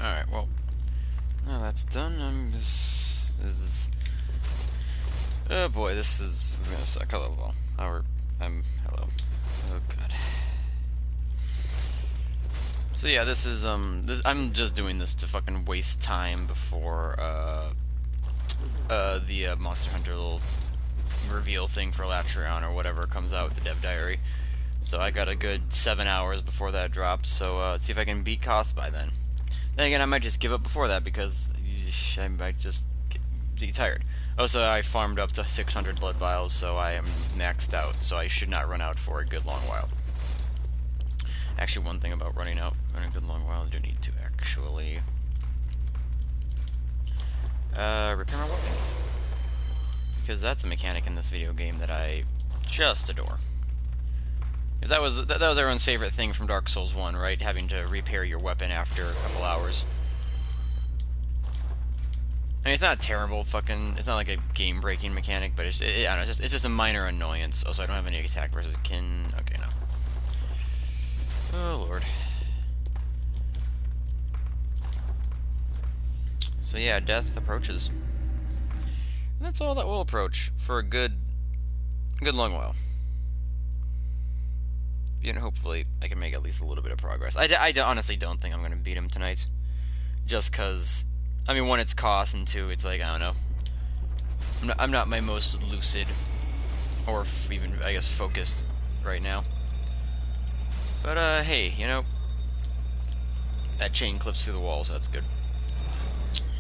Alright, well, now that's done. This is... Oh boy, this is gonna suck. Hello, well. Hello. Oh god. So yeah, this is, I'm just doing this to fucking waste time before, the Monster Hunter little reveal thing for Latreon or whatever comes out with the dev diary. So I got a good 7 hours before that drops, so let's see if I can beat Kos by then. Then again, I might just give up before that because I might just get tired. Also, I farmed up to 600 blood vials, so I am maxed out, so I should not run out for a good long while. Actually, one thing about running out for a good long while, I do need to actually repair my weapon. Because that's a mechanic in this video game that I just adore. Because that was everyone's favorite thing from Dark Souls 1, right? Having to repair your weapon after a couple hours. I mean, it's not terrible, it's not like a game-breaking mechanic, but I don't know, it's just a minor annoyance. Also, I don't have any attack versus kin. Okay, no. Oh, Lord. So yeah, death approaches. And that's all that will approach for a good long while. You know, hopefully I can make at least a little bit of progress. I honestly don't think I'm going to beat him tonight. Just because, I mean, one, it's Kos, and two, it's like, I don't know. I'm not my most lucid, or even, I guess, focused right now. But, hey, you know, that chain clips through the wall, so that's good.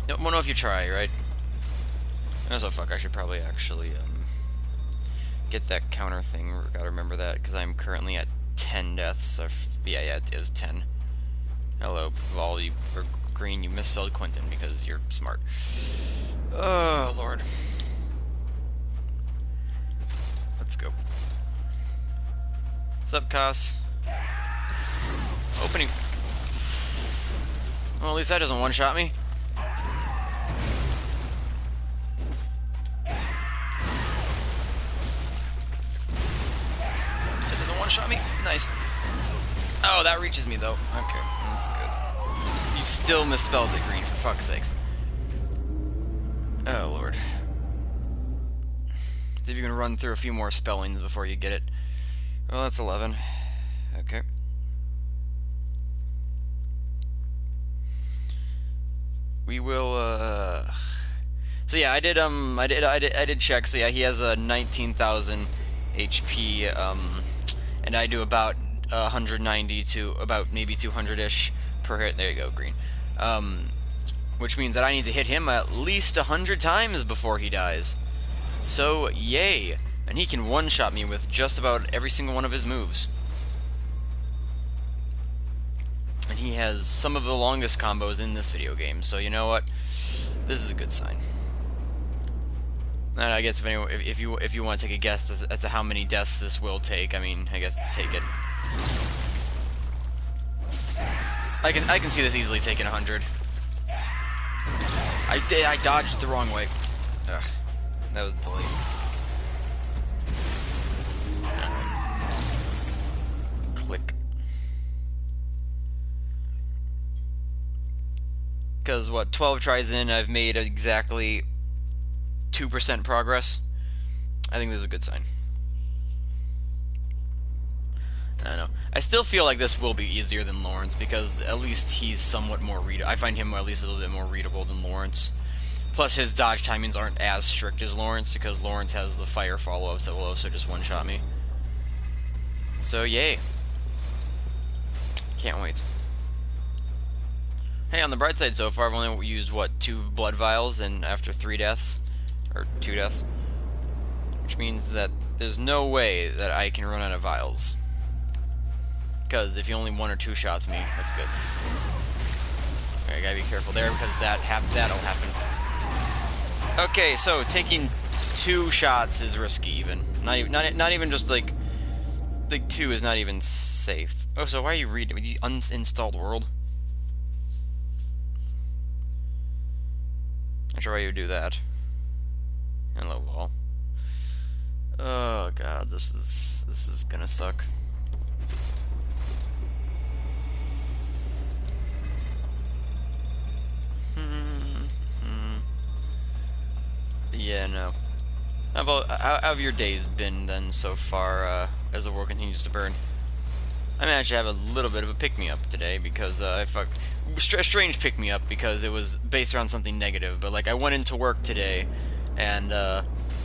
You don't know if you try, right? Also, fuck, I should probably actually, get that counter thing. Gotta remember that, because I'm currently at 10 deaths. Yeah, it is 10. Hello, Vol, or Green, you misspelled Quentin because you're smart. Oh, Lord. Let's go. What's up, Kos? Opening. Well, at least that doesn't one-shot me. That doesn't one-shot me? Nice. Oh, that reaches me, though. Okay, that's good. You still misspelled it, Green, for fuck's sakes. Oh, Lord. See if you can run through a few more spellings before you get it. Well, that's 11. Okay. We will, So yeah, I did check. So yeah, he has a 19,000 HP, and I do about 190 to about maybe 200-ish per hit. There you go, Green. Which means that I need to hit him at least 100 times before he dies. So, yay! And he can one-shot me with just about every single one of his moves. And he has some of the longest combos in this video game, so you know what? This is a good sign. And I guess if you want to take a guess as to how many deaths this will take, I mean, I guess take it. I can see this easily taking 100. I dodged the wrong way. Ugh, that was delayed. Click. Because, what, 12 tries in, I've made exactly 2% progress. I think this is a good sign. I don't know. I still feel like this will be easier than Lawrence, because at least he's somewhat more readable. I find him at least a little bit more readable than Lawrence. Plus, his dodge timings aren't as strict as Lawrence, because Lawrence has the fire follow-ups that will also just one-shot me. So, yay. Can't wait. Hey, on the bright side so far, I've only used, what, 2 blood vials and after 3 deaths? Or 2 deaths? Which means that there's no way that I can run out of vials. Because if you only 1 or 2 shots me, that's good. I gotta be careful there, because that'll happen. Okay, so taking 2 shots is risky, even. Not even just, like 2 is not even safe. Oh, so why are you reading? You uninstalled World? Not sure why you would do that. Hello, wall. Oh god, this is gonna suck. How have your days been then so far, as the world continues to burn? I managed to have a little bit of a pick-me-up today because strange pick-me-up because it was based around something negative. But like I went into work today, and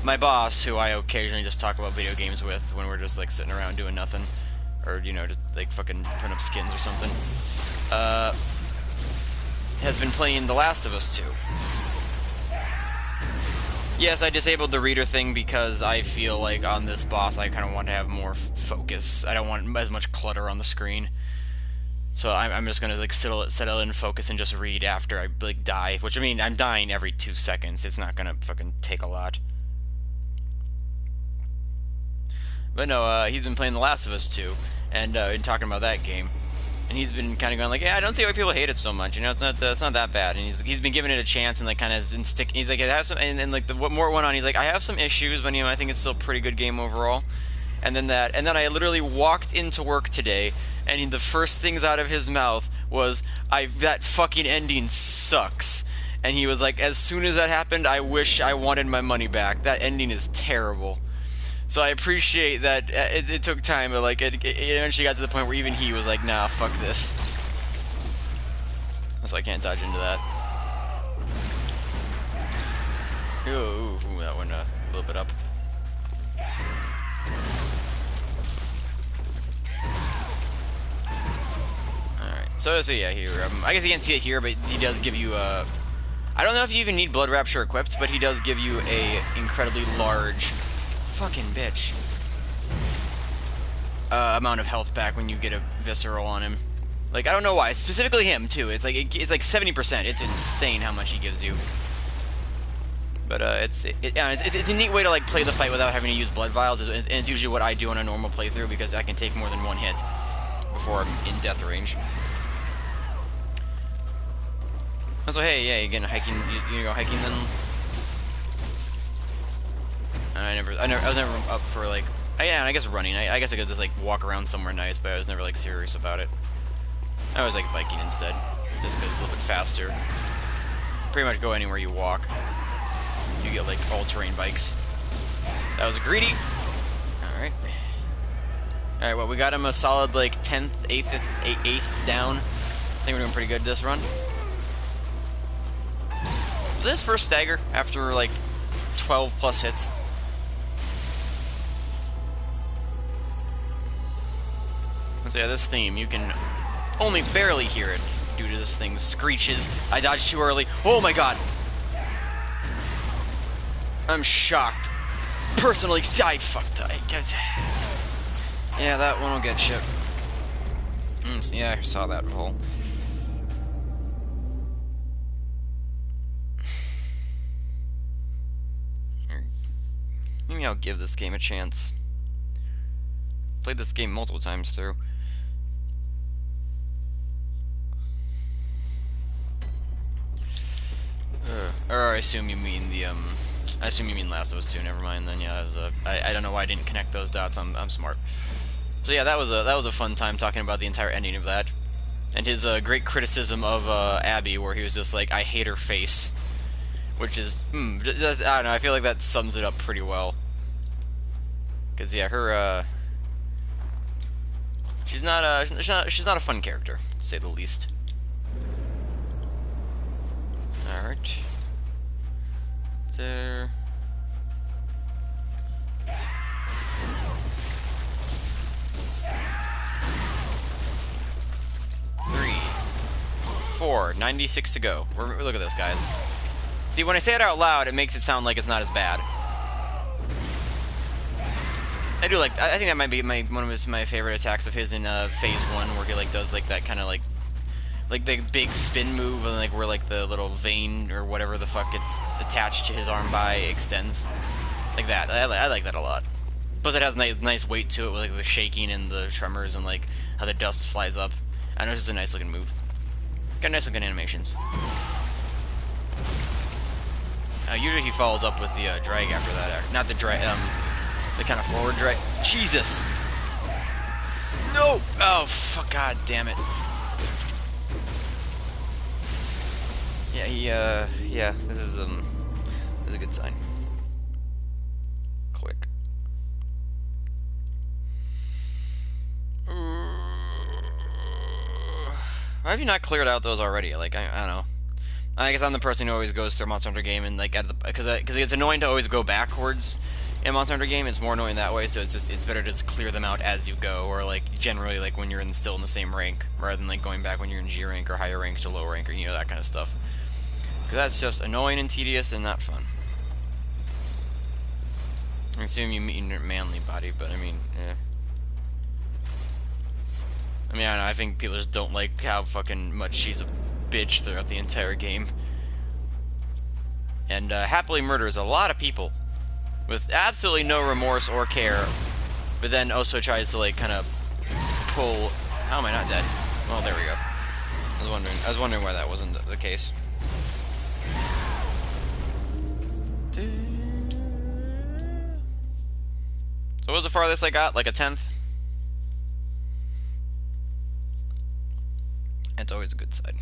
my boss, who I occasionally just talk about video games with when we're just like sitting around doing nothing, or you know, just like fucking putting up skins or something, has been playing The Last of Us 2. Yes, I disabled the reader thing because I feel like on this boss I kind of want to have more focus. I don't want as much clutter on the screen. So I'm just gonna like settle in, focus, and just read after I like die. Which I mean, I'm dying every 2 seconds. It's not gonna fucking take a lot. But no, he's been playing The Last of Us 2, and talking about that game. And he's been kind of going like, yeah, I don't see why people hate it so much. You know, it's not that bad. And he's been giving it a chance, and like kind of has been sticking. He's like, I have some, and like what more went on. He's like, I have some issues, but you know, I think it's still a pretty good game overall. And then I literally walked into work today, and the first things out of his mouth was, that fucking ending sucks. And he was like, as soon as that happened, I wish I wanted my money back. That ending is terrible. So I appreciate that it took time, but like it eventually got to the point where even he was like, nah, fuck this. So I can't dodge into that. Ooh, that went a little bit up. Alright, so yeah, here, I guess you can't see it here, but he does give you a... I don't know if you even need Blood Rapture equipped, but he does give you a incredibly large... Fucking bitch. Amount of health back when you get a visceral on him. Like, I don't know why. Specifically him, too. It's like 70%. It's insane how much he gives you. But, it's a neat way to, like, play the fight without having to use blood vials. And it's usually what I do on a normal playthrough because I can take more than one hit before I'm in death range. So, hey, yeah, you gonna hiking? You gonna go hiking then? I was never up for like, yeah, I guess running. I guess I could just like walk around somewhere nice, but I was never like serious about it. I was like biking instead, just because it's a little bit faster. Pretty much go anywhere you walk. You get like all-terrain bikes. That was greedy. All right. All right. Well, we got him a solid like 10th, 8th down. I think we're doing pretty good this run. Was this first stagger after like 12 plus hits? So yeah, this theme, you can only barely hear it due to this thing's screeches. I dodged too early. Oh my god! I'm shocked. Personally, I fucked. Yeah, that one will get you. Yeah, I saw that hole. Maybe I'll give this game a chance. Played this game multiple times through. Or I assume you mean the I assume you mean Last of Us 2. Never mind. Then yeah, I don't know why I didn't connect those dots. I'm smart. So yeah, that was a fun time talking about the entire ending of that, and his great criticism of Abby, where he was just like, I hate her face, which is I don't know. I feel like that sums it up pretty well. Cause yeah, her she's not a fun character, to say the least. Alright. There. 3, 4, 96 to go. Look at this, guys. See, when I say it out loud, it makes it sound like it's not as bad. I do like. I think that might be one of my favorite attacks of his in Phase 1, where he like does like that kind of like the big spin move, and like where like the little vein or whatever the fuck it's attached to his arm by extends, like that. I like that a lot. Plus, it has nice weight to it with like the shaking and the tremors and like how the dust flies up. I know it's just a nice looking move. Got nice looking animations. Usually he follows up with the drag after that. Not the drag, the kind of forward drag. Jesus! No! Oh, fuck, god damn it. Yeah, yeah, this is a good sign. Why have you not cleared out those already? Like, I don't know. I guess I'm the person who always goes through a Monster Hunter game and like because it's annoying to always go backwards in a Monster Hunter game. It's more annoying that way, so it's better to just clear them out as you go, or like generally like when you're still in the same rank, rather than like going back when you're in G rank or higher rank to low rank or that kind of stuff. Because that's just annoying and tedious and not fun. I assume you mean your manly body, but I mean, yeah. I mean, I don't know, I think people just don't like how fucking much she's a bitch throughout the entire game. And happily murders a lot of people with absolutely no remorse or care, but then also tries to like kind of pull. How am I not dead? Well, there we go. I was wondering why that wasn't the case. So what was the farthest I got? Like a 10th? It's always a good side.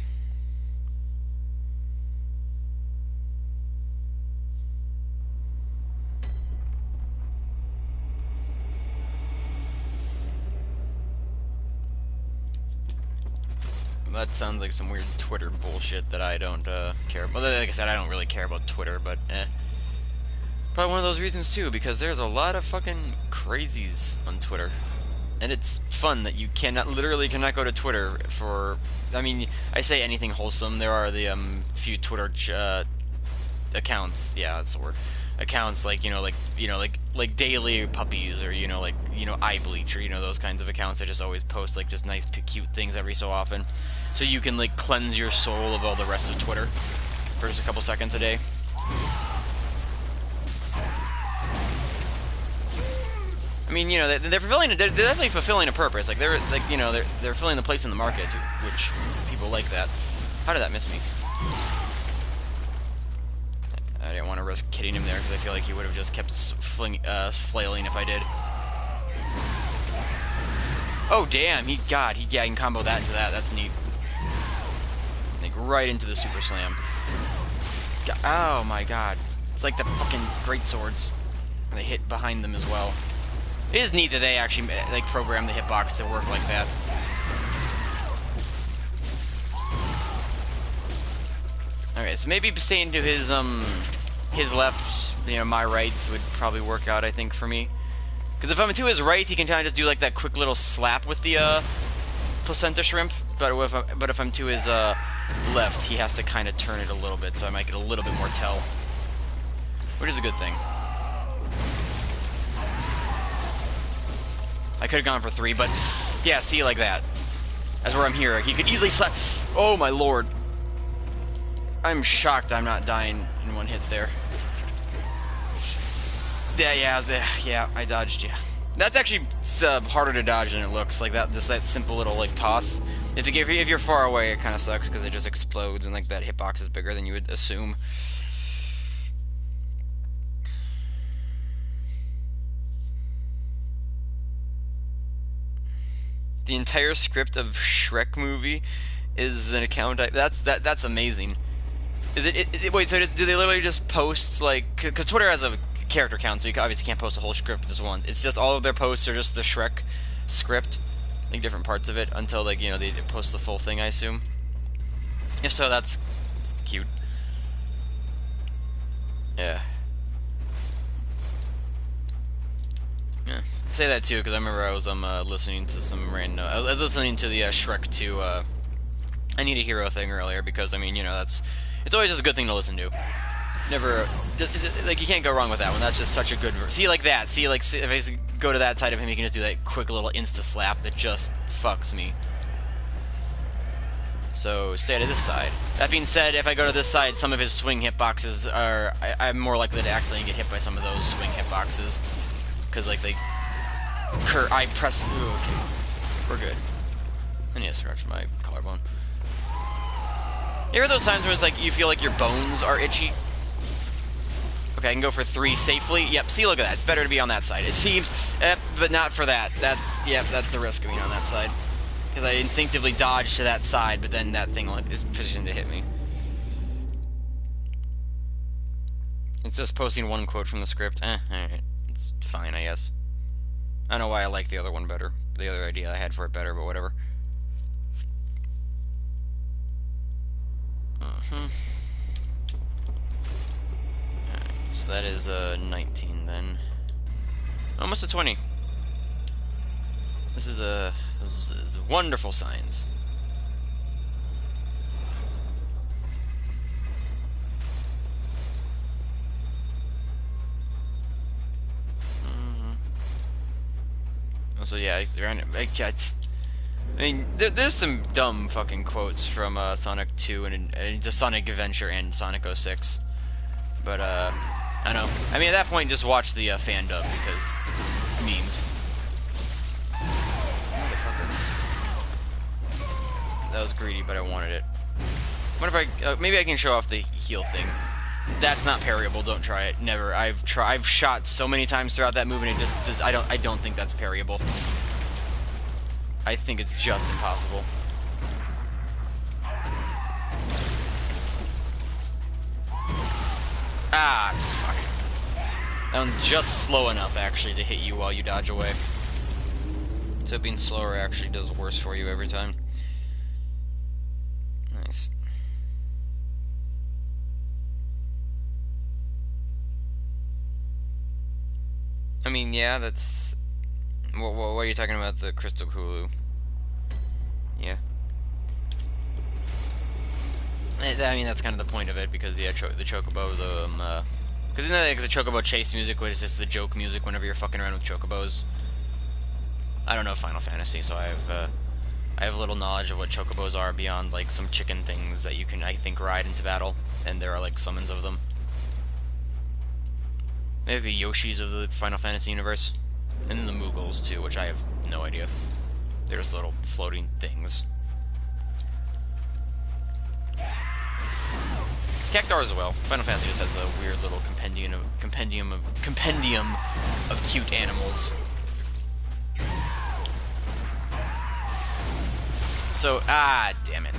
That sounds like some weird Twitter bullshit that I don't care about. Well, like I said, I don't really care about Twitter, but Probably one of those reasons too, because there's a lot of fucking crazies on Twitter. And it's fun that you literally cannot go to Twitter for, I mean, I say anything wholesome. There are the few Twitter accounts, yeah, that's the word. Accounts like, like daily puppies, or eye bleach, or those kinds of accounts that just always post like just nice cute things every so often. So you can like cleanse your soul of all the rest of Twitter for just a couple seconds a day. I mean, they're definitely fulfilling a purpose. Like they're filling the place in the market, which people like that. How did that miss me? I didn't want to risk hitting him there because I feel like he would have just kept flailing if I did. Oh damn! He can combo that into that. That's neat. Like right into the super slam. Oh my god! It's like the fucking great swords. And they hit behind them as well. It is neat that they actually like program the hitbox to work like that. Okay, so maybe staying to his left, my rights would probably work out, I think, for me. Because if I'm to his right, he can kind of just do like that quick little slap with the placenta shrimp. But if I'm to his left, he has to kind of turn it a little bit, so I might get a little bit more tell, which is a good thing. I could have gone for 3, but yeah, see, like that. That's where I'm here. He could easily slap. Oh my lord! I'm shocked I'm not dying in one hit there. Yeah, I dodged. Yeah, that's actually harder to dodge than it looks. Like that, just that simple little like toss. If you're far away, it kind of sucks because it just explodes and like that hitbox is bigger than you would assume. The entire script of Shrek movie is an account. That's amazing. Is it? Wait, so do they literally just post like? Because Twitter has a character count, so you obviously can't post a whole script just once. It's just all of their posts are just the Shrek script, like different parts of it, until like they post the full thing, I assume. If so, that's cute. Yeah. Yeah. I say that too because I remember I was listening to some random. I was listening to the Shrek 2 I Need a Hero thing earlier because I mean it's always just a good thing to listen to. Never like you can't go wrong with that one. That's just such a good. See like that. See if I just go to that side of him, he can just do that quick little insta slap that just fucks me. So stay to this side. That being said, if I go to this side, some of his swing hitboxes are. I'm more likely to accidentally get hit by some of those swing hitboxes because like they. I press. Ooh, okay, we're good. I need to scratch my collarbone. You ever those times where it's like you feel like your bones are itchy? Okay, I can go for 3 safely. Yep. See, look at that. It's better to be on that side. It seems, but not for that. That's the risk of being on that side because I instinctively dodge to that side, but then that thing is positioned to hit me. It's just posting one quote from the script. Alright. It's fine, I guess. I don't know why I like the other one better. The other idea I had for it better, but whatever. Alright, so that is 19 then. Almost a 20. This is wonderful signs. So yeah, I mean, there's some dumb fucking quotes from Sonic 2 and just Sonic Adventure and Sonic 06. But I don't know. I mean, at that point, just watch the fan dub because memes. Motherfucker. That was greedy, but I wanted it. What if I maybe I can show off the heal thing? That's not parryable. Don't try it. Never. I've shot so many times throughout that move, and it just I don't think that's parryable. I think it's just impossible. Ah, fuck. That one's just slow enough, actually, to hit you while you dodge away. So being slower actually does worse for you every time. Nice. I mean, yeah, that's... What are you talking about, the Crystal Hulu? Yeah. I mean, that's kind of the point of it, because, yeah, the Chocobo, because isn't that like the Chocobo chase music, which is just the joke music whenever you're fucking around with Chocobos? I don't know Final Fantasy, so I have little knowledge of what Chocobos are beyond, like, some chicken things that you can, I think, ride into battle, and there are, like, summons of them. Maybe the Yoshis of the Final Fantasy universe. And then the Moogles, too, which I have no idea. They're just little floating things. Cactuar as well. Final Fantasy just has a weird little compendium of cute animals. So, damn it.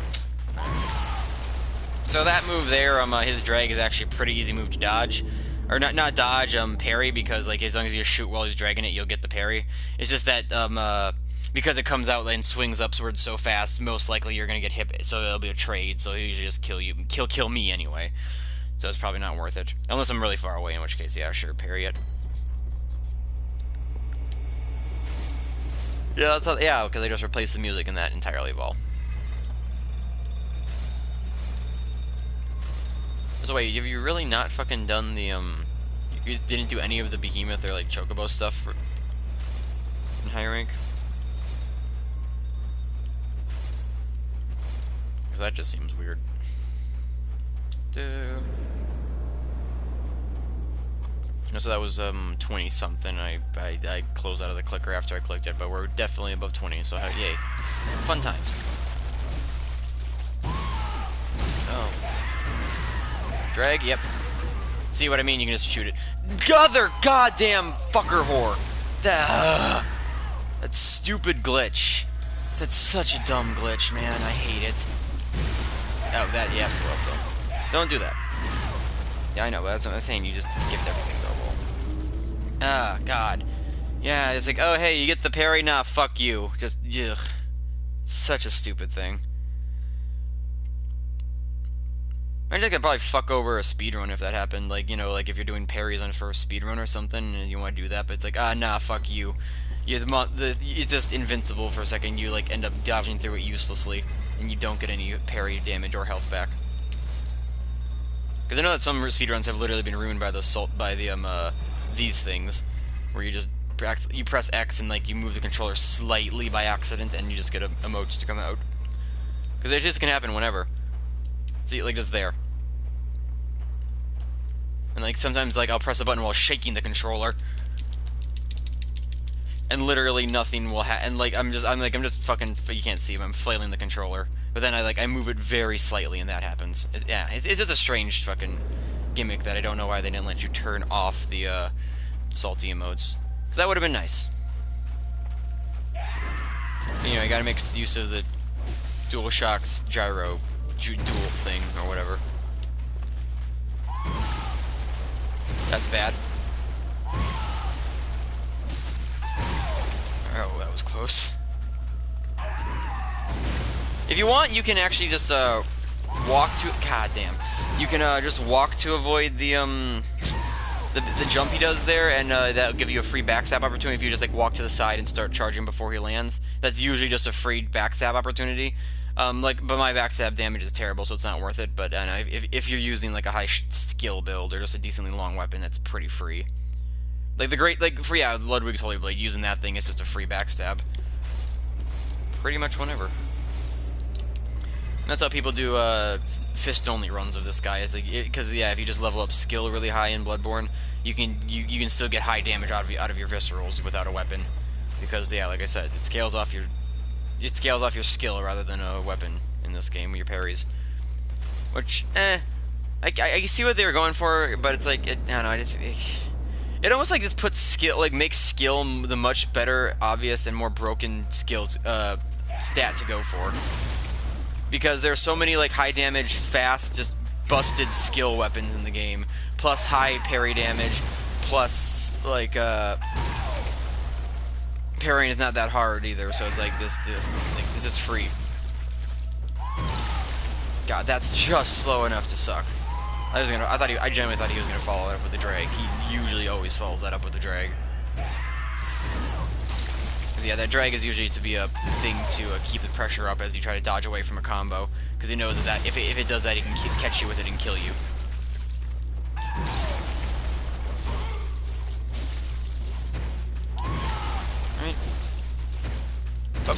So that move there, his drag is actually a pretty easy move to dodge. Or not dodge, parry, because, like, as long as you shoot while he's dragging it, you'll get the parry. It's just that, because it comes out and swings upwards so fast, most likely you're gonna get hit, so it'll be a trade, so he'll usually just kill you, kill me anyway. So it's probably not worth it. Unless I'm really far away, in which case, yeah, sure, parry it. Yeah, yeah, because I just replaced the music in that entirely, Vol. So wait, have you really not fucking done the, you didn't do any of the Behemoth or, like, Chocobo stuff in higher rank? Because that just seems weird. No, so that was, 20-something. I closed out of the clicker after I clicked it, but we're definitely above 20, so yay. Fun times. Oh. Drag, yep. See what I mean? You can just shoot it. Other goddamn fucker whore! That stupid glitch. That's such a dumb glitch, man. I hate it. Oh, that, yeah, well, don't do that. Yeah, I know, but that's what I'm saying. You just skipped everything, though. Ah, God. Yeah, it's like, oh, hey, you get the parry? Nah, fuck you. Just, ugh. Such a stupid thing. I think I'd probably fuck over a speedrun if that happened. Like, you know, like if you're doing parries on for a speedrun or something and you want to do that, but it's like, nah, fuck you. It's just invincible for a second. You, like, end up dodging through it uselessly, and you don't get any parry damage or health back. Because I know that some speedruns have literally been ruined by these things, where you press X and, like, you move the controller slightly by accident and you just get emotes to come out. Because it just can happen whenever. See, like, just there. And, like, sometimes, like, I'll press a button while shaking the controller, and literally nothing will happen. And, like, I'm just fucking, you can't see, but I'm flailing the controller. But then I move it very slightly, and that happens. It's just a strange fucking gimmick that I don't know why they didn't let you turn off the, salty emotes. Because that would have been nice. But, you know, you gotta make use of the DualShock's gyro dual thing, or whatever. That's bad. Oh, that was close. If you want, you can actually just, walk to. God damn. You can just walk to avoid the jump he does there, and that'll give you a free backstab opportunity if you just like walk to the side and start charging before he lands. That's usually just a free backstab opportunity. But my backstab damage is terrible, so it's not worth it. But if you're using like a high skill build or just a decently long weapon, that's pretty free. Like Ludwig's Holy Blade, using that thing is just a free backstab. Pretty much whenever. That's how people do fist-only runs of this guy. It's like because if you just level up skill really high in Bloodborne, you can still get high damage out of your viscerals without a weapon, because like I said, it scales off your skill rather than a weapon in this game with your parries. Which I see what they were going for, but it's like I don't know. It almost like just puts skill, like makes skill the much better, obvious, and more broken skill stat to go for. Because there's so many like high damage, fast, just busted skill weapons in the game, plus high parry damage, plus like parrying is not that hard either. So it's like this is free. God, that's just slow enough to suck. I genuinely thought he was gonna follow that up with the drag. He usually always follows that up with the drag. Yeah, that drag is usually to be a thing to keep the pressure up as you try to dodge away from a combo, because he knows that if it does that, he can catch you with it and kill you. Alright. Oh.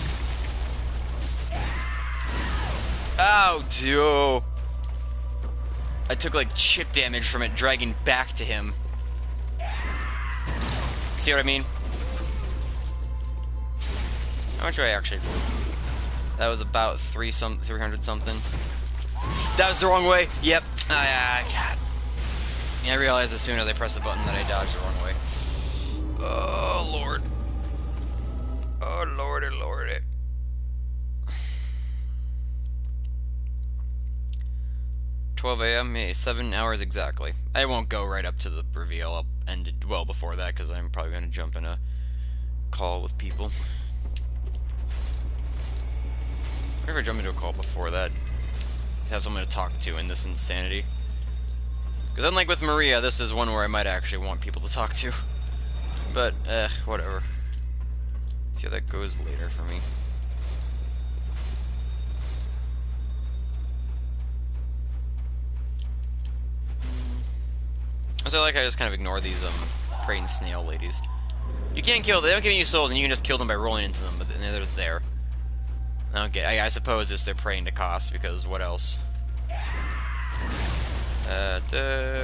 Oh, dude. I took like chip damage from it dragging back to him. See what I mean? How much do I actually do? That was about 300 something. That was the wrong way. Yep. God. Yeah, I realized as soon as I pressed the button that I dodged the wrong way. Oh Lord. Oh Lordy, Lordy. $12 a.m. Hey, 7 hours exactly. I won't go right up to the reveal. I'll end it well before that because I'm probably going to jump in a call with people. Whenever I jump into a call before that, to have someone to talk to in this insanity. Because unlike with Maria, this is one where I might actually want people to talk to. But, whatever. See how that goes later for me. So I just kind of ignore these praying snail ladies. You can't kill them, they don't give you souls, and you can just kill them by rolling into them, but they're just there. Okay, I suppose it's they're praying to Kos, because what else? 1, 2,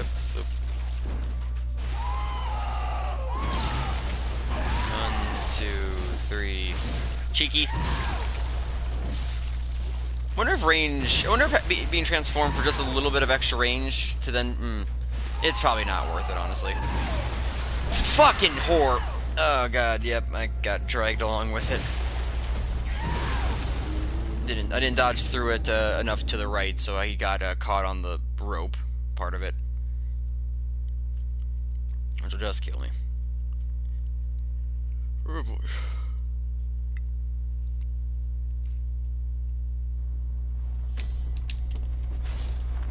3. Cheeky. Wonder if being transformed for just a little bit of extra range to then. It's probably not worth it, honestly. Fucking whore. Oh god, yep, I got dragged along with it. I didn't dodge through it enough to the right, so I got caught on the rope part of it, which will just kill me. Oh boy.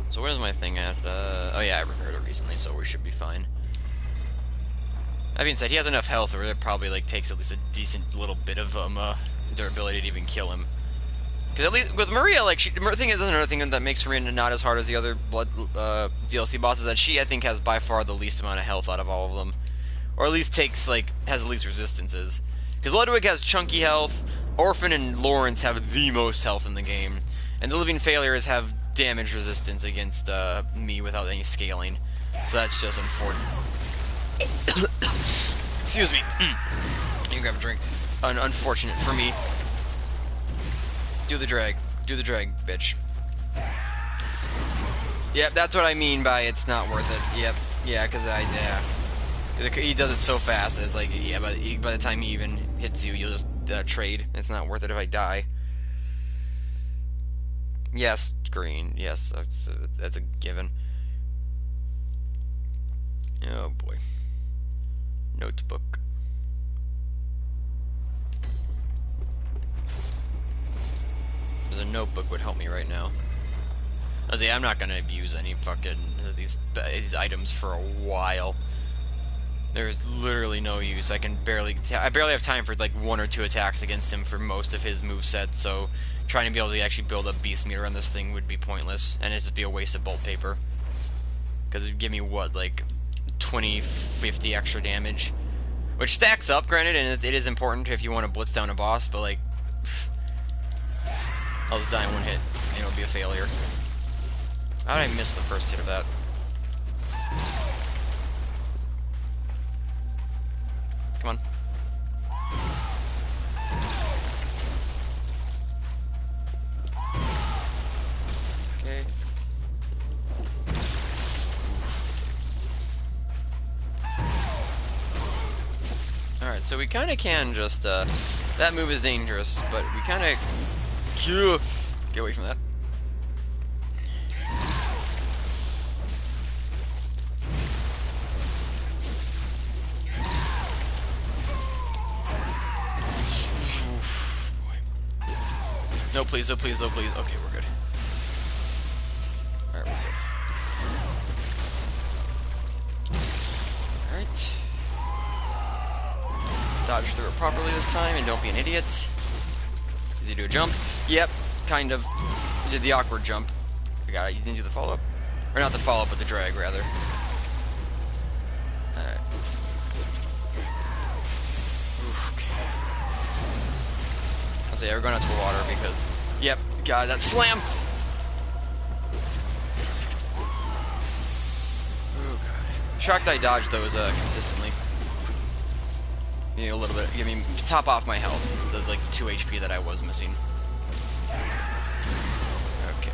So where's my thing at? Oh yeah, I repaired it recently, so we should be fine. That being said, he has enough health where it probably like takes at least a decent little bit of durability to even kill him. Because at least with Maria, like the thing is, another thing that makes Maria not as hard as the other Blood DLC bosses, that she I think has by far the least amount of health out of all of them, or at least has the least resistances. Because Ludwig has chunky health, Orphan and Lawrence have the most health in the game, and the Living Failures have damage resistance against me without any scaling. So that's just unfortunate. Excuse me. You can grab a drink. Unfortunate for me. Do the drag, bitch. Yep, that's what I mean by it's not worth it. Yep, yeah, because he does it so fast. It's like, yeah, by the time he even hits you, you'll just trade. It's not worth it if I die. Yes, green. Yes, that's a given. Oh boy. Notebook. There's a notebook would help me right now. I was like, I'm not gonna use any fucking these items for a while. There's literally no use. I barely have time for like 1 or 2 attacks against him for most of his moveset, so trying to be able to actually build a beast meter on this thing would be pointless, and it'd just be a waste of bolt paper. Because it'd give me, what, like 20, 50 extra damage? Which stacks up, granted, and it is important if you want to blitz down a boss, but like, I'll just die in 1 hit, and it'll be a failure. How did I miss the first hit of that? Come on. Okay. Alright, so we kind of can just, that move is dangerous, but we kind of, get away from that. No, please, oh, please, oh, please. Okay, we're good. Alright, we're good. Alright. Dodge through it properly this time, and don't be an idiot. Does he do a jump? Yep, kind of. He did the awkward jump. I got it. You didn't do the follow-up? Or not the follow-up, but the drag, rather. Alright. Yeah, we're going out to the water because, yep, God, that slam! Oh, God. Shocked I dodged those, consistently. Give me a little bit, top off my health, the, like, 2 HP that I was missing. Okay.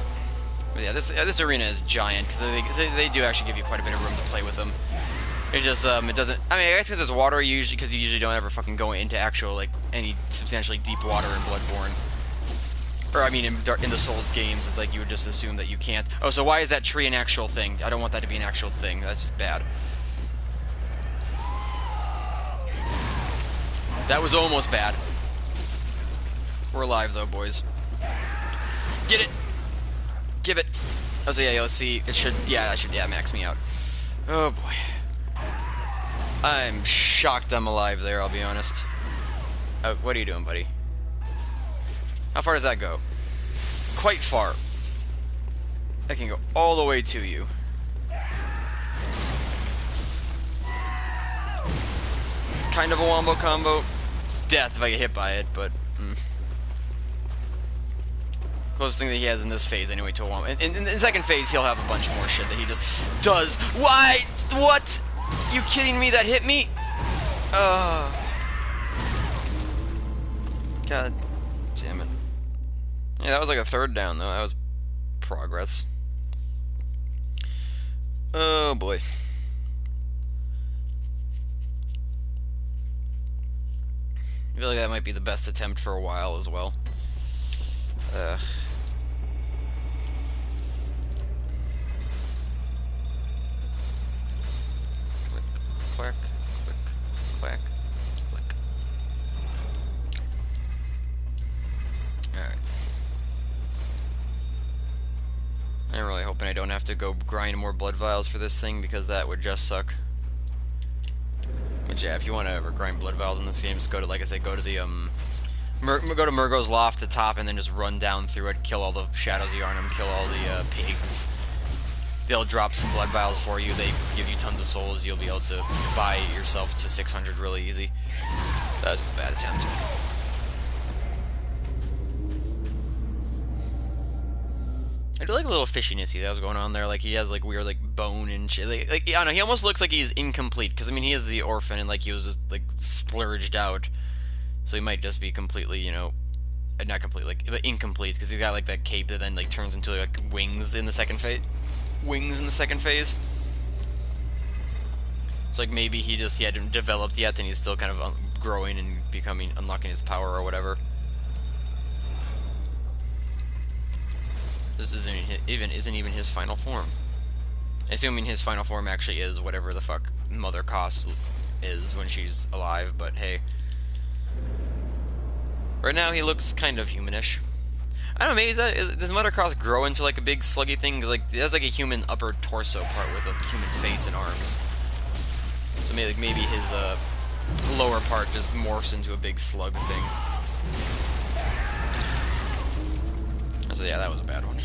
But yeah, this arena is giant, because they do actually give you quite a bit of room to play with them. It just, it doesn't, I mean, I guess because it's water, usually, because you usually don't ever fucking go into actual, like, any substantially deep water in Bloodborne. Or, I mean, in the Souls games, it's like you would just assume that you can't. Oh, so why is that tree an actual thing? I don't want that to be an actual thing. That's just bad. That was almost bad. We're alive, though, boys. Get it! Give it! Oh, so yeah, let's see. It should, yeah, that should, yeah, max me out. Oh, boy. I'm shocked I'm alive there, I'll be honest. What are you doing, buddy? How far does that go? Quite far. I can go all the way to you. Kind of a wombo combo. It's death if I get hit by it, but... Closest thing that he has in this phase, anyway, to a wombo. In the second phase, he'll have a bunch more shit that he just does. Why? What? You kidding me? That hit me? God damn it. Yeah, that was like a 3rd down, though. That was progress. Oh, boy. I feel like that might be the best attempt for a while as well. Click, click, click, click. Alright. I'm really hoping I don't have to go grind more blood vials for this thing, because that would just suck. But yeah, if you want to ever grind blood vials in this game, just go to, like I said, go to the, go to Murgo's Loft at the top, and then just run down through it, kill all the Shadows of Yharnam, kill all the, pigs. They'll drop some blood vials for you, they give you tons of souls, you'll be able to buy yourself to 600 really easy. That was just a bad attempt. I do like a little fishiness that was going on there, like he has like weird like bone and shit, like I don't know, he almost looks like he's incomplete, because I mean he is the orphan and like he was just like splurged out, so he might just be completely, you know, not complete, like, but incomplete, because he's got like that cape that then like turns into like wings in the second phase. So like maybe he hadn't developed yet, and he's still kind of growing and unlocking his power or whatever. This isn't even his final form. Assuming his final form actually is whatever the fuck Mother Kos is when she's alive, but hey. Right now he looks kind of humanish. I don't know, maybe does Mother Cross grow into like a big sluggy thing? Cause like it has like a human upper torso part with a human face and arms. So maybe his lower part just morphs into a big slug thing. So yeah, that was a bad one.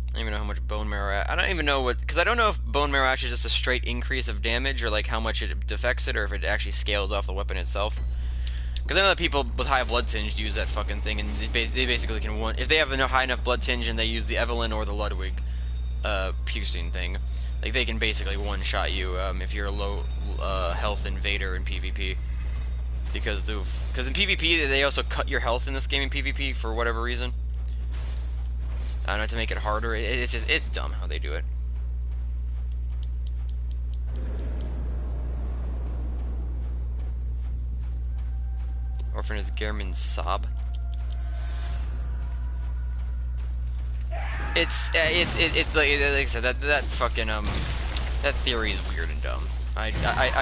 I don't even know how much bone marrow. I don't even know what, because I don't know if bone marrow actually is just a straight increase of damage, or like how much it defects it, or if it actually scales off the weapon itself. Because I know that people with high blood tinge use that fucking thing, and they basically can if they have a high enough blood tinge and they use the Evelyn or the Ludwig piercing thing, like they can basically one-shot you if you're a low health invader in PvP. Because in PvP they also cut your health in this game in PvP for whatever reason. I don't know, to make it harder. It's dumb how they do it. Orphan is Gehrman's Sob. It's like I said, that fucking that theory is weird and dumb. I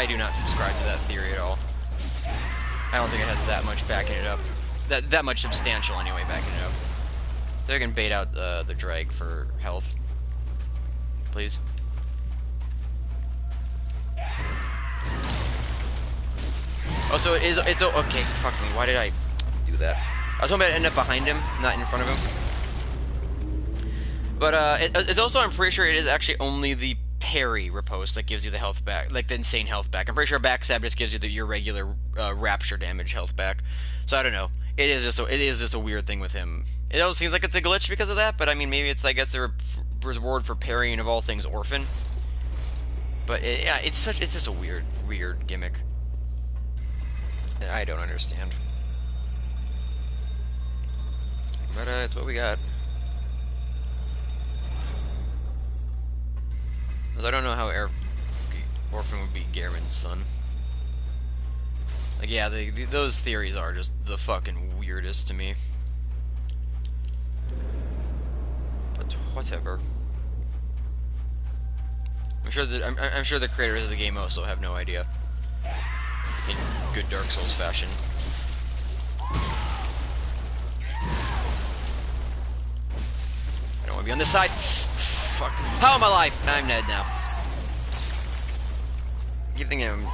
do not subscribe to that theory at all. I don't think it has that much backing it up. That much substantial anyway backing it up. So I can bait out the drag for health, please. Oh, so it's okay. Fuck me. Why did I do that? I was hoping I'd end up behind him, not in front of him. But it's also, I'm pretty sure it is actually only the parry riposte that gives you the health back, like the insane health back. I'm pretty sure backstab just gives you your regular rapture damage health back. So I don't know. It is just a weird thing with him. It almost seems like it's a glitch because of that, but I mean, maybe it's, I guess, a reward for parrying of all things Orphan. But yeah, it's just a weird gimmick. I don't understand. But it's what we got. Because I don't know how Orphan would be Gehrman's son. Like, yeah, those theories are just the fucking weirdest to me. But whatever. I'm sure the creators of the game also have no idea. In good Dark Souls fashion. I don't want to be on this side. Fuck. How am I alive? I'm dead now. I keep thinking I'm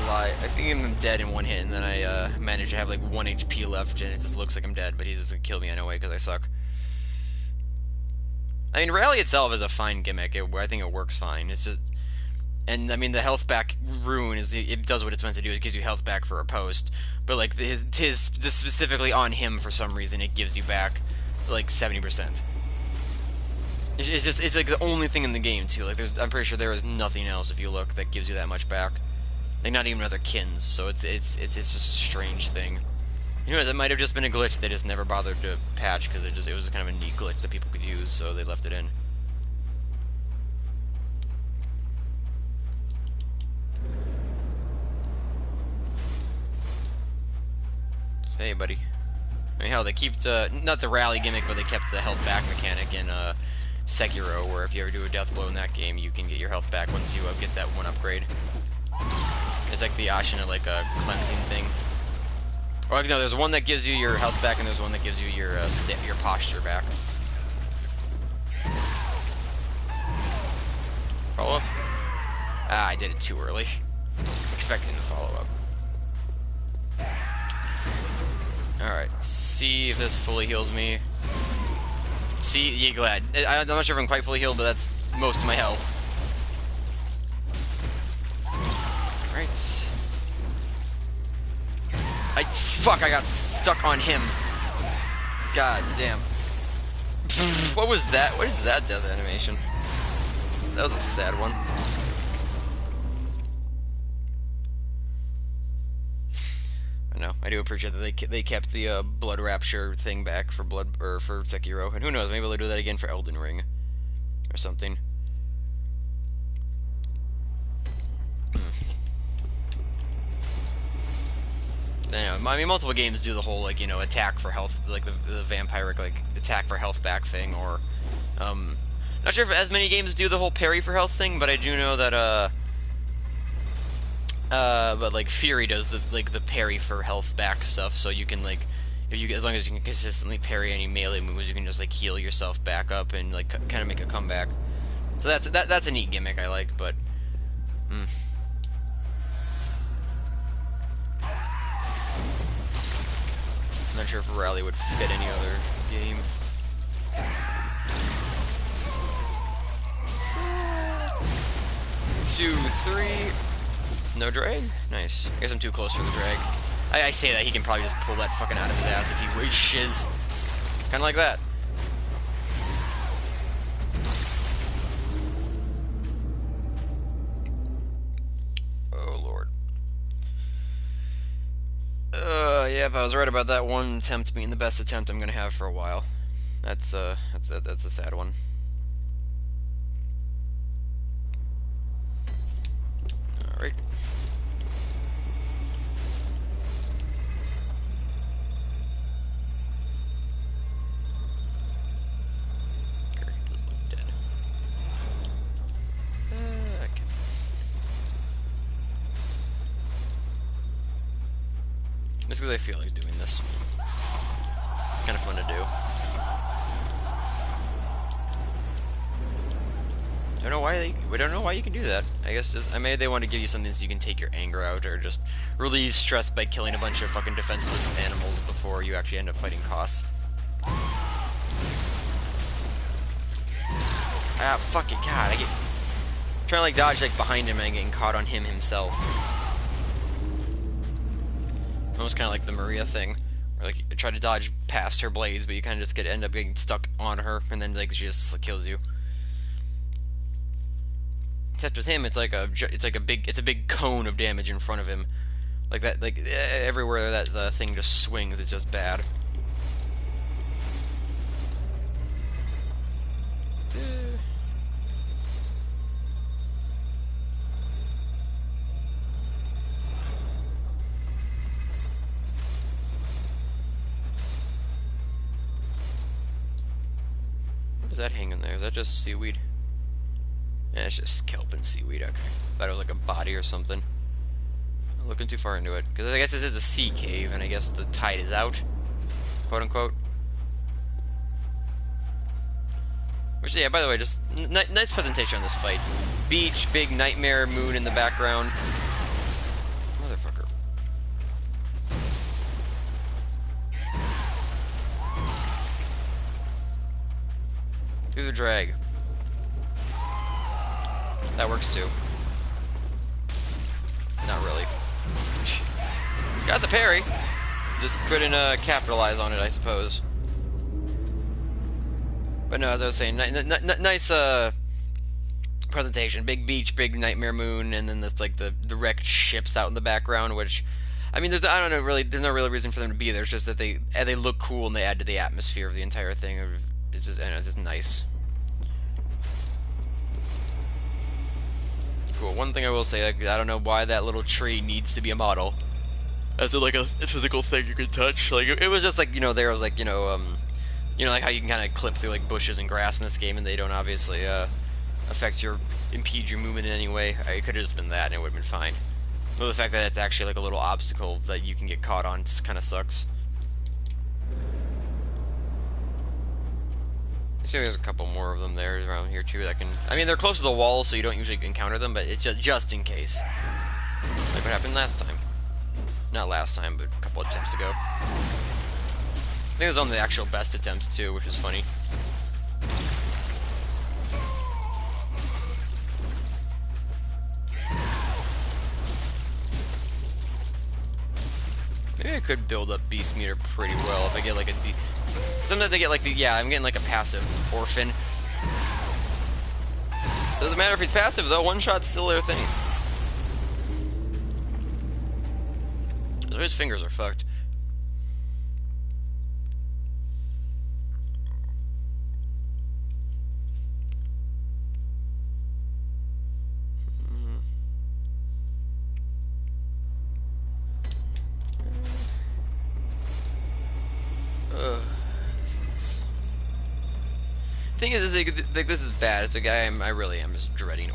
alive. I think I'm dead in one hit, and then I manage to have like 1 HP left, and it just looks like I'm dead, but he's just gonna kill me anyway because I suck. I mean, Rally itself is a fine gimmick. I think it works fine. It's just... And, I mean, the health back rune, it does what it's meant to do. It gives you health back for a post. But, like, this specifically on him, for some reason, it gives you back, like, 70%. It's like the only thing in the game, too. Like, I'm pretty sure there is nothing else, if you look, that gives you that much back. Like, not even other kins. So it's just a strange thing. You know, it might have just been a glitch they just never bothered to patch, because it was kind of a neat glitch that people could use, so they left it in. Hey, buddy. I mean, hell, they kept, not the rally gimmick, but they kept the health back mechanic in, Sekiro, where if you ever do a death blow in that game, you can get your health back once you get that one upgrade. It's like the Ashina, like, a cleansing thing. Or, no, there's one that gives you your health back, and there's one that gives you your posture back. Follow up? Ah, I did it too early. Expecting to follow up. Alright, see if this fully heals me. See, yeah, glad. I'm not sure if I'm quite fully healed, but that's most of my health. Alright. Fuck, I got stuck on him. God damn. What was that? What is that death animation? That was a sad one. No, I do appreciate that they kept the blood rapture thing back for for Sekiro, and who knows, maybe they'll do that again for Elden Ring or something. I mean, multiple games do the whole, like, you know, attack for health, like the vampiric, like, attack for health back thing, or not sure if as many games do the whole parry for health thing, but I do know that But like Fury does the parry for health back stuff, so you can like, as long as you can consistently parry any melee moves, you can just like heal yourself back up and like kind of make a comeback. So that's a neat gimmick I like, but. I'm not sure if Rally would fit any other game. 2, 3. No drag? Nice. I guess I'm too close for the drag. I say that, he can probably just pull that fucking out of his ass if he wishes. Kinda like that. Oh, Lord. Yeah, if I was right about that one attempt being the best attempt I'm gonna have for a while. That's a sad one. Alright. Character does look dead. Okay. Just because I feel like doing this. It's kind of fun to do. We don't know why you can do that. I guess just maybe they want to give you something so you can take your anger out, or just relieve stress by killing a bunch of fucking defenseless animals before you actually end up fighting Kos. Ah, fuck it, God! I get trying to like dodge like behind him and getting caught on him himself. Almost kind of like the Maria thing, where like you try to dodge past her blades, but you kind of just end up getting stuck on her, and then like she just like, kills you. Except with him, it's a big cone of damage in front of him, like that, like everywhere that the thing just swings, it's just bad. What is that hanging there? Is that just seaweed? Yeah, it's just kelp and seaweed. Okay. Thought it was like a body or something. I'm looking too far into it. Because I guess this is a sea cave, and I guess the tide is out. Quote unquote. Which, yeah, by the way, just nice presentation on this fight. Beach, big nightmare moon in the background. Motherfucker. Do the drag. That works too. Not really. Got the parry. Just couldn't capitalize on it, I suppose. But no, as I was saying, nice presentation. Big beach, big nightmare moon, and then this like the wrecked ships out in the background. Which, I mean, there's no real reason for them to be there. It's just that they look cool and they add to the atmosphere of the entire thing. It's just nice. Cool. One thing I will say, like, I don't know why that little tree needs to be a model. As like a physical thing you can touch. Like it was just like, you know, there was like, like how you can kind of clip through like bushes and grass in this game, and they don't obviously impede your movement in any way. It could have just been that, and it would have been fine. But the fact that it's actually like a little obstacle that you can get caught on kind of sucks. So there's a couple more of them there around here too that can. I mean, they're close to the wall, so you don't usually encounter them, but it's just in case. Like what happened last time. Not last time, but a couple of attempts ago. I think it was on the actual best attempts too, which is funny. Maybe I could build up beast meter pretty well if I get like a sometimes I get like I'm getting like a passive orphan. Doesn't matter if he's passive though, one shot's still their thing. So his fingers are fucked. thing is like this is bad. It's like I really am just dreading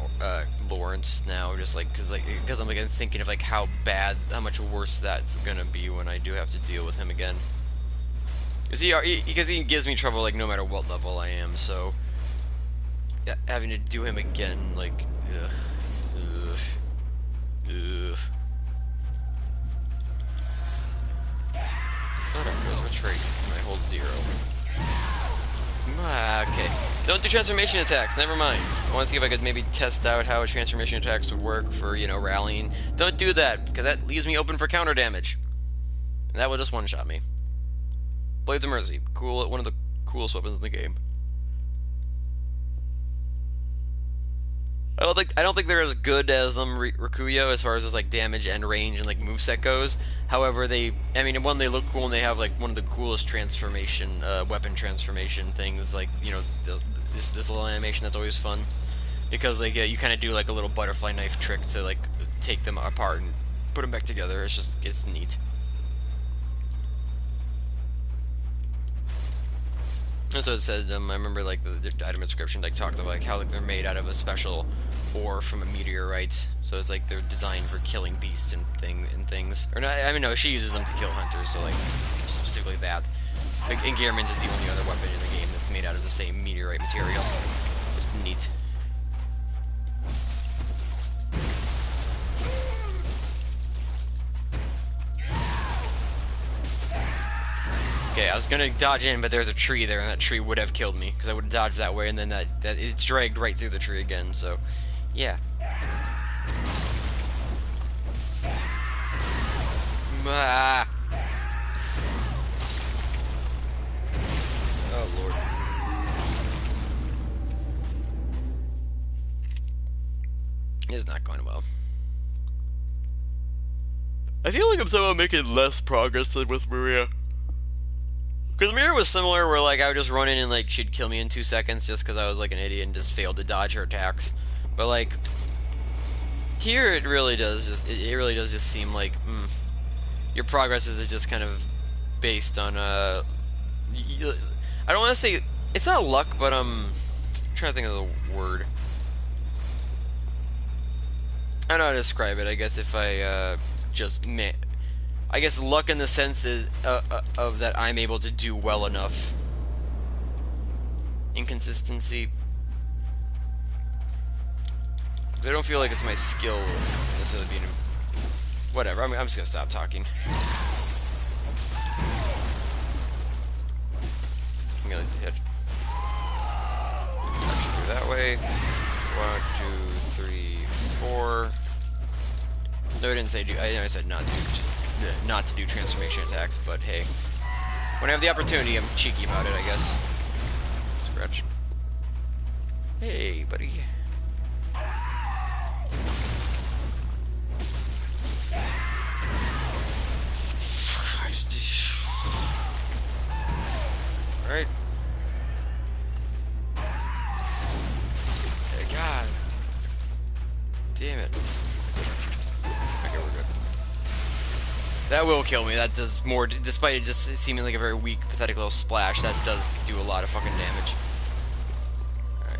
Lawrence now, just like because I'm thinking of like how much worse that's gonna be when I do have to deal with him again. Because he gives me trouble like no matter what level I am. So yeah, having to do him again, like ugh. Whatever, what's trait? I hold 0. Okay. Don't do transformation attacks, never mind. I want to see if I could maybe test out how transformation attacks would work for, you know, rallying. Don't do that, because that leaves me open for counter damage. And that will just one-shot me. Blades of Mercy. Cool, one of the coolest weapons in the game. I don't think they're as good as Rikuyo as far as like damage and range and like moveset goes. However, they look cool and they have like one of the coolest transformation weapon transformation things. Like, you know, this little animation that's always fun because like you kind of do like a little butterfly knife trick to like take them apart and put them back together. It's neat. So it said, I remember like the item description like talks about like how like they're made out of a special ore from a meteorite. So it's like they're designed for killing beasts and things. Or not, I mean no, she uses them to kill hunters. So like specifically that. Like, and Gearman's is the only other weapon in the game that's made out of the same meteorite material. Just neat. Okay, I was gonna dodge in, but there's a tree there, and that tree would have killed me, because I would have dodged that way, and then that it's dragged right through the tree again, so, yeah. Ah. Oh, Lord. It's not going well. I feel like I'm somehow making less progress than with Maria. Because Mira was similar, where like I would just run in and like she'd kill me in 2 seconds just because I was like an idiot and just failed to dodge her attacks. But like here, it really does just seem like your progress is just kind of based on I don't want to say it's not luck, but I'm trying to think of the word. I don't know how to describe it. I guess if I I guess luck in the sense is, of that I'm able to do well enough. Inconsistency. I don't feel like it's my skill necessarily being... Whatever, I'm just gonna stop talking. I'm gonna hit. Touch through that way. 1, 2, 3, 4. No, I didn't say do. I said not to do transformation attacks, but hey, when I have the opportunity, I'm cheeky about it, I guess. Scratch. Hey, buddy. Alright. Hey, God. Damn it. Okay, we're good. That will kill me. That does more, despite it just seeming like a very weak, pathetic little splash, that does do a lot of fucking damage. Alright.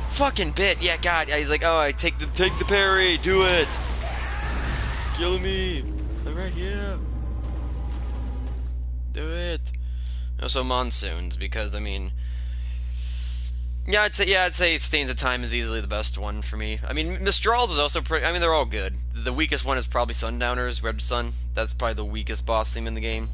Fucking bit, yeah, God. He's like, oh, take the parry, do it. Kill me. Alright, yeah. Do it. Also monsoons, because I mean, yeah, I'd say Stains of Time is easily the best one for me. I mean, Mistral's is also pretty. I mean, they're all good. The weakest one is probably Sundowners, Red Sun. That's probably the weakest boss theme in the game.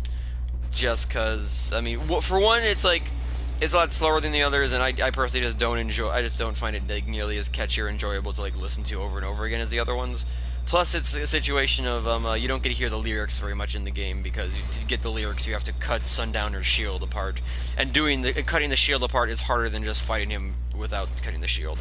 Just cause, I mean, for one, it's like it's a lot slower than the others, and I personally just don't enjoy. I just don't find it like nearly as catchy or enjoyable to like listen to over and over again as the other ones. Plus, it's a situation of you don't get to hear the lyrics very much in the game because to get the lyrics, you have to cut Sundowner's shield apart, and cutting the shield apart is harder than just fighting him without cutting the shield.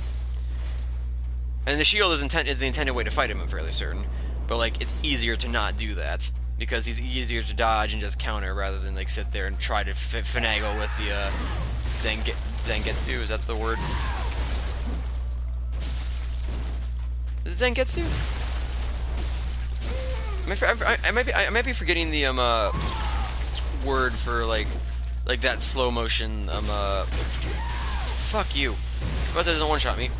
And the shield is the intended way to fight him, I'm fairly certain, but like it's easier to not do that because he's easier to dodge and just counter rather than like sit there and try to finagle with the Zangetsu. Is that the word? Zangetsu? I might be forgetting the word for like like that slow motion. Fuck you. Plus, it doesn't one shot me.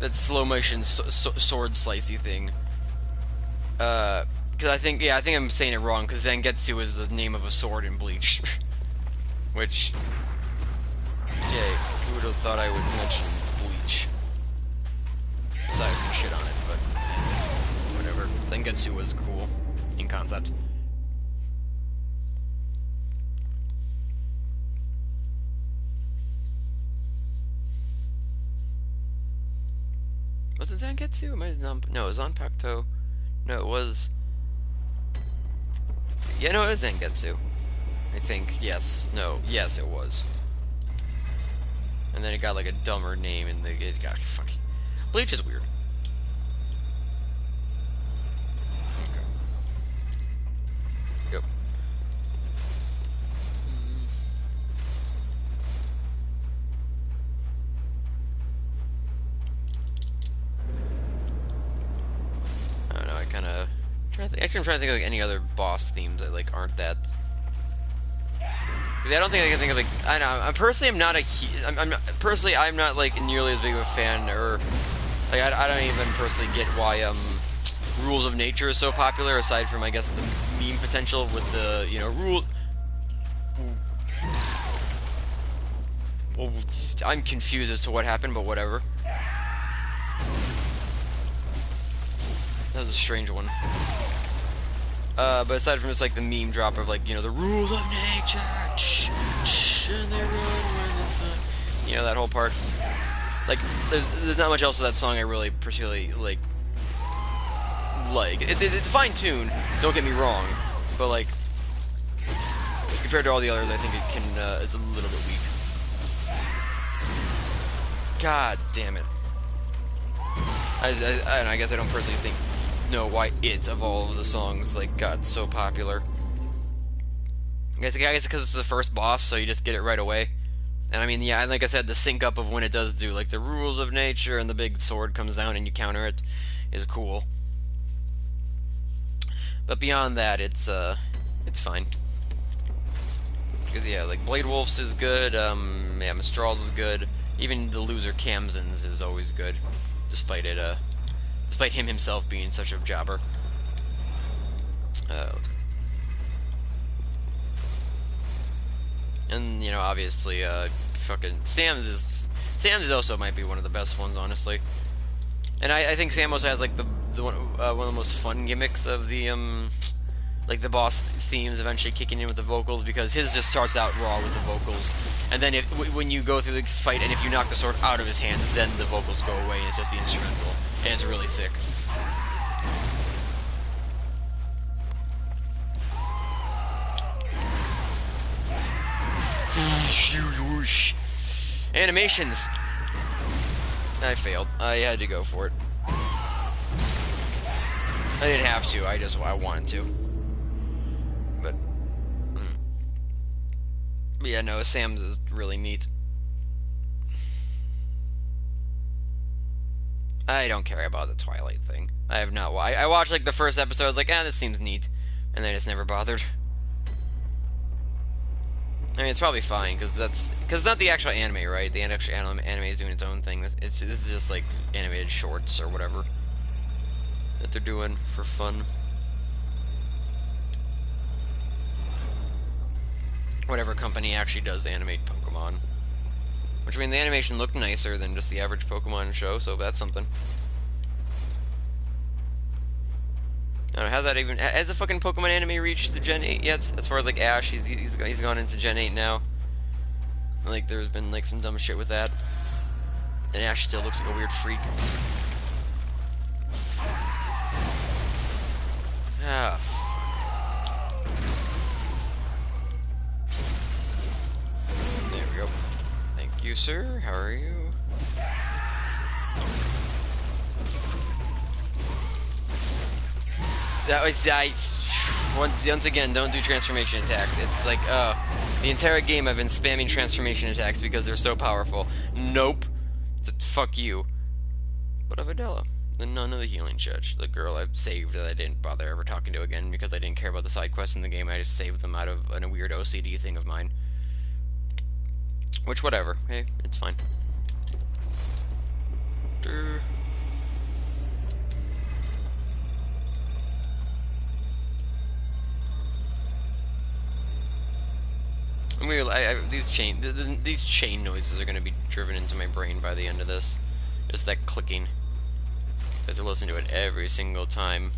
That slow motion sword slicey thing. Because I think I'm saying it wrong. Because Zangetsu is the name of a sword in Bleach, which, yeah, who would have thought I would mention Bleach? Aside from shit on it, but whatever. Zangetsu was cool in concept. Was it Zangetsu? No, it was Zanpakuto. No, it was... Yeah, no, it was Zangetsu. I think, yes. No, yes, it was. And then it got like a dumber name and it got fucking... Bleach is weird. Okay. Yep. I don't know, I kind of... Actually, I'm trying to think of like any other boss themes that like aren't that... Because I don't think I can think of like... I don't know, I'm not like nearly as big of a fan, or... Like, I don't even personally get why, Rules of Nature is so popular, aside from, I guess, the meme potential with the, you know, rule... Well, I'm confused as to what happened, but whatever. That was a strange one. But aside from just, like, the meme drop of, like, you know, the rules of nature, and they run when the sun... You know, that whole part. Like, there's not much else of that song I really particularly like. It's a fine tune, don't get me wrong, but like compared to all the others, I think it can it's a little bit weak. God damn it! I guess I don't personally know why it of all of the songs like got so popular. I guess because it's the first boss, so you just get it right away. And I mean, yeah, like I said, the sync up of when it does do, like, the rules of nature and the big sword comes down and you counter it is cool. But beyond that, it's fine. Because, yeah, like, Blade Wolf's is good, yeah, Mistral's is good. Even the loser Kamzen's is always good, despite him himself being such a jobber. Let's go. And, you know, obviously, fucking Sam's also might be one of the best ones, honestly. And I think Sam also has, like, one of the most fun gimmicks of the, like, the boss themes eventually kicking in with the vocals, because his just starts out raw with the vocals. And then when you go through the fight, and if you knock the sword out of his hands, then the vocals go away, and it's just the instrumental. And it's really sick. Animations! I failed. I had to go for it. I didn't have to, I wanted to. But yeah, no, Sam's is really neat. I don't care about the Twilight thing. I have not. I watched like the first episode. I was like, this seems neat, and then I just never bothered. I mean, it's probably fine because it's not the actual anime, right? The actual anime is doing its own thing. This is just like animated shorts or whatever that they're doing for fun. Whatever company actually does animate Pokemon. Which, I mean, the animation looked nicer than just the average Pokemon show, so that's something. I don't know, has the fucking Pokemon anime reached the Gen 8 yet? As far as, like, Ash, he's gone into Gen 8 now. Like, there's been, like, some dumb shit with that. And Ash still looks like a weird freak. Ah, fuck. There we go. Thank you, sir. How are you? That was, once again, don't do transformation attacks. It's like, the entire game I've been spamming transformation attacks because they're so powerful. Nope. Fuck you. What of Adela? The nun of the healing church. The girl I've saved that I didn't bother ever talking to again because I didn't care about the side quests in the game. I just saved them out of a weird OCD thing of mine. Which, whatever. Hey, it's fine. These chain noises are gonna be driven into my brain by the end of this. Just that clicking. I have to listen to it every single time.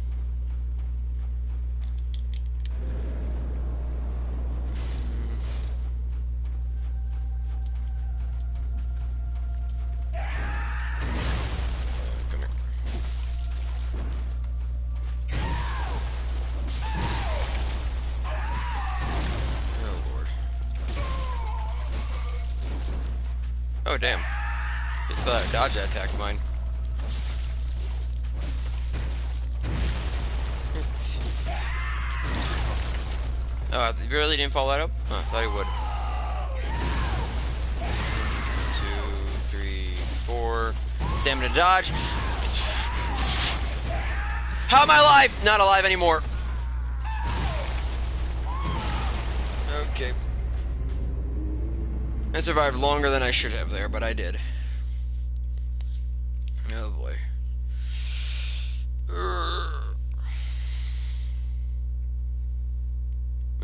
Come here. Oh lord. Oh damn. Just thought I'd dodge that attack of mine. Oh, you really didn't follow that up? Huh, I thought he would. 1, 2, 3, 4. Stamina dodge. How am I alive? Not alive anymore. Okay. I survived longer than I should have there, but I did. Oh boy.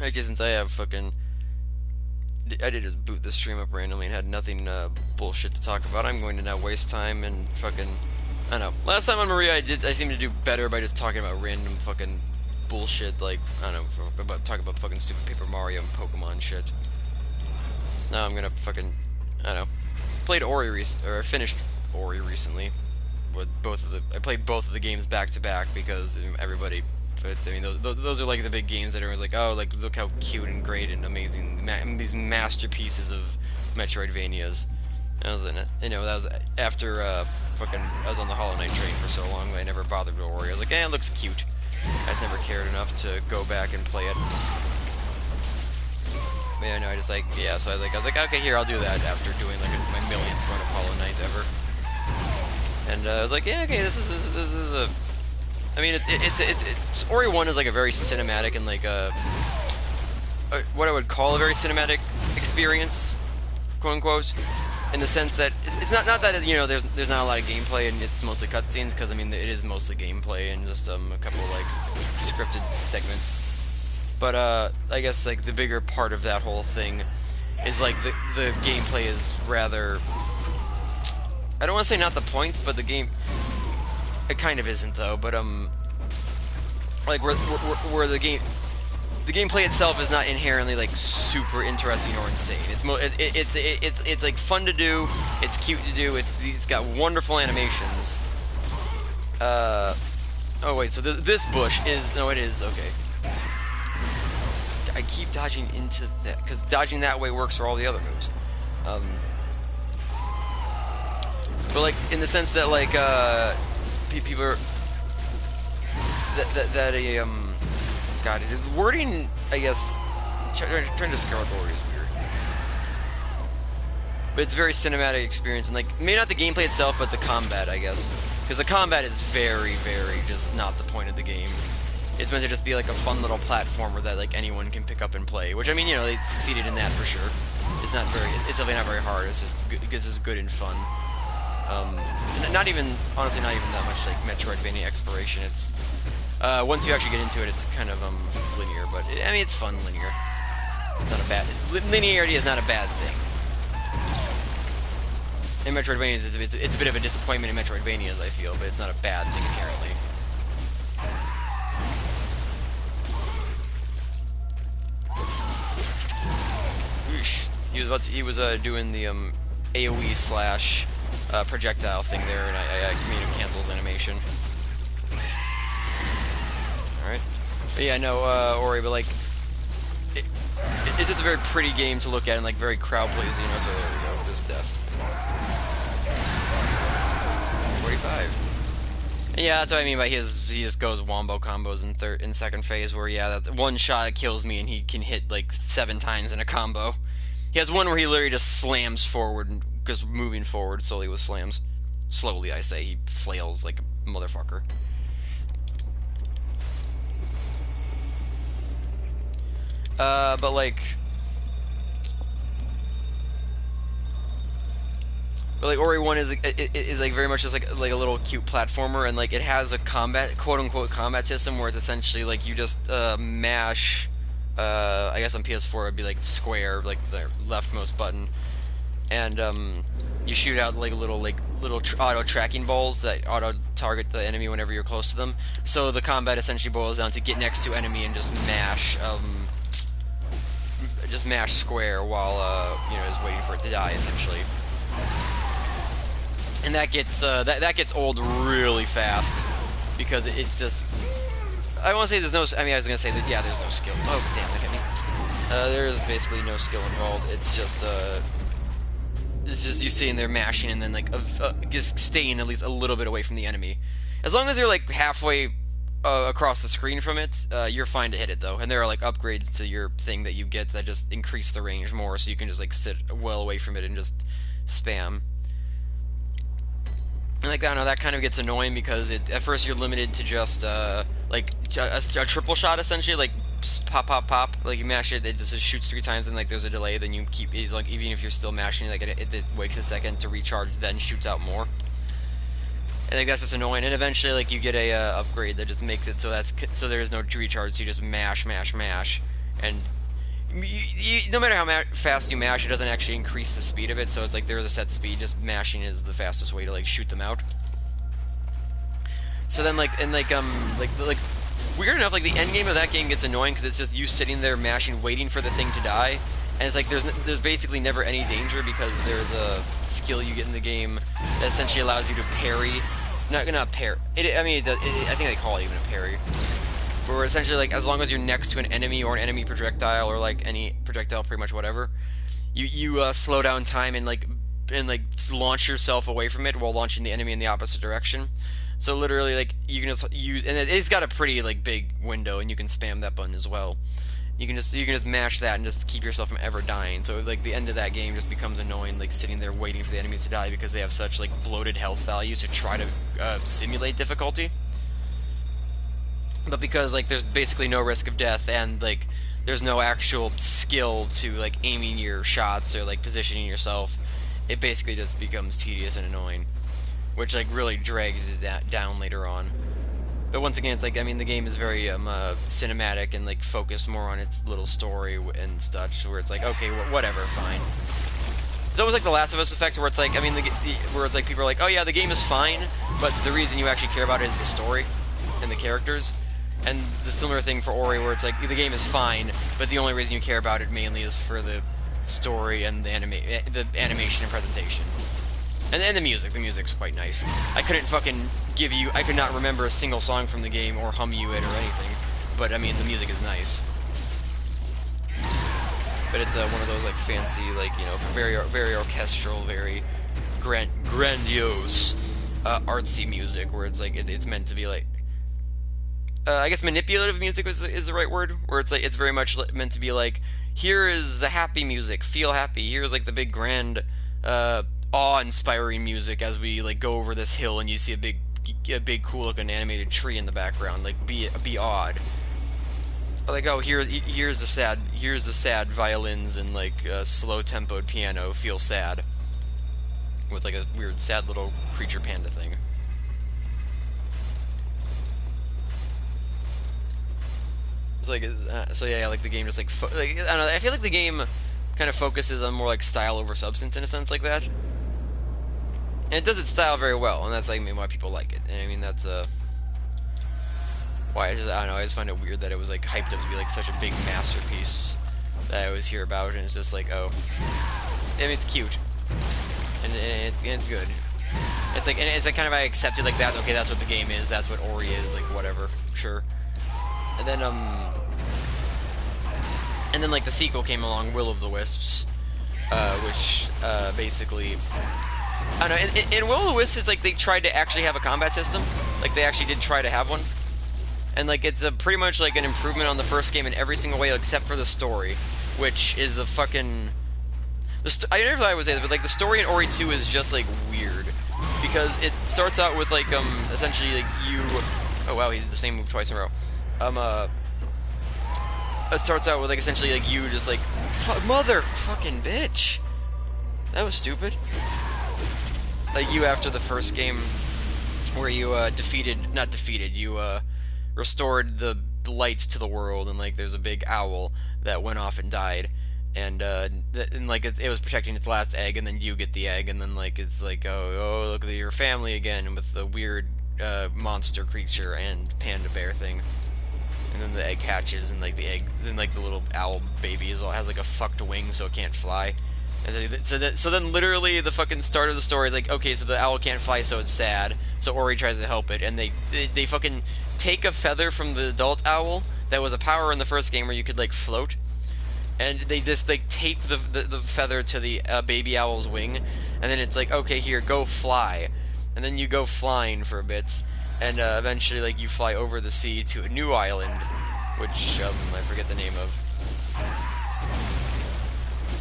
I guess since I have fucking... I did just boot the stream up randomly and had nothing bullshit to talk about, I'm going to now waste time and fucking... I don't know. Last time on Maria I seemed to do better by just talking about random fucking bullshit, like, I don't know, talking about fucking stupid Paper Mario and Pokemon shit. So now I'm gonna fucking... I don't know. Played Ori I finished Ori recently. With I played both of the games back to back because everybody... But, I mean, those are like the big games that everyone's like, oh, like, look how cute and great and amazing, these masterpieces of Metroidvanias. And I was in it, you know, that was after, fucking, I was on the Hollow Knight train for so long that I never bothered to worry. I was like, eh, it looks cute. I just never cared enough to go back and play it. But yeah, no, I just like, yeah, so I was like, okay, here, I'll do that after doing, like, my millionth run of Hollow Knight ever. And, I was like, yeah, okay, this is a... I mean, it's Ori 1 is like a very cinematic and like what I would call a very cinematic experience, quote unquote, in the sense that it's not that, you know, there's not a lot of gameplay and it's mostly cutscenes, because I mean it is mostly gameplay and just a couple of, like, scripted segments. But I guess like the bigger part of that whole thing is like the gameplay is rather, I don't want to say not the point, but the game. It kind of isn't though, but like where the gameplay itself is not inherently like super interesting or insane. It's like fun to do. It's cute to do. It's got wonderful animations. Oh wait, so this bush is no, it is okay. I keep dodging into that because dodging that way works for all the other moves. But like in the sense that like people are God, the wording, I guess, trying to describe the word is weird, but it's a very cinematic experience, and like maybe not the gameplay itself, but the combat, I guess, because the combat is very just not the point of the game. It's meant to just be like a fun little platformer that like anyone can pick up and play, which I mean, you know, they succeeded in that for sure. It's definitely not very hard. It's just good and fun. Honestly, not even that much like Metroidvania exploration. It's once you actually get into it, it's kind of linear, but I mean it's fun linear. It's not a bad linearity is not a bad thing. In Metroidvanias, it's a bit of a disappointment in Metroidvanias, I feel, but it's not a bad thing inherently. Oosh. He was doing the AOE / projectile thing there, and I made him cancel his animation. Alright. But yeah, no, Ori, but like, it's just a very pretty game to look at and like very crowd pleasing, you know, so there we go, just death. 45. And yeah, that's what I mean by he just goes wombo combos in second phase, where yeah, that's one shot kills me and he can hit like 7 times in a combo. He has one where he literally just slams forward and just moving forward slowly with slams. Slowly, I say. He flails like a motherfucker. But like... But like Ori 1 is like very much just like a little cute platformer, and like it has a combat, quote unquote combat system, where it's essentially like you just mash. I guess on PS4 it'd be like square, like the leftmost button, and you shoot out like little auto tracking balls that auto target the enemy whenever you're close to them. So the combat essentially boils down to get next to enemy and just mash square while you know, just waiting for it to die essentially. And that gets that gets old really fast because it's just, I won't say there's no, I mean, I was gonna say that, yeah, there's no skill. Oh damn, that hit me. There's basically no skill involved. It's just you sitting there mashing and then like just staying at least a little bit away from the enemy. As long as you're like halfway across the screen from it, you're fine to hit it though. And there are like upgrades to your thing that you get that just increase the range more, so you can just like sit well away from it and just spam. And like, I don't know, that kind of gets annoying because at first you're limited to just like a triple shot essentially, like pop pop pop, like you mash it, it just shoots 3 times, and like there's a delay, then you keep, it's like even if you're still mashing, like it waits a second to recharge, then shoots out more. And like that's just annoying. And eventually like you get a upgrade that just makes it so there's no recharge, so you just mash, and no matter how fast you mash, it doesn't actually increase the speed of it, so it's like there's a set speed, just mashing is the fastest way to like shoot them out. So then like weird enough, like the end game of that game gets annoying because it's just you sitting there mashing, waiting for the thing to die, and it's like there's basically never any danger because there's a skill you get in the game that essentially allows you to parry, not parry. I mean, I think they call it even a parry. Where essentially, like, as long as you're next to an enemy or an enemy projectile or like any projectile, pretty much whatever, you slow down time and launch yourself away from it while launching the enemy in the opposite direction. So literally, like, you can just use, and it's got a pretty like big window, and you can spam that button as well. You can just mash that and just keep yourself from ever dying. So like the end of that game just becomes annoying, like sitting there waiting for the enemies to die because they have such like bloated health values to try to simulate difficulty. But because like there's basically no risk of death, and like there's no actual skill to like aiming your shots or like positioning yourself, it basically just becomes tedious and annoying, which like really drags it down later on. But once again, it's like, I mean, the game is very cinematic and like focused more on its little story and such, where it's like, okay, whatever, fine. It's almost like the Last of Us effect, where it's like, I mean, where it's like people are like, oh yeah, the game is fine, but the reason you actually care about it is the story and the characters. And the similar thing for Ori, where it's like, the game is fine, but the only reason you care about it mainly is for the story and the animation and presentation. And the music. The music's quite nice. I couldn't fucking I could not remember a single song from the game or hum you it or anything, but I mean, the music is nice. But it's one of those like fancy, like, you know, very orchestral, very grandiose, artsy music, where it's like, it's meant to be like, I guess manipulative music is the right word, where it's like, it's very much meant to be like, here is the happy music, feel happy, here's like the big grand, awe-inspiring music as we like go over this hill and you see a big cool looking animated tree in the background, like be awed. Or like, oh, here's the sad violins and like slow tempoed piano, feel sad, with like a weird sad little creature panda thing. It's like, so yeah, like the game just like, I don't know, I feel like the game kind of focuses on more like style over substance in a sense like that. And it does its style very well, and that's like why people like it. And I mean, that's why I don't know, I just find it weird that it was like hyped up to be like such a big masterpiece that I always hear about, and it's just like, oh, I mean, it's cute, and it's good. It's like kind of, I accepted like that. Okay, that's what the game is. That's what Ori is. Like whatever, sure. And then like the sequel came along, Will of the Wisps, which basically, I don't know. In Will of the Wisps, it's like they tried to actually have a combat system. Like they actually did try to have one, and like it's pretty much like an improvement on the first game in every single way except for the story, which is a fucking. I never thought I would say this, but like the story in Ori 2 is just like weird, because it starts out with like essentially like you. Oh wow, he did the same move twice in a row. It starts out with like essentially like you just like mother fucking bitch. That was stupid. you after the first game, where you restored the lights to the world, and like there's a big owl that went off and died, and like it was protecting its last egg, and then you get the egg, and then like it's like, oh look at your family again with the weird monster creature and panda bear thing. And then the egg hatches, and like the egg, then like the little owl baby has like a fucked wing, so it can't fly. And so then literally the fucking start of the story is like, okay, so the owl can't fly, so it's sad. So Ori tries to help it, and they fucking take a feather from the adult owl that was a power in the first game where you could like float, and they just like tape the feather to the baby owl's wing, and then it's like, okay, here, go fly, and then you go flying for a bit. And eventually, like, you fly over the sea to a new island, which I forget the name of.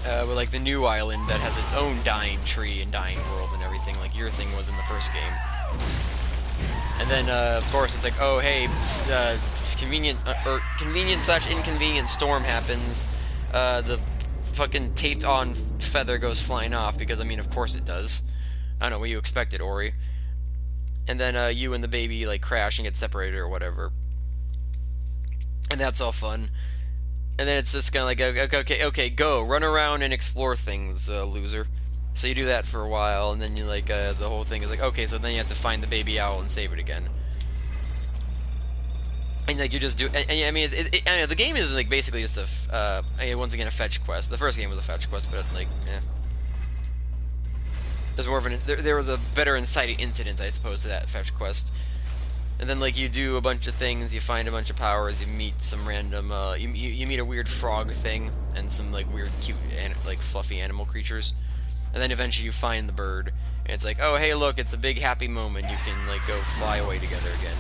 But like the new island that has its own dying tree and dying world and everything, like your thing was in the first game. And then, of course, it's like, oh hey, convenient/inconvenient storm happens. The fucking taped-on feather goes flying off because, I mean, of course it does. I don't know what you expected, Ori. And then you and the baby like crash and get separated or whatever, and that's all fun. And then it's just kind of like, okay, go run around and explore things, loser. So you do that for a while, and then you like the whole thing is like, okay, so then you have to find the baby owl and save it again. And like you just do, and I mean, I know, the game is like basically just once again a fetch quest. The first game was a fetch quest, but like, there's more of an there was a better inciting incident, I suppose, to that fetch quest. And then like you do a bunch of things, you find a bunch of powers, you meet some random you meet a weird frog thing and some like weird cute like fluffy animal creatures. And then eventually you find the bird, and it's like, oh hey look, it's a big happy moment, you can like go fly away together again.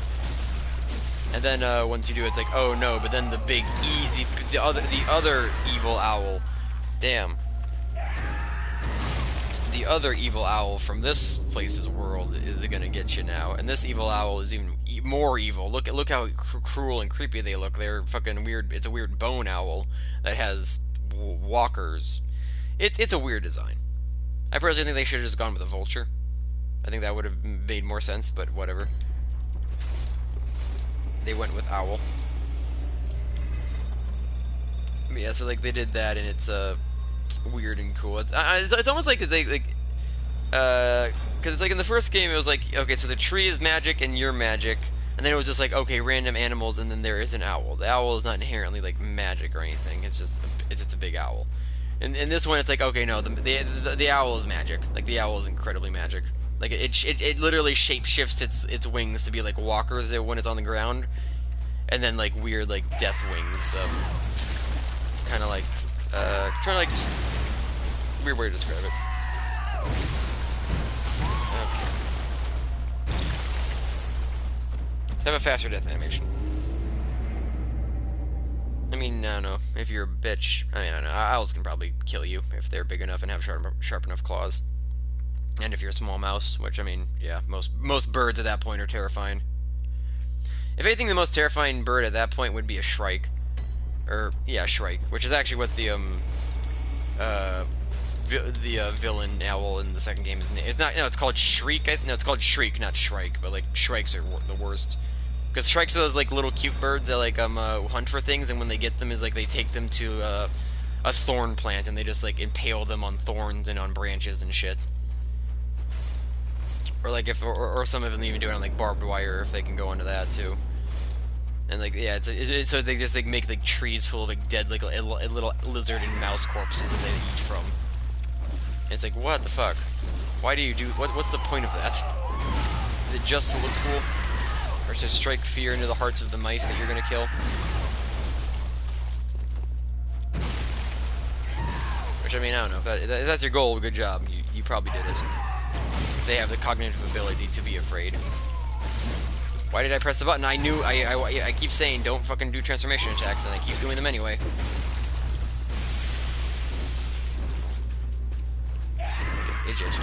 And then once you do it, it's like, oh no, but then the big the other evil owl, damn. The other evil owl from this place's world is gonna get you now, and this evil owl is even more evil. Look how cruel and creepy they look. They're fucking weird. It's a weird bone owl that has walkers. It's a weird design. I personally think they should have just gone with a vulture. I think that would have made more sense, but whatever. They went with owl. But yeah, so like they did that, and it's weird and cool. It's almost like they like because it's like in the first game it was like, okay, so the tree is magic and you're magic, and then it was just like, okay, random animals, and then there is an owl. The owl is not inherently like magic or anything. It's just a big owl. And in this one it's like, okay, no, the owl is magic. Like the owl is incredibly magic. Like it literally shapeshifts its wings to be like walkers when it's on the ground, and then like weird like death wings, kind of like trying to like weird way to describe it. Okay. Have a faster death animation. I mean, I don't know. If you're a bitch, I mean, I don't know. Owls can probably kill you if they're big enough and have sharp enough claws. And if you're a small mouse, which, I mean, yeah, most birds at that point are terrifying. If anything, the most terrifying bird at that point would be a shrike. Or, yeah, shrike, which is actually what the villain owl in the second game is. It's not, no, it's called Shriek. No, it's called Shriek, not Shrike, but, like, shrikes are the worst. Because shrikes are those, like, little cute birds that, like, hunt for things, and when they get them is, like, they take them to, a thorn plant, and they just, like, impale them on thorns and on branches and shit. Or like or some of them even do it on like barbed wire if they can go into that too. And like yeah, so they just like make like trees full of like dead like little lizard and mouse corpses that they eat from. And it's like, what the fuck? Why do you do what's the point of that? Is it just to look cool, or to strike fear into the hearts of the mice that you're gonna kill? Which I mean, I don't know if that's your goal. Good job. You probably did it. They have the cognitive ability to be afraid. Why did I press the button? I knew. I keep saying don't fucking do transformation attacks, and I keep doing them anyway. Idiot.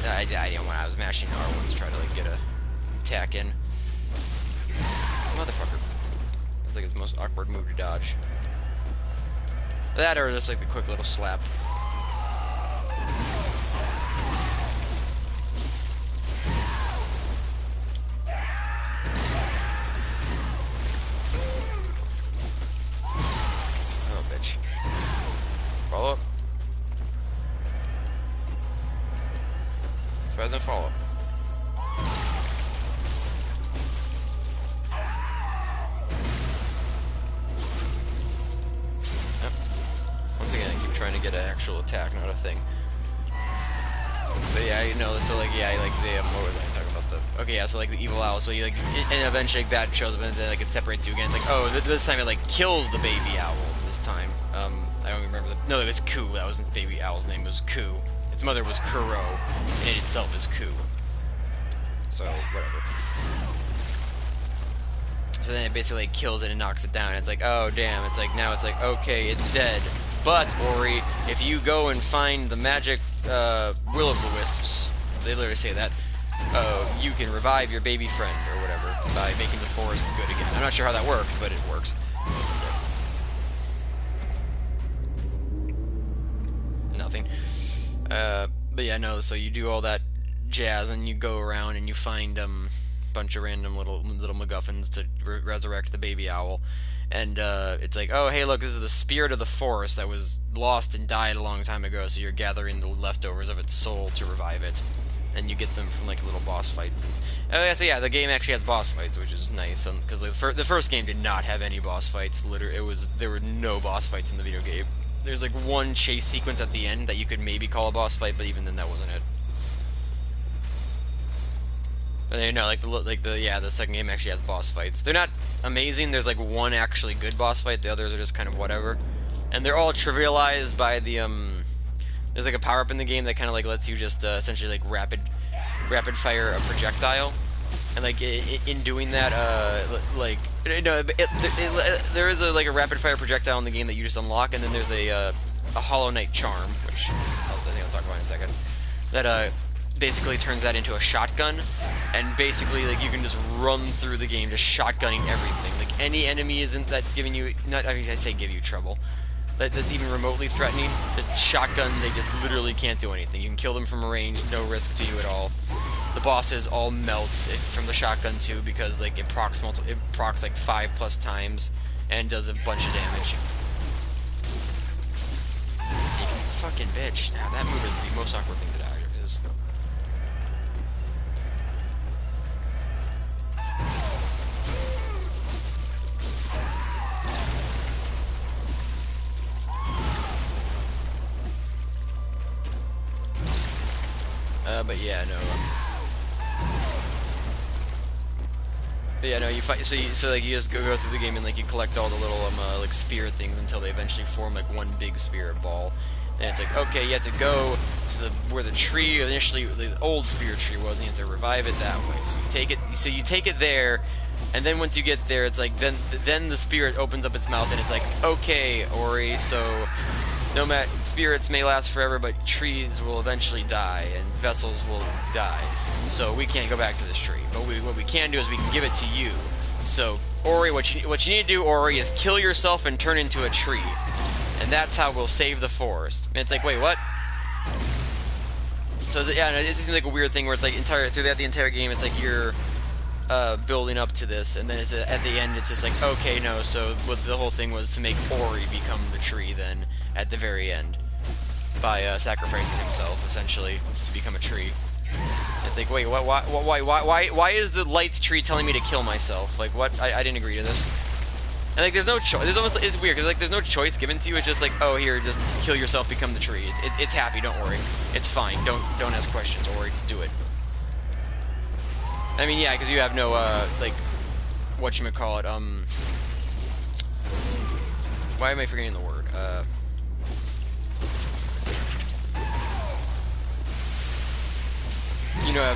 I didn't when I was mashing R1 to try to like get a attack in. Motherfucker. That's like his most awkward move to dodge. That or just like the quick little slap. doesn't follow. Yep. Once again, I keep trying to get an actual attack, not a thing. But yeah, you know, so like, yeah, like they what was I talking about the? Okay, yeah, so like the evil owl, so you like, and eventually like, that shows up, and then like it separates you again. It's like, oh, this time it like kills the baby owl. This time, I don't remember the. No, it was Ku. That wasn't the baby owl's name. It was Ku. Its mother was Kuro, and it itself is Ku. So whatever. So then it basically like, kills it and knocks it down. It's like, oh damn. It's like now it's like, okay, it's dead. But Ori, if you go and find the magic will-o'-the-wisps, they literally say that, you can revive your baby friend or whatever by making the forest good again. I'm not sure how that works, but it works. Nothing. But yeah, no. So you do all that jazz, and you go around and you find bunch of random little MacGuffins to resurrect the baby owl. And it's like, oh, hey, look, this is the spirit of the forest that was lost and died a long time ago, so you're gathering the leftovers of its soul to revive it. And you get them from, like, little boss fights. And, oh, yeah, so yeah, the game actually has boss fights, which is nice, because the first game did not have any boss fights. Literally, there were no boss fights in the video game. There's, like, one chase sequence at the end that you could maybe call a boss fight, but even then, that wasn't it. But you know, the second game actually has boss fights. They're not amazing. There's like one actually good boss fight. The others are just kind of whatever, and they're all trivialized by the There's like a power up in the game that kind of like lets you just essentially like rapid fire a projectile, and like in doing that, there is like a rapid fire projectile in the game that you just unlock, and then there's a Hollow Knight charm, which I think I'll talk about in a second. That basically turns that into a shotgun, and basically like you can just run through the game just shotgunning everything. Like any enemy that's giving you, I say give you trouble, that's even remotely threatening, the shotgun, they just literally can't do anything. You can kill them from a range, no risk to you at all. The bosses all melt from the shotgun too, because like it procs like 5+ times and does a bunch of damage. You can fucking bitch. Now that move is the most awkward thing to dodge. It is. But yeah, no. But yeah, no. You fight. So like you just go through the game and like you collect all the little like spirit things until they eventually form like one big spirit ball. And it's like, okay, you have to go to where the tree initially, the old spirit tree was, and you have to revive it that way. So you take it. So you take it there, and then once you get there, it's like then the spirit opens up its mouth and it's like, okay, Ori, so. No matter, spirits may last forever, but trees will eventually die, and vessels will die. So we can't go back to this tree. But what we can do is we can give it to you. So, Ori, what you need to do, Ori, is kill yourself and turn into a tree. And that's how we'll save the forest. And it's like, wait, what? So, yeah, it seems like a weird thing where it's like, throughout the entire game, it's like you're building up to this, and then at the end, it's just like, okay, no, so what the whole thing was to make Ori become the tree then, at the very end, by sacrificing himself, essentially, to become a tree. It's like, wait, why is the light tree telling me to kill myself? Like, what? I didn't agree to this. And like, there's no choice. It's weird, because like, there's no choice given to you. It's just like, oh, here, just kill yourself, become the tree. It's happy, don't worry. It's fine. Don't ask questions, Ori, just do it. I mean, yeah, because you have no, like, whatchamacallit, why am I forgetting the word? You know,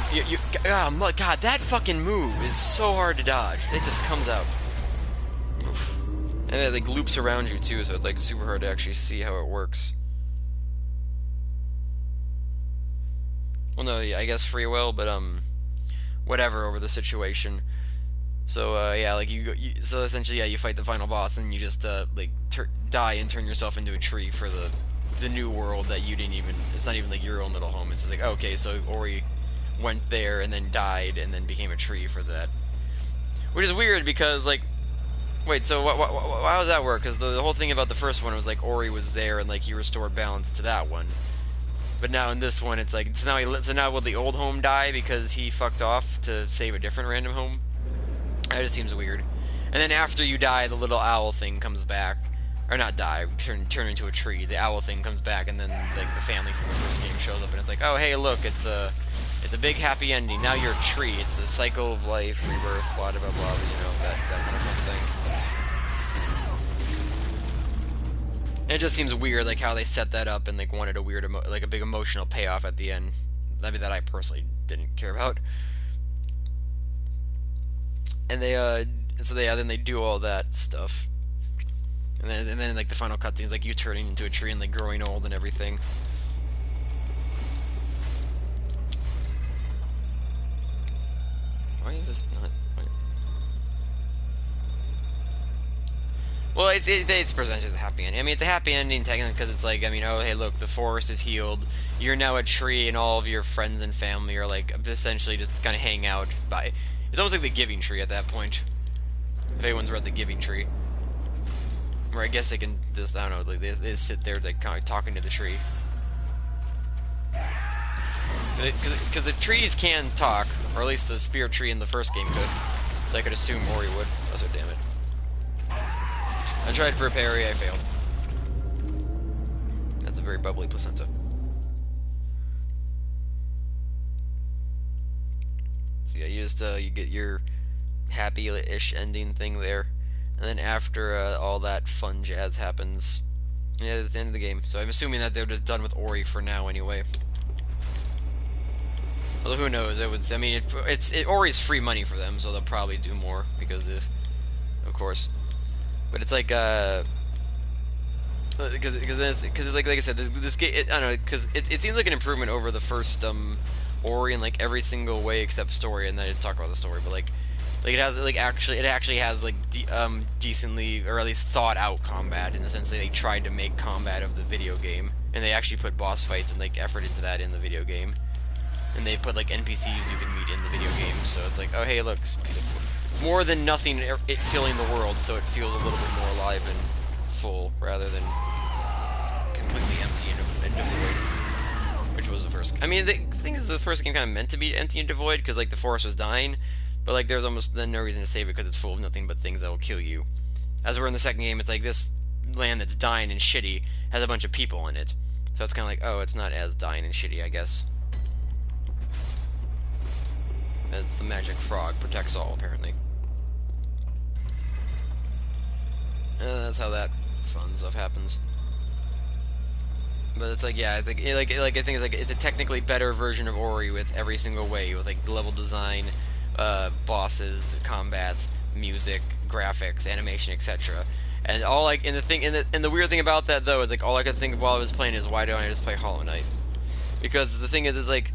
oh, God, that fucking move is so hard to dodge. It just comes out. Oof. And it, like, loops around you, too, so it's, like, super hard to actually see how it works. Well, no, yeah, I guess free will, but, whatever over the situation. So yeah, like so essentially, yeah, you fight the final boss and you just like die and turn yourself into a tree for the new world that you didn't even. It's not even like your own little home. It's just like, okay, so Ori went there and then died and then became a tree for that, which is weird because like, wait, so how does that work? Because the whole thing about the first one was like Ori was there and like he restored balance to that one. But now in this one, it's like so now will the old home die because he fucked off to save a different random home? That just seems weird. And then after you die, the little owl thing comes back, or not die, turn into a tree. The owl thing comes back, and then like the family from the first game shows up, and it's like, oh hey, look, it's a big happy ending. Now you're a tree. It's the cycle of life, rebirth, blah blah blah. You know, that kind of fun thing. And it just seems weird, like how they set that up and like wanted a weird, like a big emotional payoff at the end. I mean, that I personally didn't care about. And then they do all that stuff. And then like the final cutscene is like you turning into a tree and like growing old and everything. Why is this not? Well, it's presented as a happy ending. I mean, it's a happy ending technically because it's like, I mean, oh, hey, look, the forest is healed. You're now a tree, and all of your friends and family are like essentially just kind of hang out by. It's almost like the Giving Tree at that point. If anyone's read the Giving Tree, where I guess they can just, I don't know, like they sit there like kind of talking to the tree. Because the trees can talk, or at least the spirit tree in the first game could. So I could assume Ori would. Oh, so damn it. I tried for a parry, I failed. That's a very bubbly placenta. So yeah, you get your happy-ish ending thing there, and then after all that fun jazz happens, yeah, it's the end of the game. So I'm assuming that they're just done with Ori for now, anyway. Although who knows? I mean, Ori's free money for them, so they'll probably do more because of course. But it's like because like I said, this game, I don't know, because it seems like an improvement over the first Ori in like every single way except story, and then it's talk about the story, but like it has like it actually has like decently, or at least thought out combat, in the sense that they tried to make combat of the video game, and they actually put boss fights and like effort into that in the video game, and they put like NPCs you can meet in the video game, so it's like, oh hey, look, more than nothing it filling the world, so it feels a little bit more alive and full rather than completely empty and devoid, which was the first. I mean, the thing is, the first game kind of meant to be empty and devoid because like the forest was dying, but like there's almost then no reason to save it because it's full of nothing but things that will kill you. As we're in the second game, it's like this land that's dying and shitty has a bunch of people in it, so it's kind of like, oh, it's not as dying and shitty, I guess. It's the magic frog protects all, apparently. That's how that fun stuff happens. But it's like, yeah, it's like I think it's like it's a technically better version of Ori with every single way, with like level design, bosses, combats, music, graphics, animation, etc. And all like, and the weird thing about that though is like all I could think of while I was playing is, why don't I just play Hollow Knight? Because the thing is like,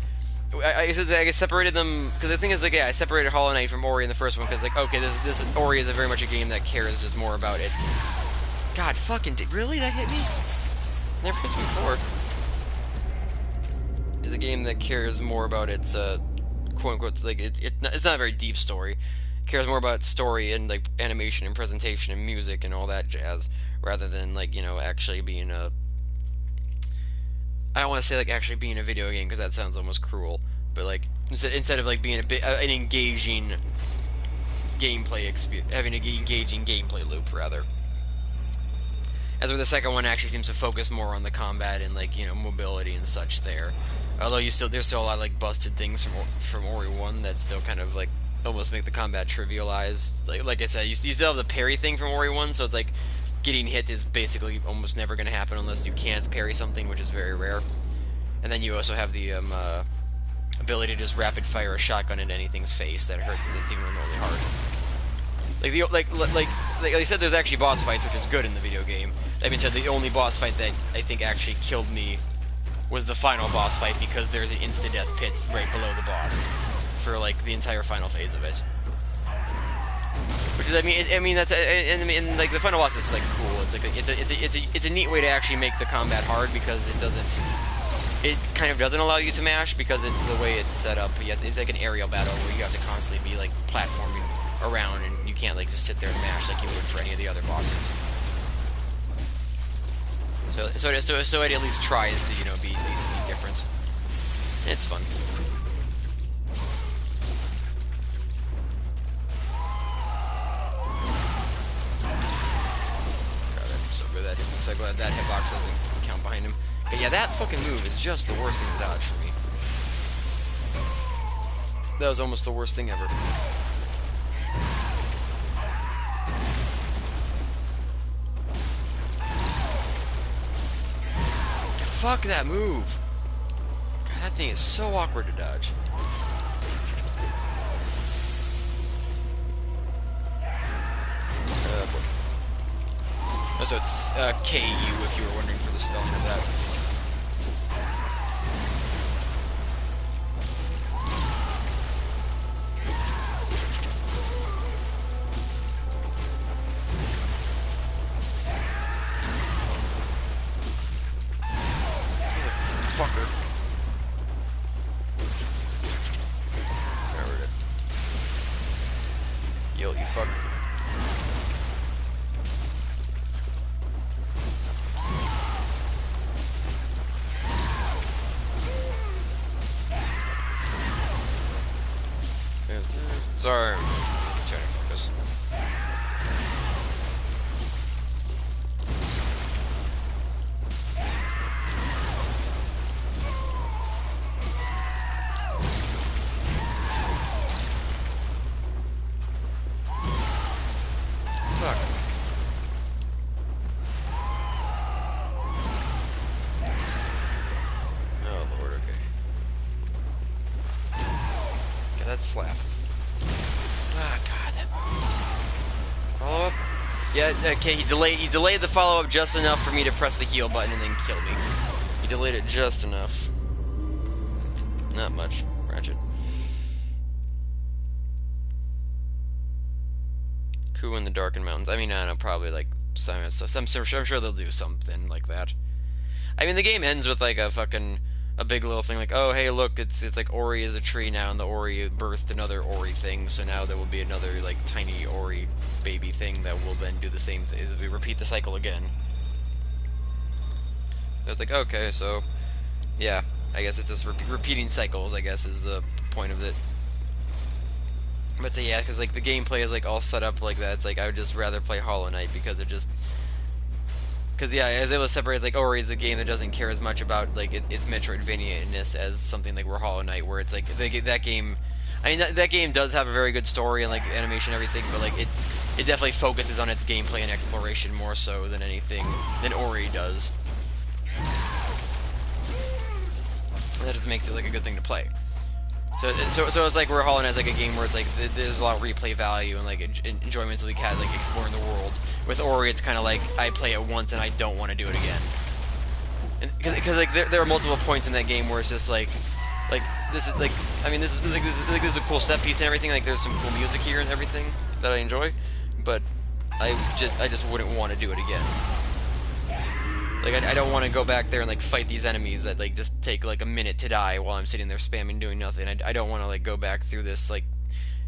I separated them, because the thing is like, yeah, I separated Hollow Knight from Ori in the first one because like, okay, this Ori is very much a game that cares just more about its. God fucking really, that hit me? Never hits me before. Is a game that cares more about its quote unquote, like it's not a very deep story. It cares more about story and like animation and presentation and music and all that jazz, rather than like, you know, actually being a. I don't want to say like actually being a video game because that sounds almost cruel, but like instead of like being an engaging gameplay experience, having an engaging gameplay loop rather. As where the second one actually seems to focus more on the combat and like, you know, mobility and such there. Although there's still a lot of like busted things from Ori 1 that still kind of like almost make the combat trivialized. Like I said, you still have the parry thing from Ori 1, so it's like getting hit is basically almost never going to happen unless you can't parry something, which is very rare. And then you also have the ability to just rapid fire a shotgun into anything's face that hurts, and it's even remotely hard. Like I said, there's actually boss fights, which is good in the video game. That being said, the only boss fight that I think actually killed me was the final boss fight, because there's an insta-death pit right below the boss for like the entire final phase of it. Which is, I mean that's, and like the final boss is like cool. It's like it's a neat way to actually make the combat hard, because it kind of doesn't allow you to mash, because the way it's set up. It's like an aerial battle where you have to constantly be like platforming around, and you can't like just sit there and mash like you would for any of the other bosses. So it at least tries to, you know, be decently different. It's fun. God, I'm so good at it. I'm so glad that hitbox doesn't count behind him. But yeah, that fucking move is just the worst thing to dodge for me. That was almost the worst thing ever. Fuck that move! God, that thing is so awkward to dodge. Oh, so it's KU if you were wondering for the spelling of that. Fucker. Alright, we're good. Yo, you fuck. Sorry, I'm trying to focus. Fuck. Oh lord, okay. Okay, that's slap. Ah, God, that follow up? Yeah, okay, he delayed the follow-up just enough for me to press the heal button and then kill me. He delayed it just enough. Not much, Ratchet. Coup in the Darkened Mountains. I mean, I don't know, probably like some stuff. I'm sure they'll do something like that. I mean, the game ends with like a big little thing like, oh hey, look, it's like Ori is a tree now, and the Ori birthed another Ori thing, so now there will be another like tiny Ori baby thing that will then do the same thing. We repeat the cycle again. So it's like, okay, so yeah, I guess it's just repeating cycles, I guess, is the point of it. But so, yeah, because like the gameplay is like all set up like that. It's like I would just rather play Hollow Knight because it just, because yeah, I was able to separate like Ori is a game that doesn't care as much about like its Metroidvania-ness as something like where Hollow Knight, where it's like that game. I mean that game does have a very good story and like animation and everything, but like it definitely focuses on its gameplay and exploration more so than anything than Ori does. And that just makes it like a good thing to play. So it's like where Hollow Knight is like a game where it's like there's a lot of replay value and like enjoyment to be had, like exploring the world. With Ori, it's kind of like I play it once and I don't want to do it again. And because like there are multiple points in that game where it's just like this is like, I mean, this is a cool set piece and everything. Like there's some cool music here and everything that I enjoy, but I just wouldn't want to do it again. Like, I don't want to go back there and, like, fight these enemies that, like, just take, like, a minute to die while I'm sitting there spamming doing nothing. I don't want to, like, go back through this, like,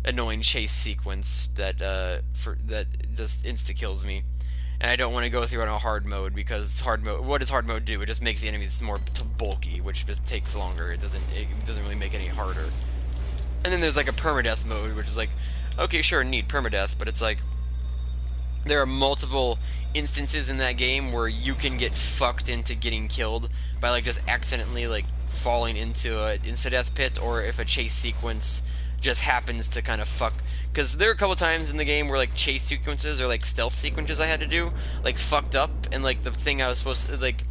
annoying chase sequence that, that just insta-kills me. And I don't want to go through it on a hard mode, because hard mode, what does hard mode do? It just makes the enemies more bulky, which just takes longer. It doesn't really make it any harder. And then there's, like, a permadeath mode, which is, like, okay, sure, neat, permadeath, but it's, like, there are multiple instances in that game where you can get fucked into getting killed by like just accidentally like falling into a insta-death pit, or if a chase sequence just happens to kind of fuck. Because there are a couple times in the game where like chase sequences or like stealth sequences I had to do like fucked up, and like the thing I was supposed to like,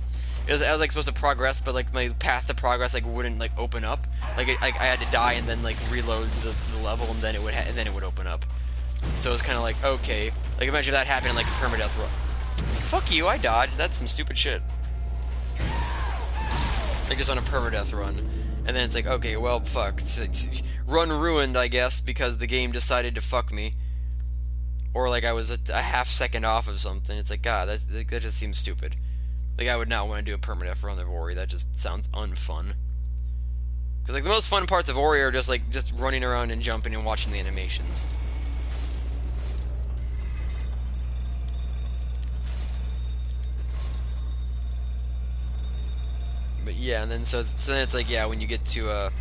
I was like supposed to progress, but like my path to progress like wouldn't like open up. Like I had to die and then like reload the level, and then it would open up. So it was kind of like, okay, like imagine if that happened in like a permadeath run. Fuck you, I dodged. That's some stupid shit. Like just on a permadeath run. And then it's like, okay, well, fuck. It's run ruined, I guess, because the game decided to fuck me. Or like I was a half second off of something. It's like, God, that just seems stupid. Like I would not want to do a permadeath run of Ori. That just sounds unfun. Because like the most fun parts of Ori are just like just running around and jumping and watching the animations. yeah, and then so then it's like, yeah, when you get to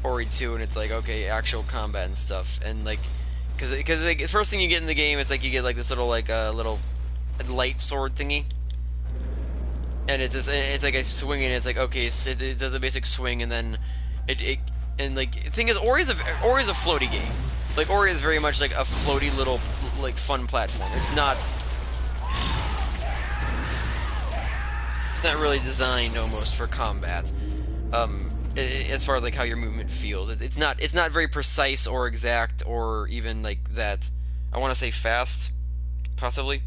Ori 2, and it's like, okay, actual combat and stuff, and like, because like the first thing you get in the game, it's like you get like this little like little light sword thingy, and it's like a swing, and it's like, okay, so it does a basic swing, and then it and like the thing is, Ori is a floaty game. Like Ori is very much like a floaty little like fun platform. It's not really designed almost for combat. As far as like how your movement feels, it's not very precise or exact or even like that. I want to say fast, possibly.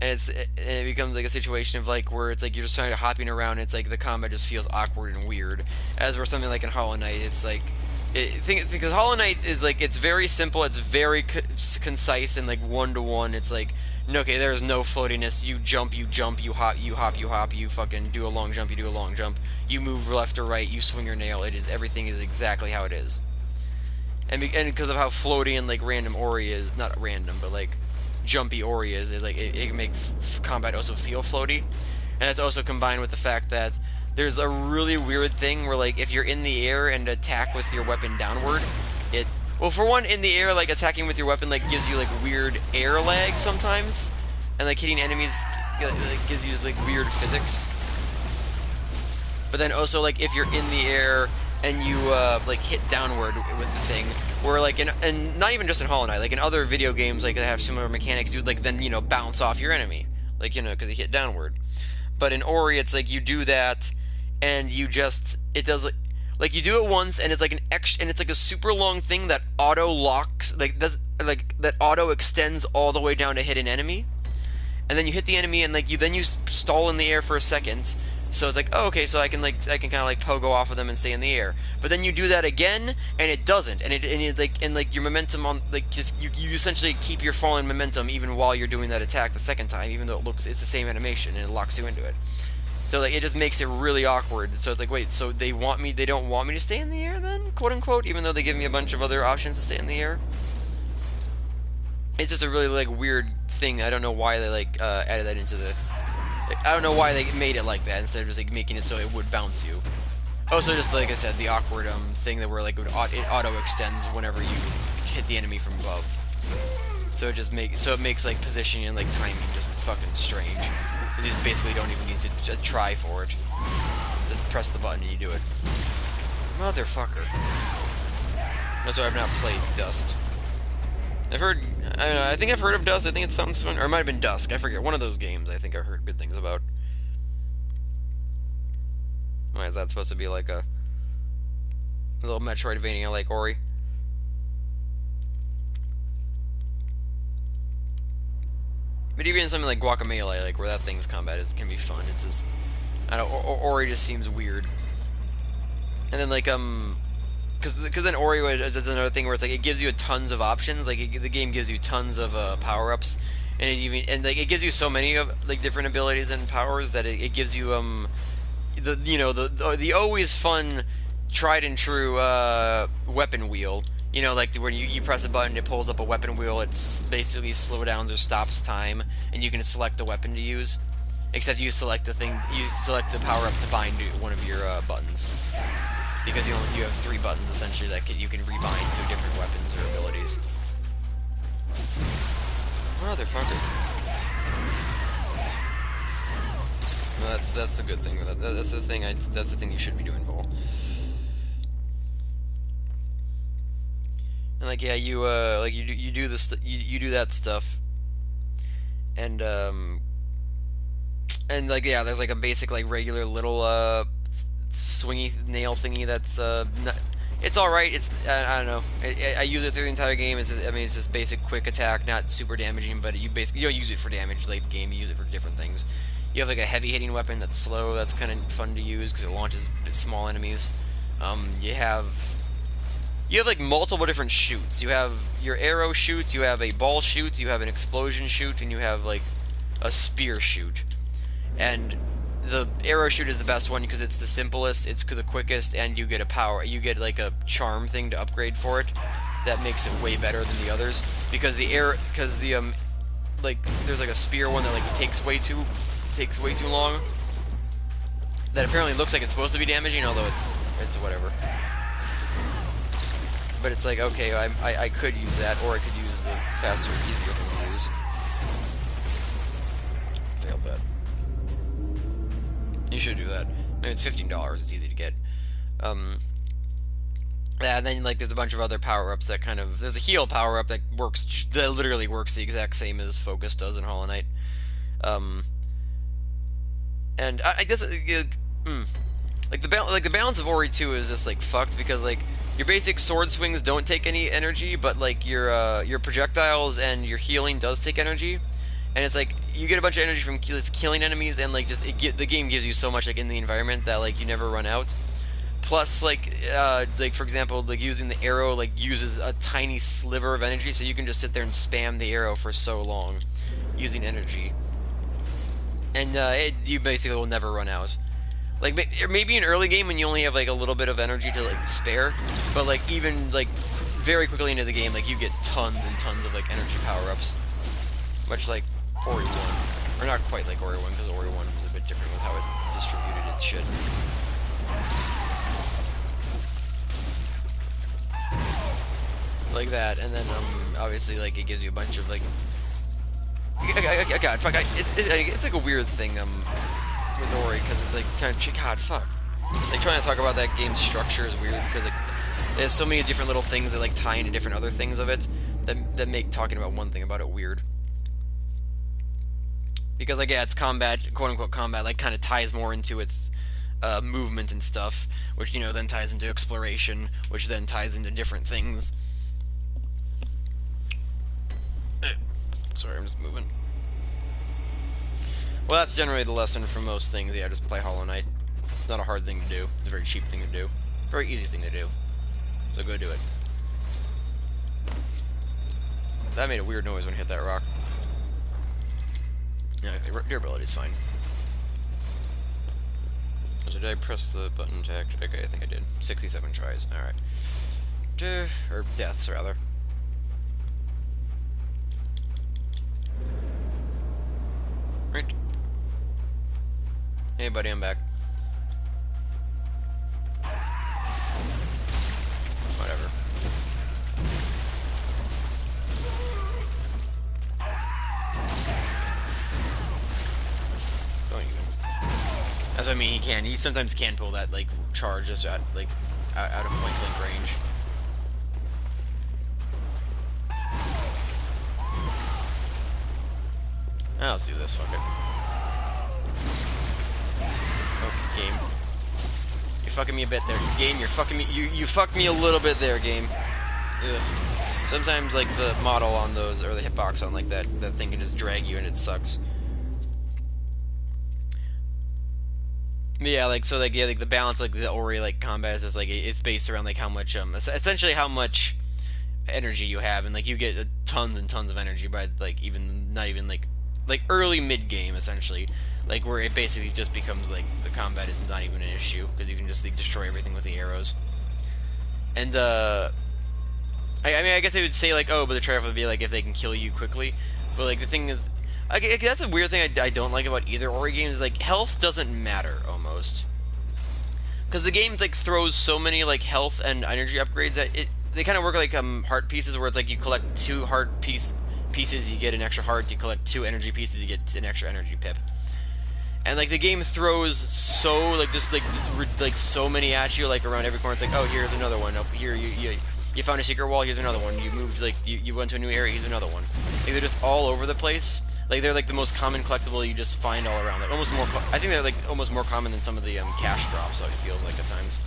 And it becomes like a situation of like where it's like you're just trying to hopping around. And it's like the combat just feels awkward and weird. As where something like in Hollow Knight, it's like because Hollow Knight is like, it's very simple, it's very concise, and like one-to-one. It's like, okay, there's no floatiness. You jump, you hop, you hop, you fucking do a long jump, you do a long jump, you move left or right, you swing your nail. Everything is exactly how it is. And because of how floaty and like random Ori is, not random, but like jumpy Ori is, it can make combat also feel floaty. And it's also combined with the fact that there's a really weird thing where, like, if you're in the air and attack with your weapon downward, well, for one, in the air, like, attacking with your weapon, like, gives you, like, weird air lag sometimes, and, like, hitting enemies, like, gives you, like, weird physics. But then also, like, if you're in the air and you, like, hit downward with the thing, where, like, and not even just in Hollow Knight, like, in other video games, like, that have similar mechanics, you'd, like, then, you know, bounce off your enemy, like, you know, because you hit downward. But in Ori, it's like you do that, and you just, it does like you do it once, and it's like and it's like a super long thing that auto locks, like that auto extends all the way down to hit an enemy, and then you hit the enemy, and like you stall in the air for a second, so it's like, oh, okay, so I can kind of like pogo off of them and stay in the air, but then you do that again, and it doesn't, and your momentum on, like, just you essentially keep your falling momentum even while you're doing that attack the second time, even though it's the same animation and it locks you into it. So like it just makes it really awkward. So it's like, wait, so they don't want me to stay in the air then, quote unquote, even though they give me a bunch of other options to stay in the air. It's just a really like weird thing. I don't know why they like added that into the. I don't know why they made it like that instead of just like making it so it would bounce you. Also, just like I said, the awkward thing that where like it auto extends whenever you hit the enemy from above. So it makes like positioning and like timing just fucking strange. Because you just basically don't even need to try for it. Just press the button and you do it. Motherfucker. That's why I've not played Dust. I've heard, I don't know, I think I've heard of Dust. I think it sounds fun, or it might have been Dusk. I forget. One of those games I think I've heard good things about. Why is that supposed to be like a little Metroidvania like Ori? But even something like Guacamelee, like where that thing's combat can be fun. It's just, I don't know, Ori just seems weird. And then like because then Ori is another thing where it's like it gives you tons of options. Like the game gives you tons of power ups, and it gives you so many of like different abilities and powers that it gives you the always fun, tried and true weapon wheel. You know, like when you press a button, it pulls up a weapon wheel. It's basically slowdowns or stops time, and you can select a weapon to use. Except you select the power up to bind to one of your buttons, because you have 3 buttons essentially that you can rebind to different weapons or abilities. Motherfucker. Well, that's the good thing. That's the thing. That's the thing you should be doing, Vol. And like, yeah, you do this, you do that stuff, and like, yeah, there's like a basic like regular little swingy nail thingy that's not, it's all right. It's I don't know. I use it through the entire game. It's just basic quick attack, not super damaging, but you don't use it for damage late game. You use it for different things. You have like a heavy hitting weapon that's slow. That's kind of fun to use because it launches small enemies. You have like multiple different shoots. You have your arrow shoot, you have a ball shoot, you have an explosion shoot, and you have like a spear shoot. And the arrow shoot is the best one because it's the simplest, it's the quickest, and you get like a charm thing to upgrade for it that makes it way better than the others. Because like there's like a spear one that like takes way too takes way too long. That apparently looks like it's supposed to be damaging, although it's whatever. But it's like, okay, I could use that, or I could use the faster, easier thing to use. Failed that. You should do that. Maybe it's $15. It's easy to get. Yeah, and then like there's a bunch of other power-ups that kind of... There's a heal power-up that works, that literally works the exact same as Focus does in Hollow Knight. And I guess like the balance of Ori 2 is just like fucked, because like your basic sword swings don't take any energy, but like your projectiles and your healing does take energy. And it's like you get a bunch of energy from killing enemies, and like just the game gives you so much like in the environment that like you never run out. Plus, like for example, like using the arrow like uses a tiny sliver of energy, so you can just sit there and spam the arrow for so long, using energy, and you basically will never run out. Like maybe an early game when you only have like a little bit of energy to like spare, but like even like very quickly into the game, like you get tons and tons of like energy power-ups, much like Ori 1, or not quite like Ori 1, because Ori 1 was a bit different with how it distributed its shit. Like that, and then obviously like it gives you a bunch of like God, fuck, it's like a weird thing with Ori, because it's like kind of God, fuck, like trying to talk about that game's structure is weird, because like there's so many different little things that like tie into different other things of it that make talking about one thing about it weird. Because like, yeah, it's combat, quote unquote combat, like kind of ties more into its movement and stuff, which, you know, then ties into exploration, which then ties into different things. Sorry, I'm just moving. Well, that's generally the lesson for most things. Yeah, just play Hollow Knight. It's not a hard thing to do. It's a very cheap thing to do. Very easy thing to do. So go do it. That made a weird noise when I hit that rock. Yeah, durability's fine. So did I press the button to act? Okay, I think I did. 67 tries. Alright. Or deaths, rather. Right. Hey, buddy, I'm back. Whatever. Don't even. That's what I mean. He sometimes can pull that like charge just at like out of point blank range. Let's do this, fuck it. Okay, game. You're fucking me a bit there. Game, you're fucking me. You fucked me a little bit there, game. Ugh. Sometimes, like, the model on those, or the hitbox on, like, that thing can just drag you and it sucks. But yeah, like, so, like, yeah, like, the balance, like, the Ori, like, combat is just, like, it's based around, like, how much, essentially how much energy you have, and, like, you get tons and tons of energy by, like, not even, like, early mid-game, essentially, like, where it basically just becomes, like, the combat is not even an issue, because you can just, like, destroy everything with the arrows. And, I mean, I guess I would say, like, oh, but the trade-off would be, like, if they can kill you quickly, but, like, the thing is, that's a weird thing I don't like about either Ori game, is, like, health doesn't matter, almost. Because the game, like, throws so many, like, health and energy upgrades that they kind of work like, heart pieces, where it's, like, you collect 2 heart pieces, you get an extra heart. You collect 2 energy pieces, you get an extra energy pip. And like the game throws so like just so many at you, like around every corner. It's like, oh, here's another one. Up here, you found a secret wall. Here's another one. You moved, like you went to a new area. Here's another one. Like, they're just all over the place. Like they're like the most common collectible you just find all around. Like almost more. I think they're like almost more common than some of the cash drops. So it feels like at times.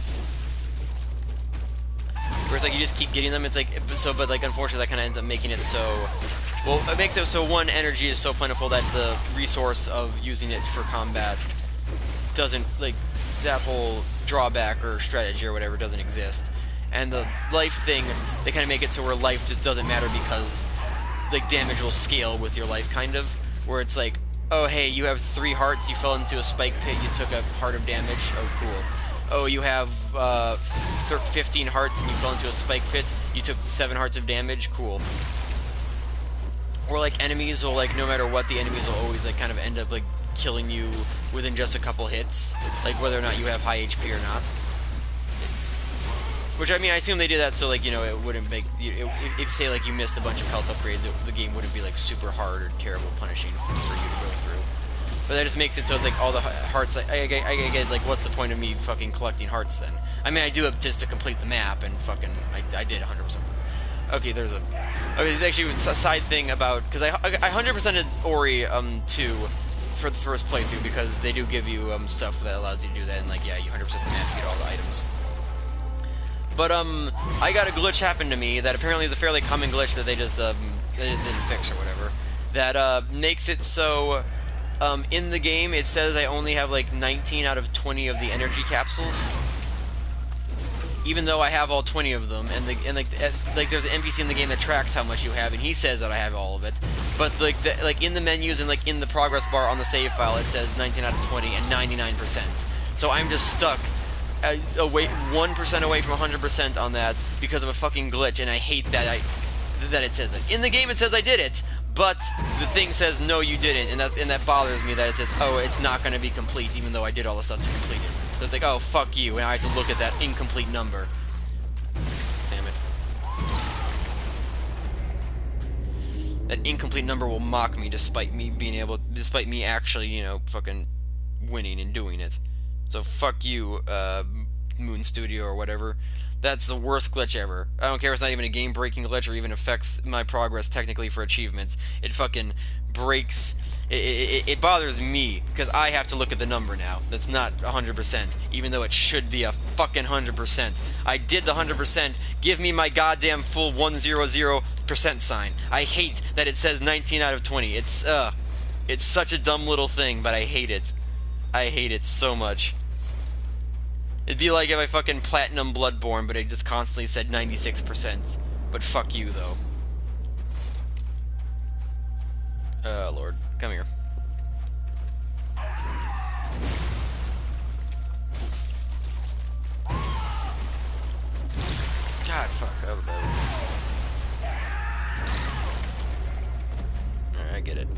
Whereas like you just keep getting them. It's like so, but like unfortunately that kind of ends up making it so. Well, it makes it so one, energy is so plentiful that the resource of using it for combat doesn't, like, that whole drawback or strategy or whatever doesn't exist. And the life thing, they kind of make it so where life just doesn't matter because, like, damage will scale with your life, kind of. Where it's like, oh, hey, you have 3 hearts, you fell into a spike pit, you took a heart of damage, oh, cool. Oh, you have 15 hearts and you fell into a spike pit, you took 7 hearts of damage, cool. Or like enemies will, like, no matter what, the enemies will always like kind of end up like killing you within just a couple hits, like whether or not you have high HP or not. Which, I mean, I assume they did that so, like, you know, it wouldn't make... if, say, like, you missed a bunch of health upgrades, the game wouldn't be, like, super hard or terrible punishing for you to go through. But that just makes it so it's, like, all the hearts... I get, like, what's the point of me fucking collecting hearts, then? I mean, I do have just to complete the map, and fucking... I did 100%. Okay, there's a... Okay, there's actually a side thing about... Because I 100%ed Ori, 2 for the first playthrough, because they do give you, stuff that allows you to do that, and, like, yeah, you 100% the map, you get all the items. But, I got a glitch happen to me that apparently is a fairly common glitch that they just didn't fix or whatever. That, makes it so, in the game it says I only have, like, 19 out of 20 of the energy capsules. Even though I have all 20 of them, and there's an NPC in the game that tracks how much you have, and he says that I have all of it. But, like, in the menus and, like, in the progress bar on the save file, it says 19 out of 20 and 99%. So I'm just stuck... 1% away from 100% on that because of a fucking glitch, and I hate that that it says it. In the game it says I did it, but the thing says no you didn't, and that bothers me that it says, oh, it's not going to be complete even though I did all the stuff to complete it. So it's like, oh, fuck you, and I have to look at that incomplete number. Damn it. That incomplete number will mock me despite me actually, you know, fucking winning and doing it. So fuck you, Moon Studio or whatever. That's the worst glitch ever. I don't care if it's not even a game-breaking glitch or even affects my progress technically for achievements. It fucking breaks... It bothers me, because I have to look at the number now. That's not 100%, even though it should be a fucking 100%. I did the 100%. Give me my goddamn full 100% sign. I hate that it says 19 out of 20. It's such a dumb little thing, but I hate it. I hate it so much. It'd be like if I fucking platinum Bloodborne, but it just constantly said 96%. But fuck you, though. Lord. Come here. God, fuck. That was a bad one. Alright, I get it.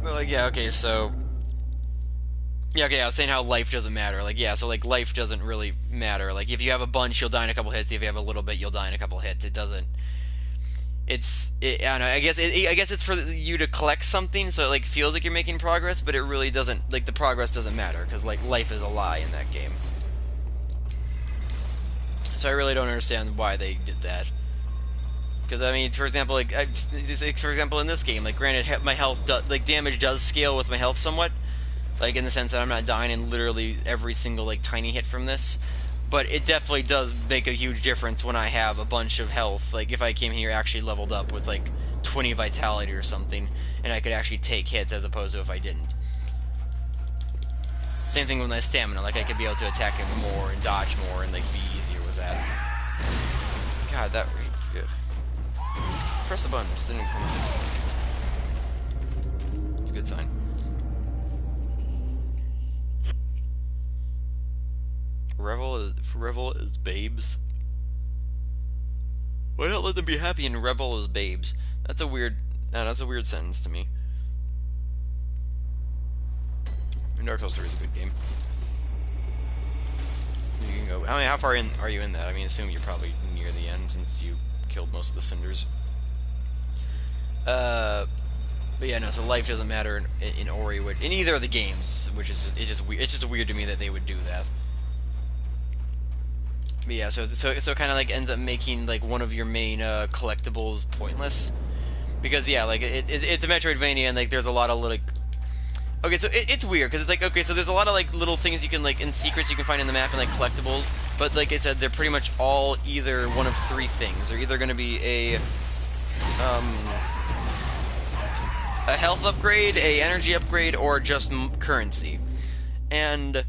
Well, like, yeah, okay, so... Yeah, okay, I was saying how life doesn't matter. Like, yeah, so, like, life doesn't really matter. Like, if you have a bunch, you'll die in a couple hits. If you have a little bit, you'll die in a couple hits. It doesn't... I don't know, I guess it's for you to collect something, so it, like, feels like you're making progress, but it really doesn't... Like, the progress doesn't matter, because, like, life is a lie in that game. So I really don't understand why they did that. Because, I mean, for example, like, for example, in this game, like, granted, my health, like, damage does scale with my health somewhat, like, in the sense that I'm not dying in literally every single, like, tiny hit from this. But it definitely does make a huge difference when I have a bunch of health. Like, if I came here actually leveled up with, like, 20 vitality or something, and I could actually take hits as opposed to if I didn't. Same thing with my stamina. Like, I could be able to attack him more and dodge more and, like, be easier with that. God, that... Good. Press the button. It just didn't come out. It's a good sign. Revel is babes. Why not let them be happy and revel as babes? That's a weird sentence to me. Dark Souls 3 is a good game. You can go. How far in are you in that? I mean, assume you're probably near the end since you killed most of the cinders. But yeah, no. So life doesn't matter in Ori, in either of the games, which is it's just weird to me that they would do that. But yeah, so kind of like ends up making like one of your main collectibles pointless, because yeah, like it's a Metroidvania and like there's a lot of like, okay, so it's weird because it's like, okay, so there's a lot of like little things you can like in secrets you can find in the map and like collectibles, but like I said, they're pretty much all either one of three things. They're either going to be a health upgrade, a energy upgrade, or just currency. And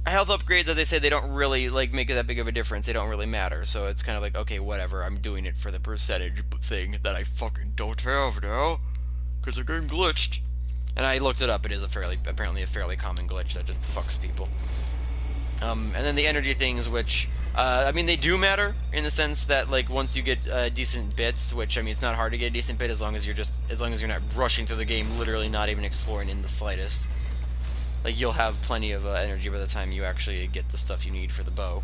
health upgrades, as I said, they don't really like make that big of a difference. They don't really matter. So it's kind of like, okay, whatever. I'm doing it for the percentage thing that I fucking don't have now, because the game glitched. And I looked it up. It is apparently a fairly common glitch that just fucks people. And then the energy things, which I mean, they do matter in the sense that like once you get decent bits, which I mean, it's not hard to get a decent bit as long as you're not rushing through the game, literally not even exploring in the slightest. Like you'll have plenty of energy by the time you actually get the stuff you need for the bow.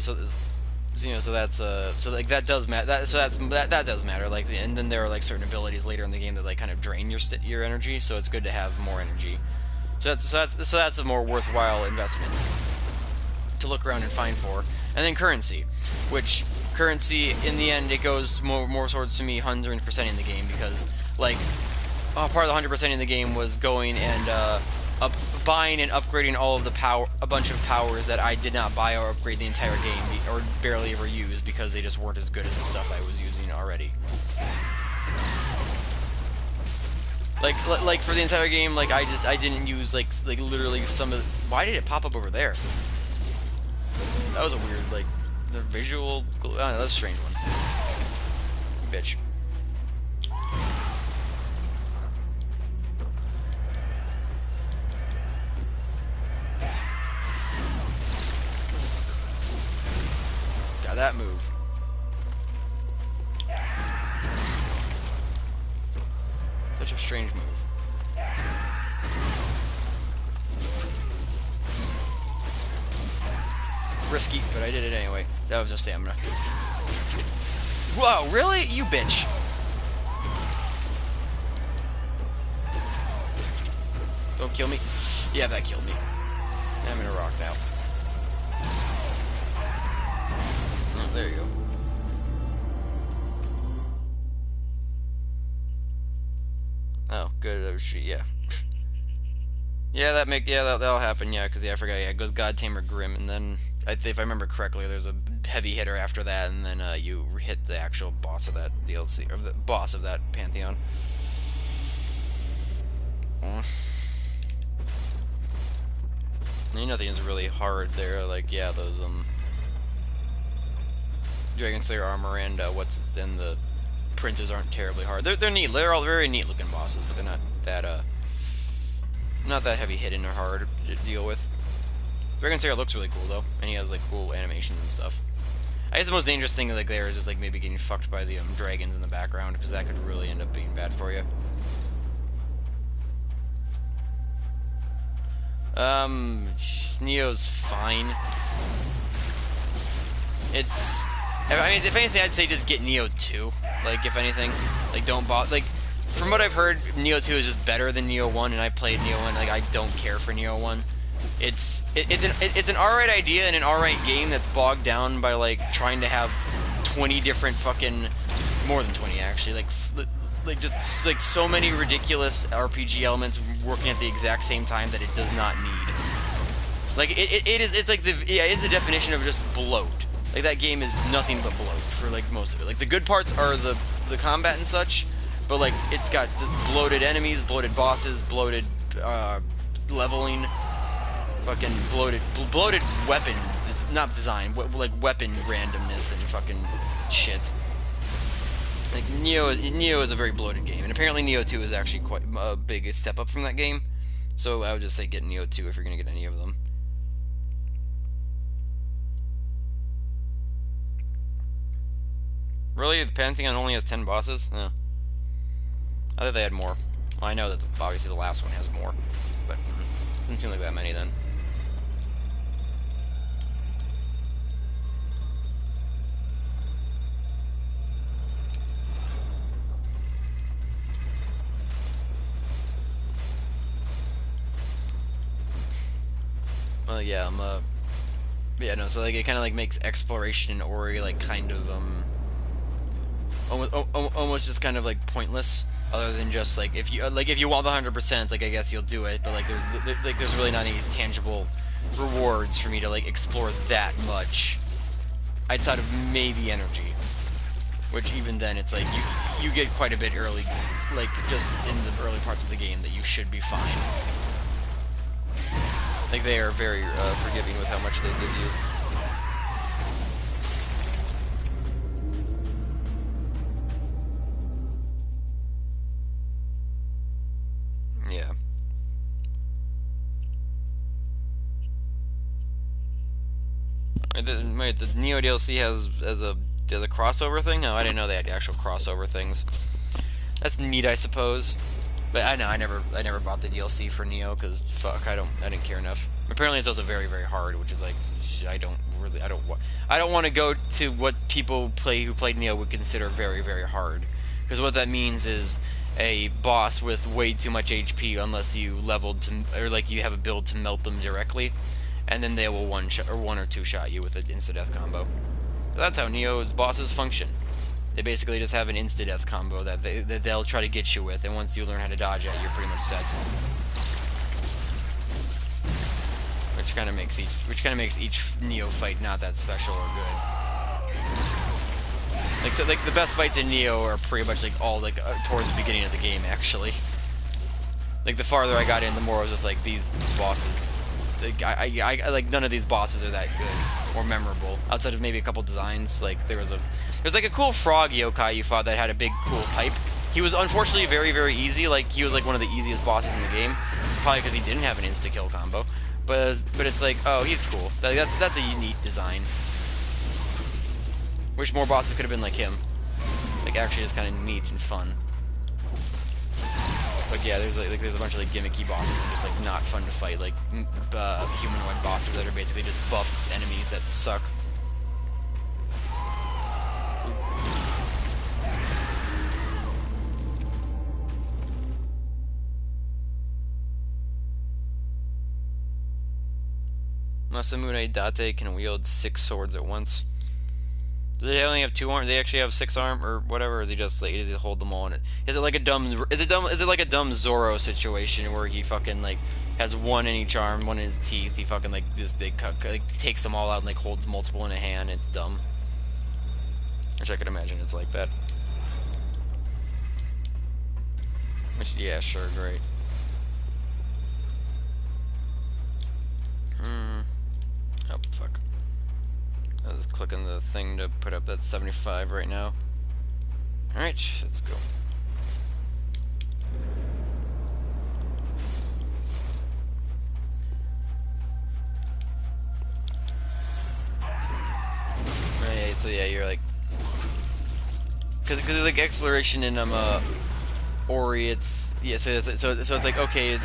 So that's so like that does matter. That does matter. Like, and then there are like certain abilities later in the game that like kind of drain your energy. So it's good to have more energy. So that's a more worthwhile investment to look around and find for. And then currency, which currency in the end it goes more towards to me 100% in the game because like part of the 100% in the game was going and buying and upgrading all of the a bunch of powers that I did not buy or upgrade the entire game or barely ever use because they just weren't as good as the stuff I was using already. Like for the entire game, like I didn't use like literally some of. Why did it pop up over there? That was a weird like the visual. I don't know, that's a strange one. Bitch. Got that move. Such a strange move. Risky, but I did it anyway. That was just stamina. Whoa, really? You bitch. Don't kill me. Yeah, that killed me. I'm in a rock now. Oh, there you go. Oh, good. Yeah. Yeah, that'll happen. Yeah, because I forgot. Yeah, it goes God Tamer Grim, and then if I remember correctly, there's a heavy hitter after that, and then you hit the actual boss of that DLC or the boss of that pantheon. Nothing's really hard there. Like yeah, those Dragon Slayer armor and what's in the princes aren't terribly hard. They're neat. They're all very neat looking bosses, but they're not that heavy hitting or hard to deal with. Dragon Slayer looks really cool though, and he has like cool animations and stuff. I guess the most dangerous thing like there is just like maybe getting fucked by the dragons in the background because that could really end up being bad for you. Neo's fine. I mean, if anything, I'd say just get Neo 2. Like, if anything, like don't like. From what I've heard, Neo 2 is just better than Neo 1, and I played Neo 1. Like, I don't care for Neo 1. It's an alright idea and an alright game that's bogged down by like trying to have 20 different fucking more than 20 actually like just like so many ridiculous RPG elements working at the exact same time that it does not need. Like it's like it's the definition of just bloat. Like that game is nothing but bloat for like most of it. Like the good parts are the combat and such, but like it's got just bloated enemies, bloated bosses, bloated leveling, fucking bloated weapon, not design, like weapon randomness and fucking shit. Like Neo is a very bloated game, and apparently Neo 2 is actually quite a big step up from that game. So I would just say get Neo 2 if you're gonna get any of them. Really, the Pantheon only has 10 bosses? I thought they had more. Well, I know that obviously the last one has more, but doesn't seem like that many then. Yeah, yeah, no, so like it kind of like makes exploration in Ori like kind of almost just kind of like pointless, other than just like if you want the 100%, like I guess you'll do it, but like there's really not any tangible rewards for me to like explore that much outside of maybe energy, which even then it's like you get quite a bit early, like just in the early parts of the game that you should be fine. Like they are very forgiving with how much they give you. Yeah. Wait, the Neo DLC has a crossover thing? No, I didn't know they had actual crossover things. That's neat, I suppose. But I know I never bought the DLC for Neo because fuck, I didn't care enough. Apparently, it's also very very hard, which is like I don't want to go to what people who played Neo would consider very very hard, because what that means is a boss with way too much HP unless you leveled to, or like you have a build to melt them directly, and then they will one or two shot you with an insta death combo. So that's how Neo's bosses function. They basically just have an insta-death combo that they'll try to get you with, and once you learn how to dodge it, you're pretty much set. Which kind of makes each Neo fight not that special or good. Like the best fights in Neo are pretty much like all like towards the beginning of the game actually. Like the farther I got in, the more I was just like these bosses. Like like none of these bosses are that good or memorable outside of maybe a couple designs. Like there's like a cool frog yokai you fought that had a big cool pipe. He was unfortunately very very easy. Like he was like one of the easiest bosses in the game, probably because he didn't have an insta kill combo. But it's like, oh, he's cool. That's a unique design. Wish more bosses could have been like him. Like actually, it's kind of neat and fun. But yeah, there's a bunch of like gimmicky bosses that are just like not fun to fight, like humanoid bosses that are basically just buffed enemies that suck. Masamune Date can wield 6 swords at once. Do they only have 2 arms? They actually have 6 arms or whatever? Or is he just like, does he hold them all in it? Is it like a dumb? Is it like a dumb Zoro situation where he fucking like has 1 in each arm, 1 in his teeth? He fucking like just like takes them all out and like holds multiple in a hand. It's dumb. Which I could imagine it's like that. Which yeah, sure, great. Oh, fuck. I was clicking the thing to put up that 75 right now. Alright, let's go. Right, so yeah, you're like... Because there's like exploration in Ori, it's... Yeah, so it's like, okay...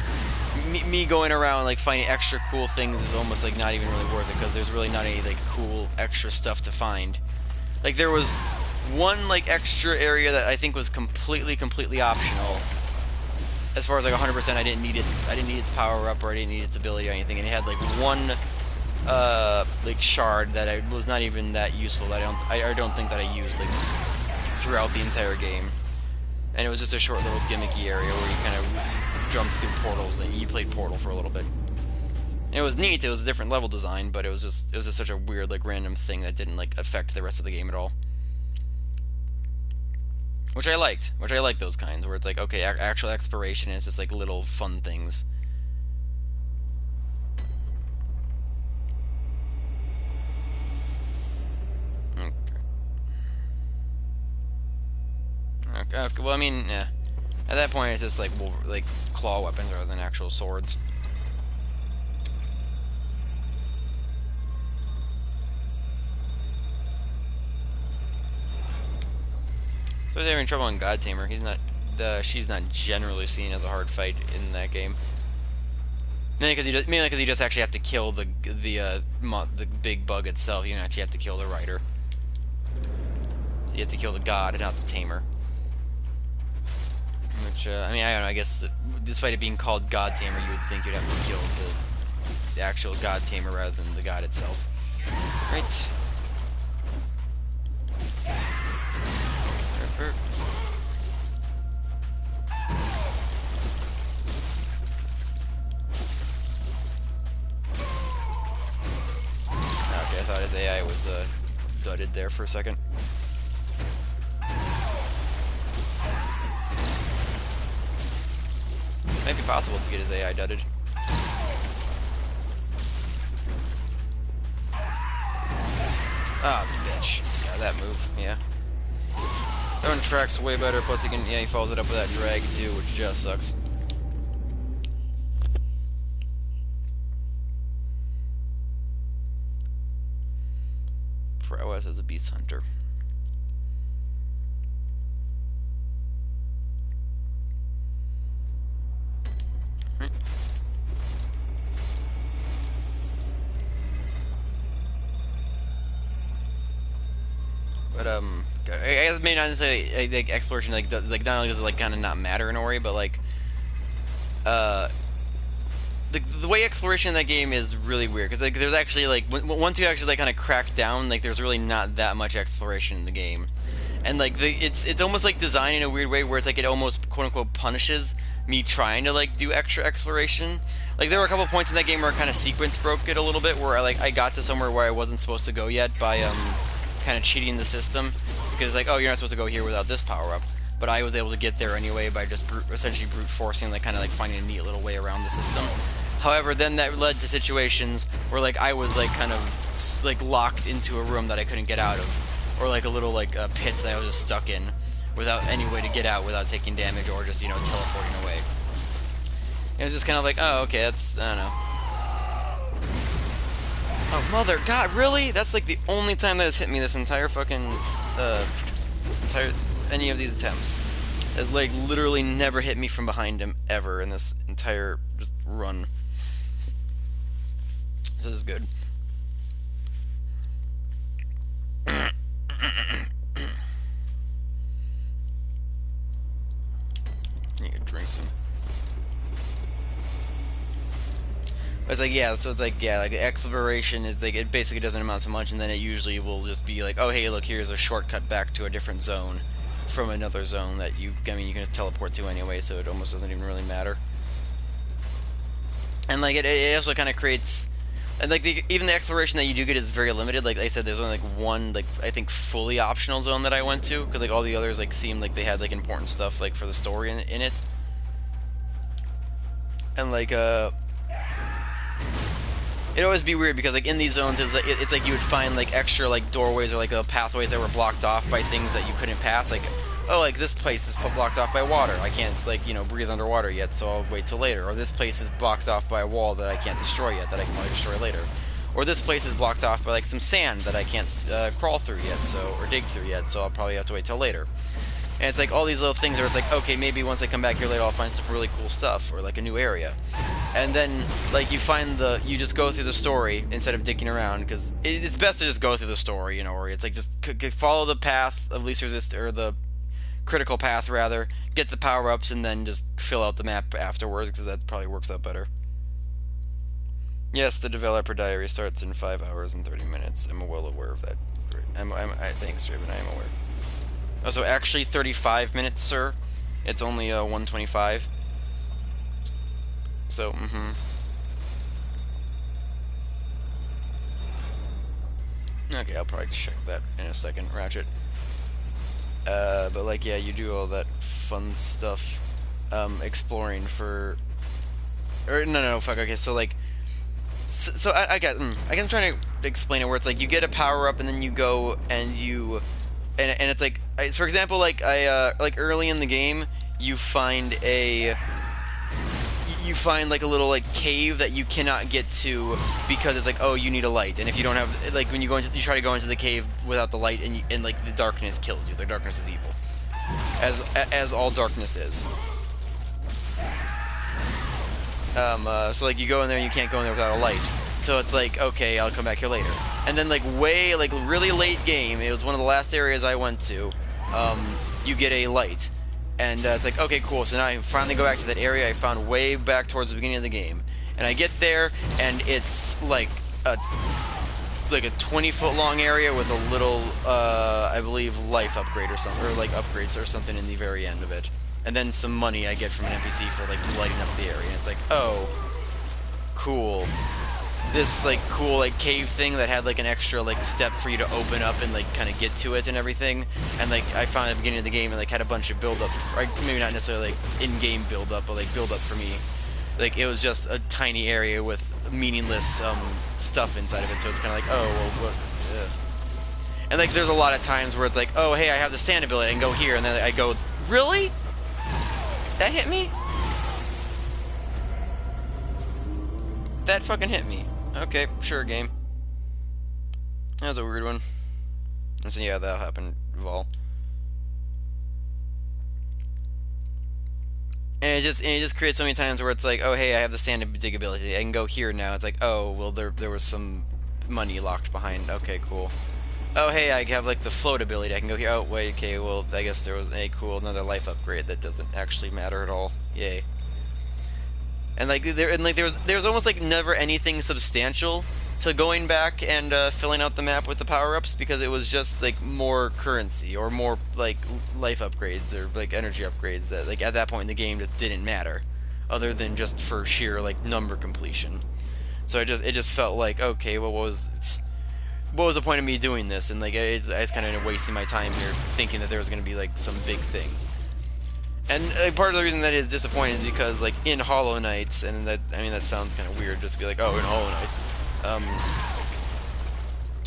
Me going around like finding extra cool things is almost like not even really worth it because there's really not any like cool extra stuff to find. Like there was one like extra area that I think was completely optional. As far as like 100%, I didn't need its power up or I didn't need its ability or anything, and it had like one like shard that was not even that useful. That I don't think that I used like throughout the entire game, and it was just a short little gimmicky area where you kind of jumped through portals and you played Portal for a little bit. And it was neat, it was a different level design, but it was just such a weird like random thing that didn't like affect the rest of the game at all. Which I liked those kinds where it's like, okay, actual exploration and it's just like little fun things. Okay, well I mean, yeah. At that point, it's just like claw weapons rather than actual swords. So they're having trouble on God Tamer. She's not generally seen as a hard fight in that game. Mainly because you just actually have to kill the big bug itself. You don't actually have to kill the rider. So you have to kill the god and not the tamer. Which, I mean, I don't know, I guess despite it being called God Tamer, you would think you'd have to kill the actual God Tamer rather than the god itself. Right. Okay, I thought his AI was dudded there for a second. Might be possible to get his AI dudded. Ah, bitch. Yeah, that move, yeah. That one tracks way better, plus he follows it up with that drag too, which just sucks. prowess as a beast hunter. Right. But I guess it may not necessarily like exploration like not only does it like kind of not matter in Ori, but like the way exploration in that game is really weird because like there's actually like once you actually like kind of crack down, like there's really not that much exploration in the game, and like it's almost like designed in a weird way where it's like it almost quote unquote punishes me trying to like do extra exploration. Like there were a couple points in that game where I kind of sequence broke it a little bit, where I got to somewhere where I wasn't supposed to go yet by kind of cheating the system, because it's like, oh, you're not supposed to go here without this power up, but I was able to get there anyway by just essentially brute forcing, like kind of like finding a neat little way around the system. However, then that led to situations where like I was like kind of like locked into a room that I couldn't get out of, or like a little like pits that I was just stuck in without any way to get out without taking damage or just, you know, teleporting away. It was just kind of like, oh, okay, that's, I don't know. Oh, mother, God, really? That's like the only time that it's hit me this entire fucking, any of these attempts. It's like literally never hit me from behind him ever in this entire just run. This is good. You can drink some. But it's like, yeah, so it's like, yeah, like exploration is like, it basically doesn't amount to much, and then it usually will just be like, oh, hey, look, here's a shortcut back to a different zone from another zone that you can just teleport to anyway, so it almost doesn't even really matter. And like, it also kind of creates, and like, even the exploration that you do get is very limited. Like I said, there's only like one, like, I think fully optional zone that I went to, because like all the others like seemed like they had like important stuff like for the story in it. And like, it'd always be weird because like in these zones it's like you would find like extra like doorways or like pathways that were blocked off by things that you couldn't pass. Like, oh, like this place is blocked off by water. I can't, like, you know, breathe underwater yet, so I'll wait till later. Or this place is blocked off by a wall that I can't destroy yet, that I can probably destroy later. Or this place is blocked off by like some sand that I can't crawl through yet, or dig through yet, so I'll probably have to wait till later. And it's like all these little things where it's like, okay, maybe once I come back here later I'll find some really cool stuff, or like a new area. And then, like, you just go through the story instead of dicking around, because it's best to just go through the story, you know, where it's like, just follow the path of least resistance, or the critical path rather, get the power-ups, and then just fill out the map afterwards, because that probably works out better. Yes, the developer diary starts in 5 hours and 30 minutes. I'm well aware of that. Thanks, Draven, I am aware. Oh, so actually 35 minutes, sir. It's only 1:25. So, Okay, I'll probably check that in a second, Ratchet. But like, yeah, you do all that fun stuff, exploring for, or no, fuck, okay, so like, so I I'm trying to explain it where it's like, you get a power-up and then you go and you, and it's like, for example, like, like early in the game, you find like a little like cave that you cannot get to because it's like, oh, you need a light, and if you don't have, like, when you try to go into the cave without the light, and like the darkness kills you. The darkness is evil, as all darkness is. So like you go in there and you can't go in there without a light. So it's like, okay, I'll come back here later. And then like really late game, it was one of the last areas I went to. You get a light. And it's like, okay, cool, so now I finally go back to that area I found way back towards the beginning of the game. And I get there, and it's like a 20-foot long area with a little, I believe, life upgrade or something, or like upgrades or something in the very end of it. And then some money I get from an NPC for like lighting up the area. And it's like, oh, cool. This like cool like cave thing that had like an extra like step for you to open up and like kind of get to it and everything, and like I found at the beginning of the game and like had a bunch of build up, or maybe not necessarily like in-game build up, but like build up for me. Like it was just a tiny area with meaningless stuff inside of it, so it's kind of like, oh well, what's and like there's a lot of times where it's like, oh hey, I have the sand ability, I can go here, and then I go, really? That hit me? That fucking hit me. Okay, sure, game. That was a weird one. And so yeah, that'll happen, Vol. And it just creates so many times where it's like, oh hey, I have the stand and dig ability. I can go here now. It's like, oh well, there was some money locked behind. Okay, cool. Oh hey, I have like the float ability. I can go here. Oh wait, okay, well I guess there was a cool another life upgrade that doesn't actually matter at all. Yay. And like there was almost like never anything substantial to going back and filling out the map with the power-ups, because it was just like more currency or more like life upgrades or like energy upgrades that like at that point in the game just didn't matter, other than just for sheer like number completion. So it just felt like, okay, well, what was the point of me doing this? And like it's kind of wasting my time here thinking that there was going to be like some big thing. And part of the reason that is disappointing is because, like, in Hollow Knights, and that, I mean, that sounds kind of weird, just to be like, oh, in Hollow Knights,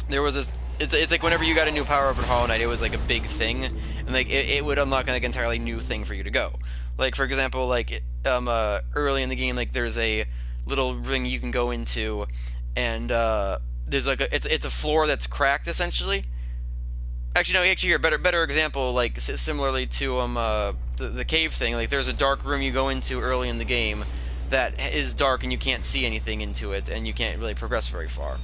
there was this, it's like whenever you got a new power-up in Hollow Knight, it was like a big thing, and like, it would unlock like an entirely new thing for you to go. Like, for example, like, early in the game, like, there's a little ring you can go into, and, there's like it's a floor that's cracked, essentially. Actually, no. Actually, here, better example. Like similarly to the cave thing. Like there's a dark room you go into early in the game that is dark and you can't see anything into it, and you can't really progress very far.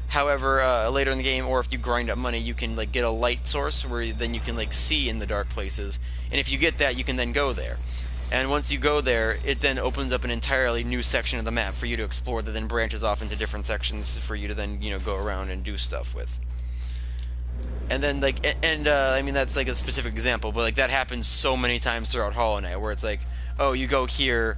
However, later in the game, or if you grind up money, you can like get a light source where then you can like see in the dark places, and if you get that, you can then go there. And once you go there, it then opens up an entirely new section of the map for you to explore that then branches off into different sections for you to then, you know, go around and do stuff with. And then like, I mean that's like a specific example, but like that happens so many times throughout Hollow Knight, where it's like, oh, you go here,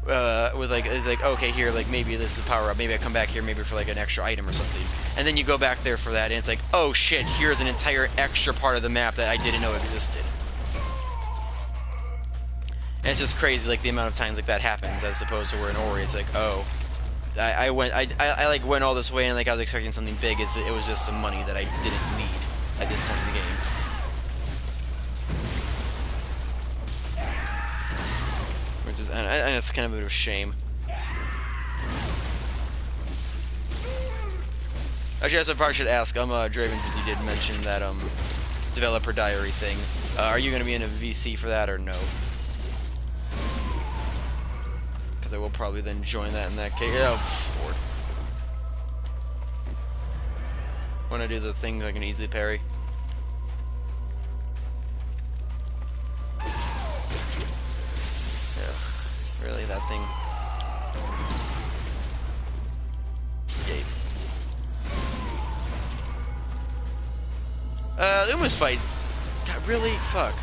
with like, it's like, okay, here, like maybe this is power up, maybe I come back here, maybe for like an extra item or something, and then you go back there for that, and it's like, oh shit, here's an entire extra part of the map that I didn't know existed. And it's just crazy, like the amount of times like that happens, as opposed to where in Ori, it's like, oh, I like went all this way and like I was expecting something big. It was just some money that I didn't need at this point in the game. Which is, and it's kind of a bit of a shame. Actually, that's what I probably should ask. Draven, since you did mention that developer diary thing. Are you going to be in a VC for that or no? Because I will probably then join that in that case. Oh, Lord. Want to do the thing I can easily parry? Ugh, really, that thing? Escape. The Uma's fight. God, really? Fuck.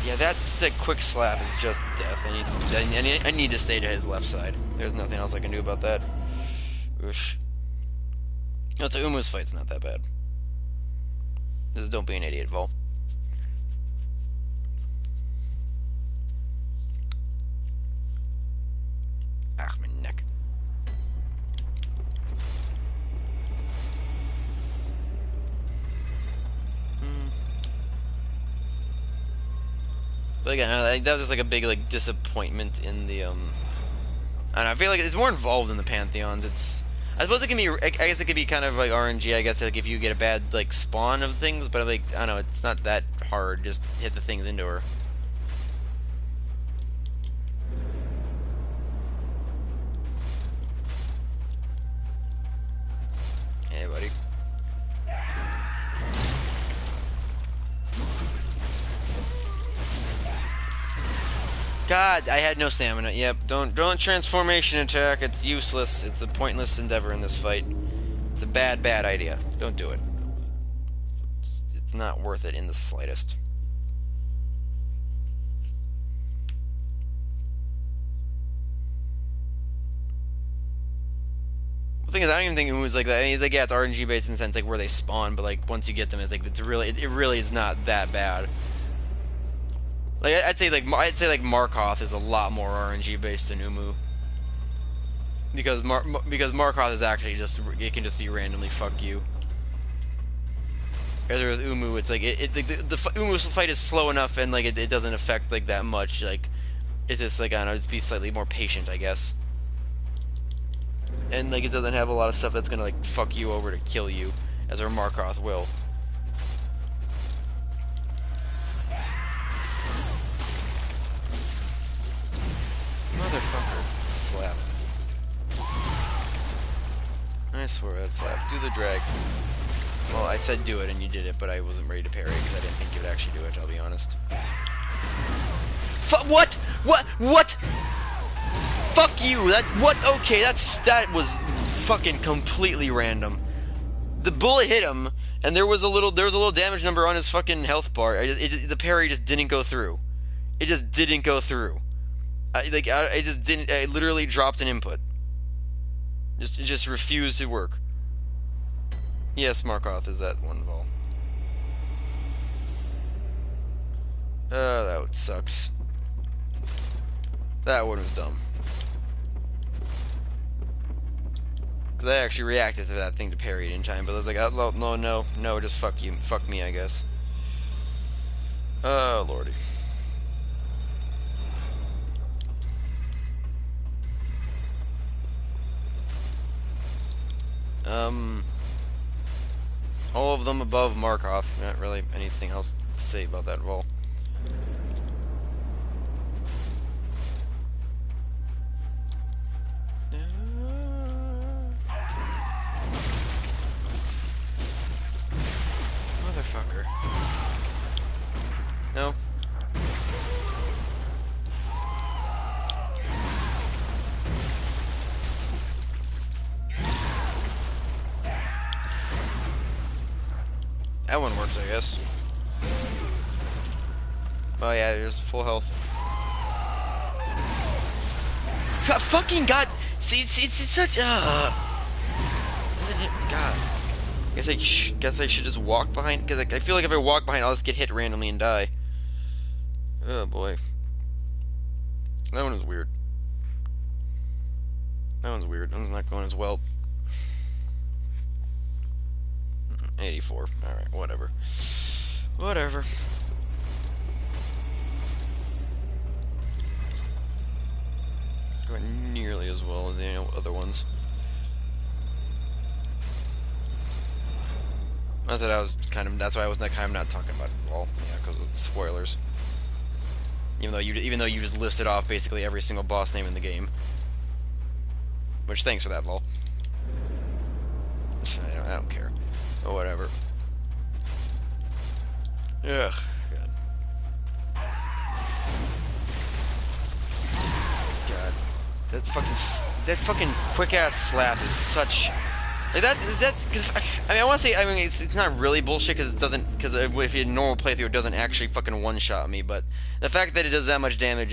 Yeah, that's a quick slap is just death. I need to stay to his left side. There's nothing else I can do about that. Oosh. No, so Uma's fight's not that bad. Just don't be an idiot, Vol. Ah, my neck. But again, that was just like a big like disappointment in the I don't know, I feel like it's more involved in the Pantheons. I suppose it can be. I guess it could be kind of like RNG. I guess like if you get a bad like spawn of things, but like I don't know, it's not that hard. Just hit the things into her. Hey, buddy. God, I had no stamina. Yep, don't transformation attack. It's useless. It's a pointless endeavor in this fight. It's a bad idea. Don't do it. It's not worth it in the slightest. The thing is, I don't even think it was like that. I mean, like, yeah, it's RNG based in the sense like where they spawn, but like once you get them, it's like it really is not that bad. Like I'd say like Markoth is a lot more RNG based than Umu, because Markoth is actually just it can just be randomly fuck you. Whereas Umu, it's like the Umu's fight is slow enough and like it doesn't affect like that much. Like it's just like I don't know, just be slightly more patient, I guess. And like it doesn't have a lot of stuff that's gonna like fuck you over to kill you, as our Markoth will. Motherfucker. Slap. I swear that slap. Do the drag. Well, I said do it and you did it, but I wasn't ready to parry because I didn't think you would actually do it, I'll be honest. What? What? What? Fuck you! What? Okay, that was fucking completely random. The bullet hit him, and there was a little damage number on his fucking health bar. The parry just didn't go through. It just didn't go through. I just didn't. I literally dropped an input. It just refused to work. Yes, Markoth is that one ball. That sucks. That one was dumb. Because I actually reacted to that thing to parry it in time, but I was like, oh, no, just fuck you. Fuck me, I guess. Oh, lordy. All of them above Markov. Not really anything else to say about that roll. Motherfucker. No. That one works, I guess. Oh yeah, there's full health. Fucking God! See, it's such doesn't hit. God. Guess I should just walk behind, because I feel like if I walk behind, I'll just get hit randomly and die. Oh boy. That one is weird. That one's weird. That one's not going as well. 84. Alright, whatever. Whatever. Going nearly as well as the other ones. That's what I was that's why I was kind of not talking about it at all. Yeah, because of spoilers. Even though you just listed off basically every single boss name in the game. Which, thanks for that, lol. I don't care. But whatever. Ugh, God. God. That fucking quick ass slap is such like that's cause, I mean, I want to say, I mean, it's not really bullshit because it doesn't, because if you normal playthrough it doesn't actually fucking one shot me, but the fact that it does that much damage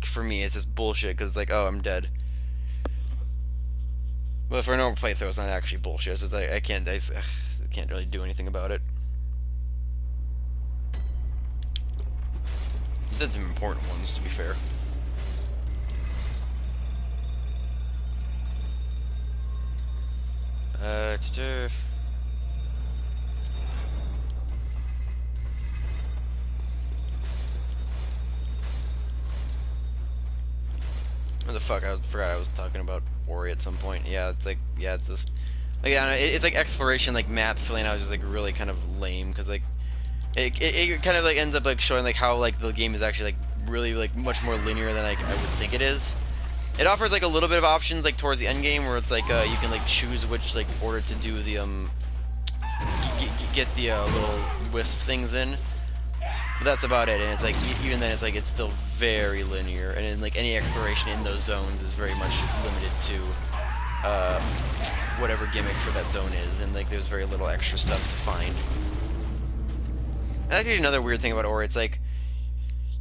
for me, it's just bullshit because it's like, oh, I'm dead. But for a normal playthrough, it's not actually bullshit. It's just like I can't really do anything about it. You said some important ones, to be fair. What the fuck? I forgot I was talking about Ori at some point. Yeah, it's like, yeah, it's just like, I don't know, it's like exploration, like map filling out is just like really kind of lame because like it kind of like ends up like showing like how like the game is actually like really like much more linear than like I would think it is. It offers like a little bit of options like towards the end game where it's like you can like choose which like order to do the get the little wisp things in. But that's about it, and it's like even then it's like it's still very linear, and then like any exploration in those zones is very much limited to whatever gimmick for that zone is, and like there's very little extra stuff to find. And that's actually another weird thing about Ori. It's like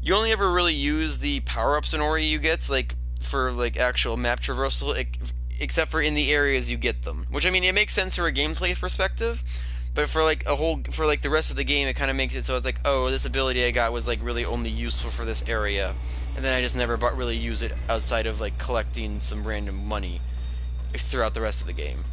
you only ever really use the power-ups in Ori you get like for like actual map traversal, except for in the areas you get them. Which, I mean, it makes sense for a gameplay perspective. But for like the rest of the game, it kind of makes it so it's like, oh, this ability I got was like really only useful for this area, and then I just never really use it outside of like collecting some random money throughout the rest of the game.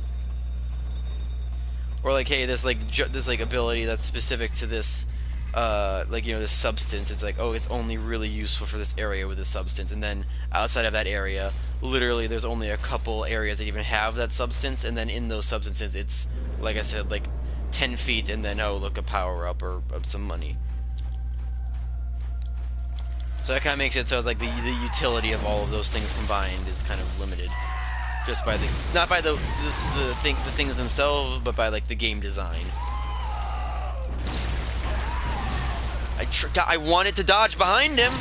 Or like, hey, this like ability that's specific to this, like, this substance. It's like, oh, it's only really useful for this area with this substance, and then outside of that area, literally, there's only a couple areas that even have that substance, and then in those substances, it's like I said, like 10 feet, and then, oh, look, a power-up or some money. So that kind of makes it so it's like the utility of all of those things combined is kind of limited, just by the not by the things themselves, but by like the game design. I wanted to dodge behind him.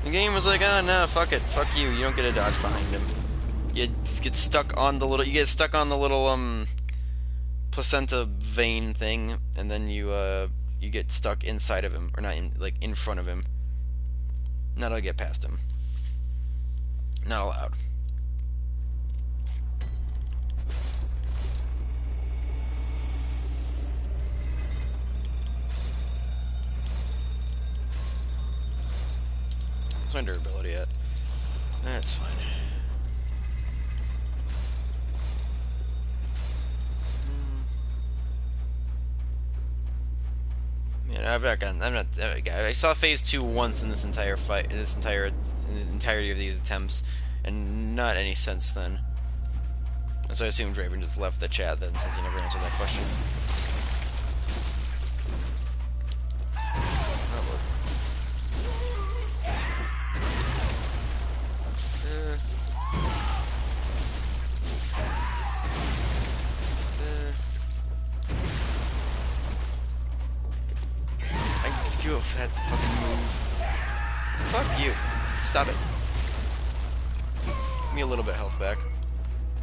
The game was like, oh no, fuck it, fuck you. You don't get to dodge behind him. You get stuck on the little. You get stuck on the little placenta vein thing, and then you get stuck inside of him, or not in, like in front of him. Not allowed to get past him. Not allowed. What's my durability at? That's fine. Yeah, I saw phase 2 once in this entire fight, in the entirety of these attempts, and not any since then. So I assume Draven just left the chat then, since he never answered that question. That's a fucking move. Fuck you. Stop it. Give me a little bit of health back.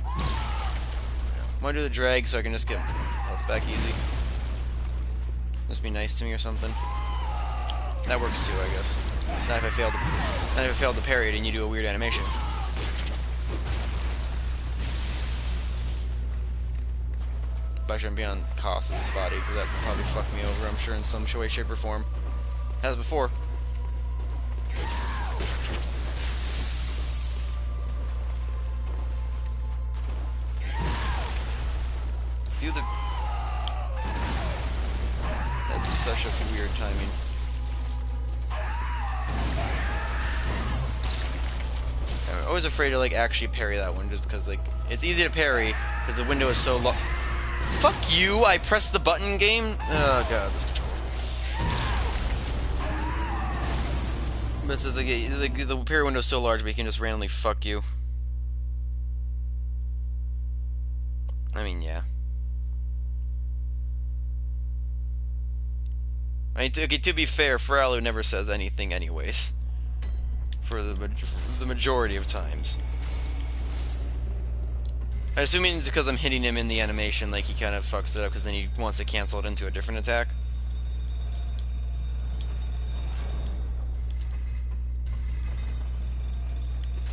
I'm gonna do the drag so I can just get health back easy. Just be nice to me or something. That works too, I guess. Not if I failed to parry it and you do a weird animation. But I shouldn't be on Kos's body, because that would probably fuck me over, I'm sure, in some way, shape, or form. As before. Do the... That's such a weird timing. I'm always afraid to, like, actually parry that one, just because, like, it's easy to parry, because the window is so low. Fuck you! I pressed the button game? Oh god, this controller. This is like the parry window is so large, but you can just randomly fuck you. I mean, yeah. I mean, okay, to be fair, Feralu never says anything anyways. For the majority of times. I assume it's because I'm hitting him in the animation, like he kind of fucks it up, because then he wants to cancel it into a different attack.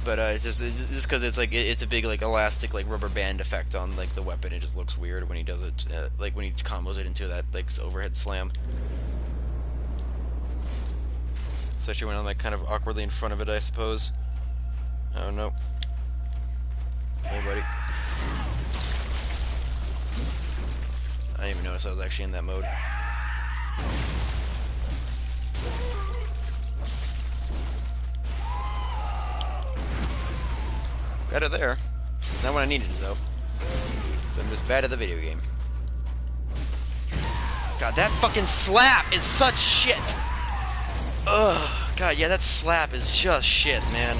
But it's just because it's like it's a big like elastic like rubber band effect on like the weapon. It just looks weird when he does it, like when he combos it into that like overhead slam. Especially when I'm like kind of awkwardly in front of it, I suppose. Oh no. Hey buddy. I didn't even notice I was actually in that mode. Got it there. Not what I needed though. So I'm just bad at the video game. God, that fucking slap is such shit! Ugh. God, yeah, that slap is just shit, man.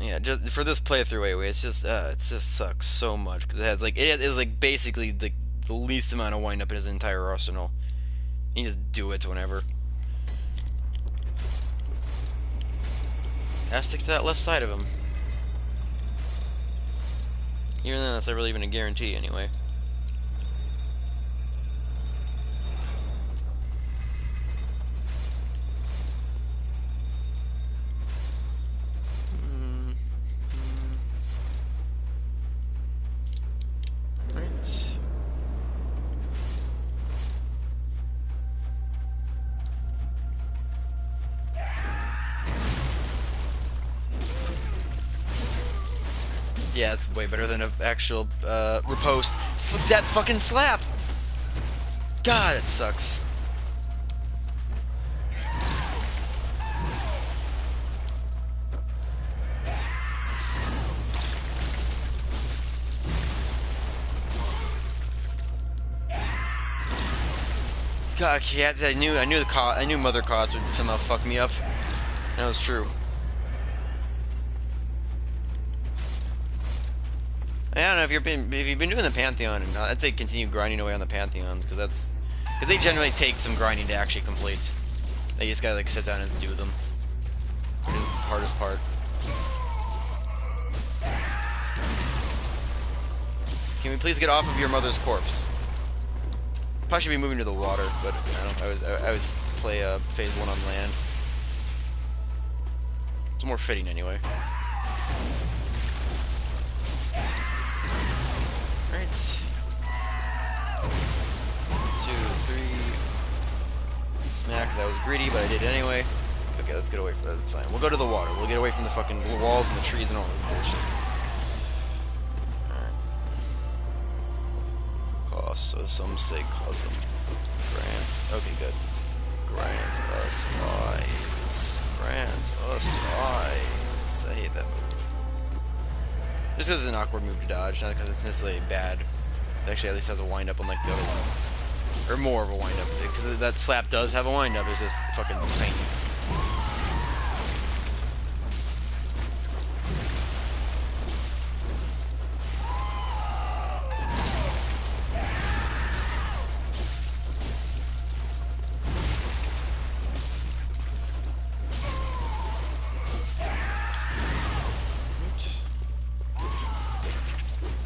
Yeah, just for this playthrough anyway, it just sucks so much because it is like basically the least amount of wind up in his entire arsenal. You just do it whenever. Gotta stick to that left side of him. Even then, that's not really even a guarantee anyway. Yeah, it's way better than an actual riposte. What's that fucking slap? God, it sucks. God, cat. I knew Mother Kos would somehow fuck me up. That was true. I don't know if you've been doing the Pantheon, and I'd say continue grinding away on the Pantheons, because they generally take some grinding to actually complete. You just gotta like sit down and do them. Which is the hardest part. Can we please get off of your mother's corpse? Probably should be moving to the water, but I always play phase 1 on land. It's more fitting anyway. Alright. 2, 3. Smack. That was greedy, but I did it anyway. Okay, let's get away from that. That's fine. We'll go to the water. We'll get away from the fucking walls and the trees and all this bullshit. So some say cosm. Grant. Okay, good. Grant us eyes. Grant us eyes. I hate that move. Just because it's an awkward move to dodge, not because it's necessarily bad. It actually at least has a wind up unlike the other one. Or more of a wind up. Because that slap does have a wind up, it's just fucking tiny.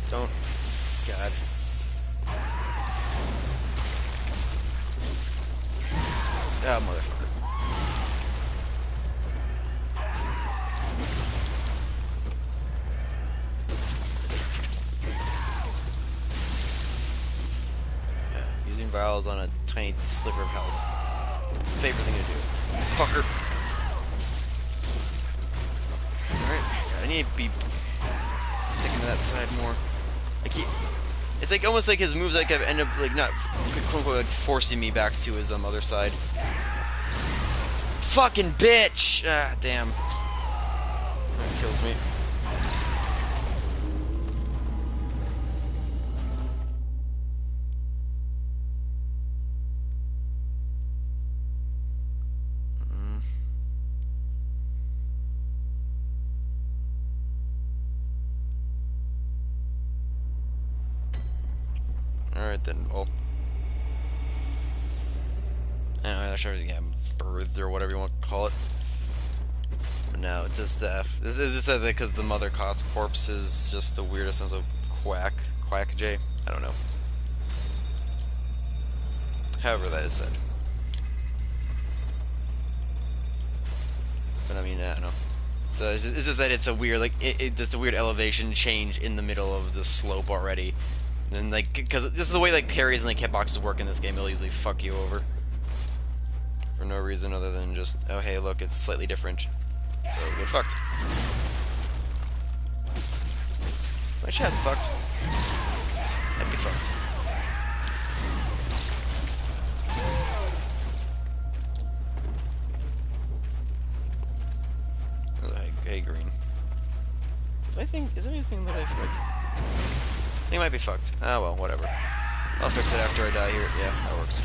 Don't. God. Ah, motherfucker. Yeah, using vials on a tiny sliver of health. Favorite thing to do. Fucker. Alright, I need to be sticking to that side more. It's like almost like his moves like have end up like not quote unquote like forcing me back to his other side. Fucking bitch! Ah, damn. That kills me. Alright then, well. I'm not sure if you can birthed or whatever you want to call it. But no, it's just, this is because the Mother Kos corpse is just the weirdest sounds of Quack J. I don't know. However that is said. But I mean, I don't know. So it's just that it's a weird, like, it's a weird elevation change in the middle of the slope already. And like, because this is the way like parries and like hitboxes work in this game, it'll easily fuck you over for no reason other than just, oh hey, look, it's slightly different, so get fucked. My chat fucked. I'd be fucked. Oh, hey, green. Is there anything that I fucked? He might be fucked. Ah, well, whatever. I'll fix it after I die here. Yeah, that works.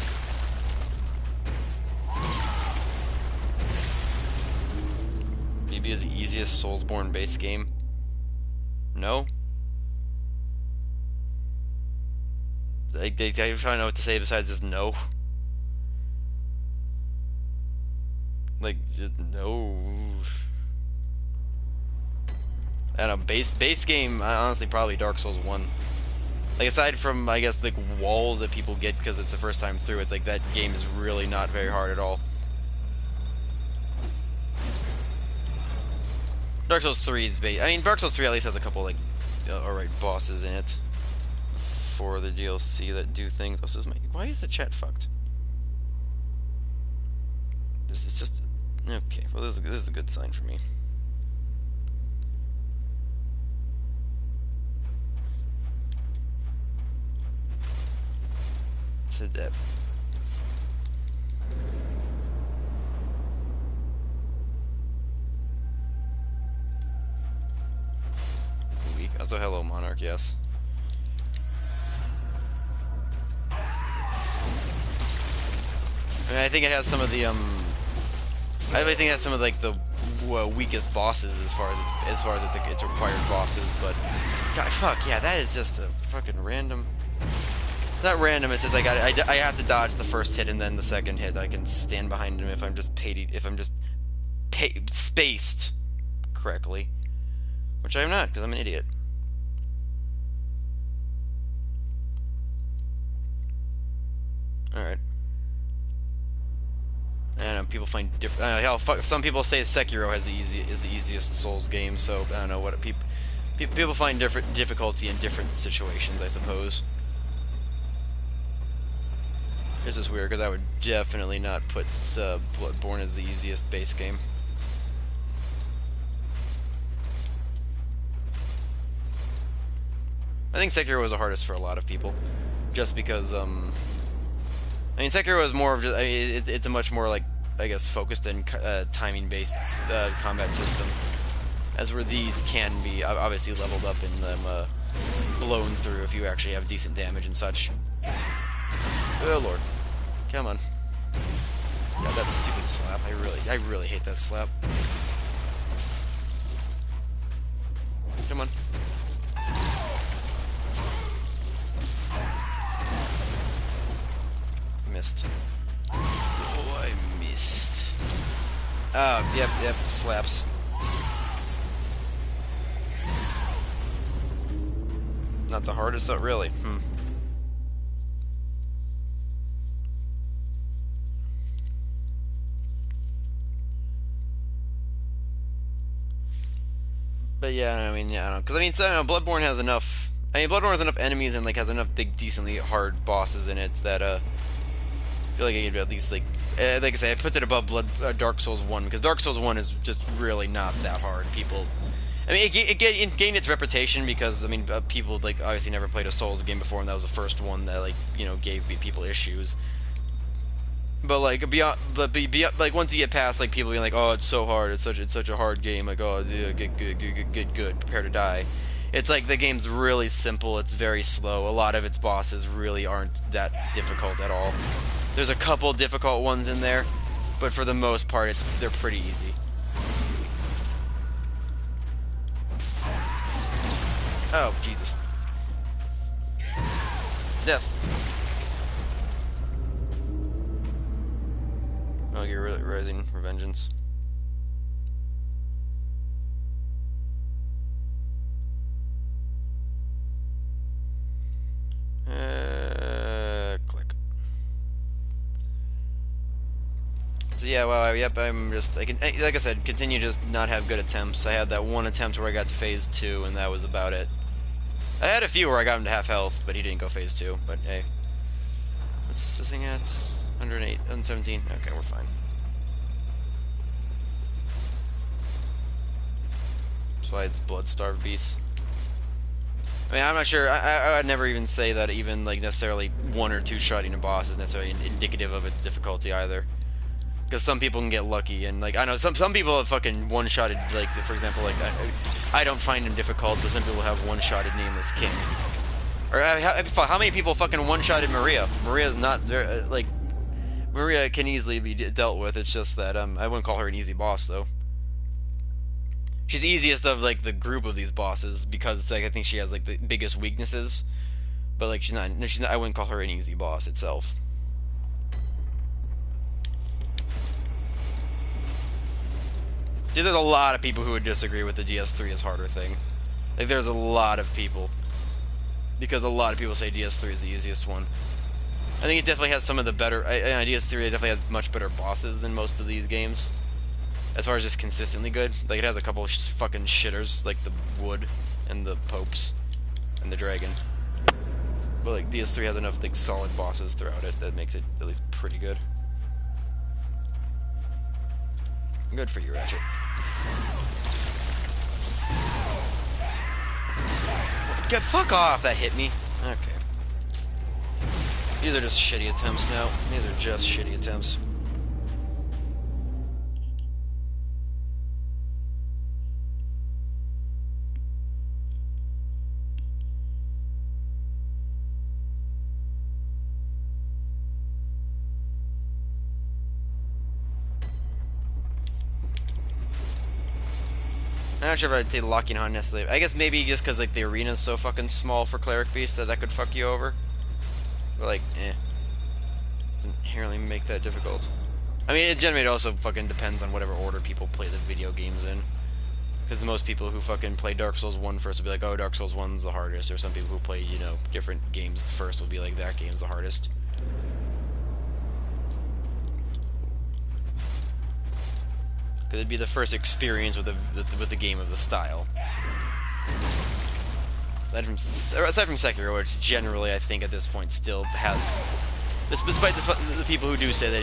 BB is the easiest Soulsborne base game. No? I don't know what to say besides just no. Like, just no. I don't know, base game, honestly, probably Dark Souls 1. Like, aside from, I guess, like, walls that people get because it's the first time through, it's like, that game is really not very hard at all. Dark Souls 3 is I mean, Dark Souls 3 at least has a couple, like, alright bosses in it for the DLC that do things. Oh, this is why is the chat fucked? This is just... Okay, well, this is a good sign for me. To that. Weak. Also, hello, Monarch. Yes. mean, I think it has some of the I really think it has some of like the weakest bosses as far as its required bosses. But God, fuck yeah, that is just a fucking random. Not random. It's just I have to dodge the first hit and then the second hit. I can stand behind him if I'm just spaced correctly, which I'm not because I'm an idiot. All right. I don't know, people find different. Hell, some people say Sekiro is the easiest Souls game, so I don't know what people find different difficulty in different situations, I suppose. This is weird because I would definitely not put Bloodborne as the easiest base game. I think Sekiro was the hardest for a lot of people, just because I mean, Sekiro is more of just. I mean, it's a much more like I guess focused and timing-based combat system, as where these can be obviously leveled up and them blown through if you actually have decent damage and such. Oh lord, come on! Yeah, that stupid slap. I really hate that slap. Come on. Missed. Oh, I missed. Oh, yep, slaps. Not the hardest, though, really. But yeah, I mean, yeah, I don't know. Because, I mean, so, I don't know, Bloodborne has enough. I mean, Bloodborne has enough enemies and, like, has enough big, decently hard bosses in it that, I feel like I could at least, like I say, I put it above Dark Souls 1, because Dark Souls 1 is just really not that hard. People, I mean, it gained its reputation because, I mean, people, like, obviously never played a Souls game before, and that was the first one that, like, you know, gave people issues. But, like, beyond, like, once you get past, like, people being like, oh, it's so hard, it's such a hard game, like, oh, yeah, get good, prepare to die. It's like the game's really simple, it's very slow, a lot of its bosses really aren't that difficult at all. There's a couple difficult ones in there, but for the most part, they're pretty easy. Oh, Jesus. Death. Oh, you're rising revengeance. Click. So yeah, well, yep, I'm just, like I said, continue to just not have good attempts. I had that one attempt where I got to phase 2, and that was about it. I had a few where I got him to half health, but he didn't go phase 2, but hey. What's the thing at? 108, 117, okay, we're fine. Slides, blood-starved beasts. I mean, I'm not sure, I would never even say that even, like, necessarily one or two shotting a boss is necessarily indicative of its difficulty either. Because some people can get lucky, and, like, I know some people have fucking one-shotted, like, for example, like, I don't find him difficult, but some people have one-shotted Nameless King. Or, how many people fucking one-shotted Maria? Maria's not very, like, Maria can easily be dealt with, it's just that, I wouldn't call her an easy boss, though. She's the easiest of, like, the group of these bosses, because, like, I think she has, like, the biggest weaknesses. But, like, she's not, I wouldn't call her an easy boss itself. See, there's a lot of people who would disagree with the DS3 is harder thing. Like, there's a lot of people. Because a lot of people say DS3 is the easiest one. I think it definitely has some of the better... DS3 definitely has much better bosses than most of these games. As far as just consistently good. Like, it has a couple of fucking shitters, like the Wood and the Popes and the Dragon. But, like, DS3 has enough, like, solid bosses throughout it that makes it at least pretty good. Good for you, Ratchet. Get fuck off! That hit me. Okay. These are just shitty attempts now. These are just shitty attempts. I'm not sure if I'd say locking on necessarily. I guess maybe just because like the arena's so fucking small for cleric beast that could fuck you over. But like, doesn't inherently make that difficult. I mean, it generally also fucking depends on whatever order people play the video games in. Because most people who fucking play Dark Souls 1 first will be like, oh, Dark Souls 1's the hardest. Or some people who play, you know, different games first will be like, that game's the hardest. Because it'd be the first experience with the game of the style. Aside from Sekiro, which generally I think at this point still has, despite the people who do say that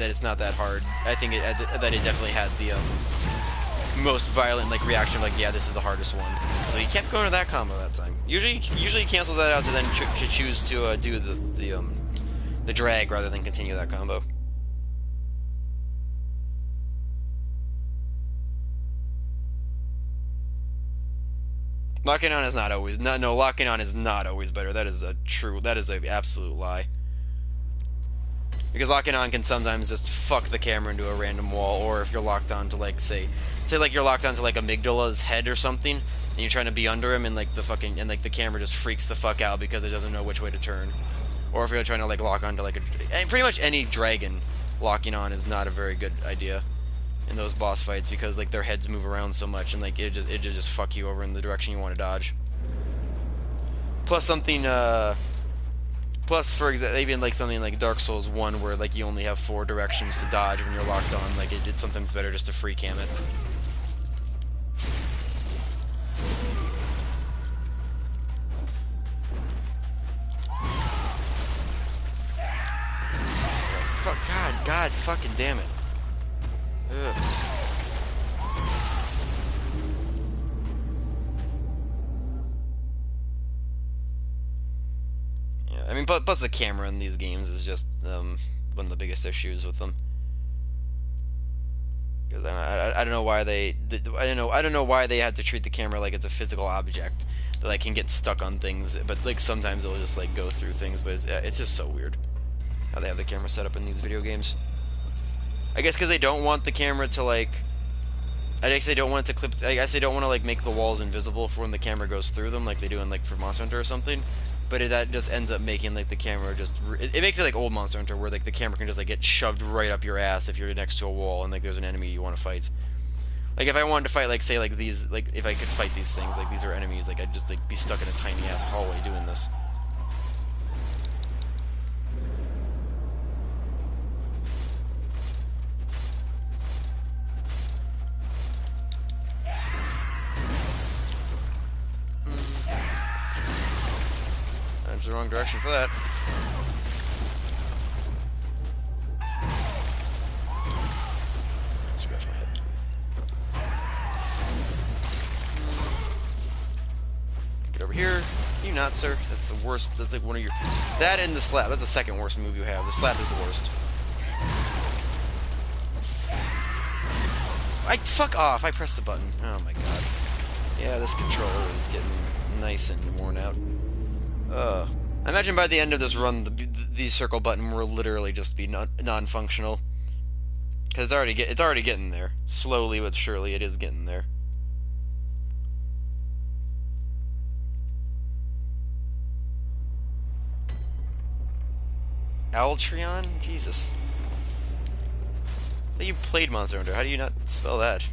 it's not that hard, I think that it definitely had the most violent like reaction of like, yeah, this is the hardest one. So he kept going to that combo that time. Usually he cancels that out to then choose to do the drag rather than continue that combo. Locking on is not always no. Locking on is not always better. That is an absolute lie. Because locking on can sometimes just fuck the camera into a random wall, or if you're locked on to like say like you're locked onto like Amygdala's head or something, and you're trying to be under him, and like the camera just freaks the fuck out because it doesn't know which way to turn. Or if you're trying to like lock onto like pretty much any dragon, locking on is not a very good idea in those boss fights because like their heads move around so much and like it just fuck you over in the direction you want to dodge. Plus something for example, even like something like Dark Souls 1 where like you only have 4 directions to dodge when you're locked on, like it's sometimes better just to free cam it. Fuck, God fucking damn it. Ugh. Yeah, I mean, plus the camera in these games is just one of the biggest issues with them. Because I don't know why I don't know why they had to treat the camera like it's a physical object that like can get stuck on things, but like sometimes it'll just like go through things. But it's just so weird how they have the camera set up in these video games. I guess because they don't want the camera to like. I guess they don't want it to clip. I guess they don't want to like make the walls invisible for when the camera goes through them, like they do in like for Monster Hunter or something. But that just ends up making like the camera just. It makes it like old Monster Hunter where like the camera can just like get shoved right up your ass if you're next to a wall and like there's an enemy you want to fight. Like if I wanted to fight like say like these like if I could fight these things like these are enemies like I'd just like be stuck in a tiny ass hallway doing this. The wrong direction for that. Scratch my head. Get over here. You not, sir. That's the worst. That's like one of your. That and the slap. That's the second worst move you have. The slap is the worst. Fuck off. I pressed the button. Oh my god. Yeah, this controller is getting nice and worn out. I imagine by the end of this run, the circle button will literally just be non-functional. Because it's already getting there. Slowly but surely, it is getting there. Altreon? Jesus. I think you played Monster Hunter. How do you not spell that?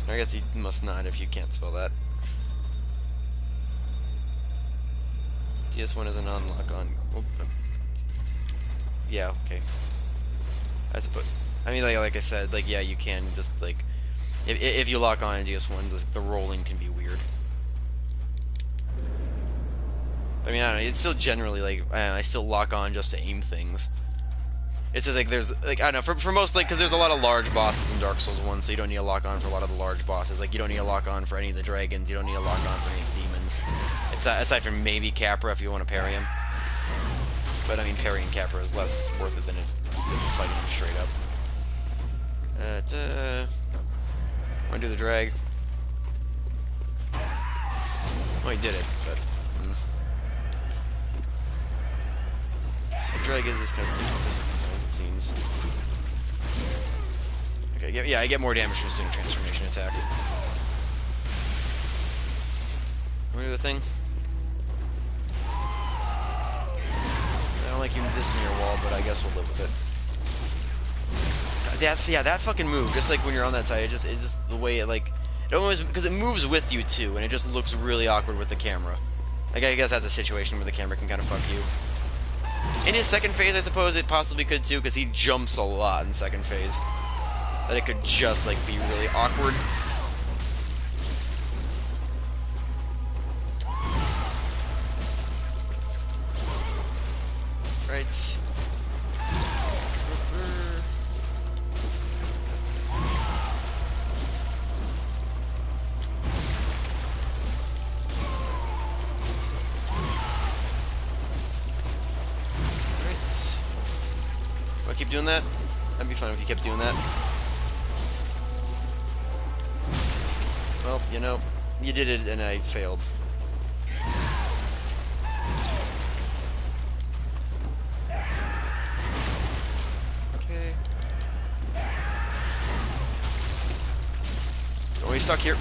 I guess you must not if you can't spell that. DS1 is an unlock on. Oh, yeah, okay. I suppose. I mean, like I said, like yeah, you can just like if you lock on in DS1, the rolling can be weird. I mean, I don't know. It's still generally like I still lock on just to aim things. It's just like there's like I don't know for most like because there's a lot of large bosses in Dark Souls 1, so you don't need a lock on for a lot of the large bosses. Like you don't need a lock on for any of the dragons. You don't need a lock on for any demons. Aside from maybe Capra if you want to parry him. But I mean, parrying Capra is less worth it than fighting him straight up. Want to do the drag? Oh, he did it, but. The drag is just kind of inconsistent sometimes, it seems. Okay, yeah, I get more damage from doing a transformation attack. Want to do a thing? I don't like you this near wall, but I guess we'll live with it. Yeah, that fucking move, just like when you're on that side, it just the way it like, it always, because it moves with you too, and it just looks really awkward with the camera. Like, I guess that's a situation where the camera can kind of fuck you. In his second phase, I suppose it possibly could too, because he jumps a lot in second phase. That it could just like be really awkward. Right. Do I keep doing that? That'd be fun if you kept doing that. Well, you know, you did it and I failed. Okay. Don't be stuck here.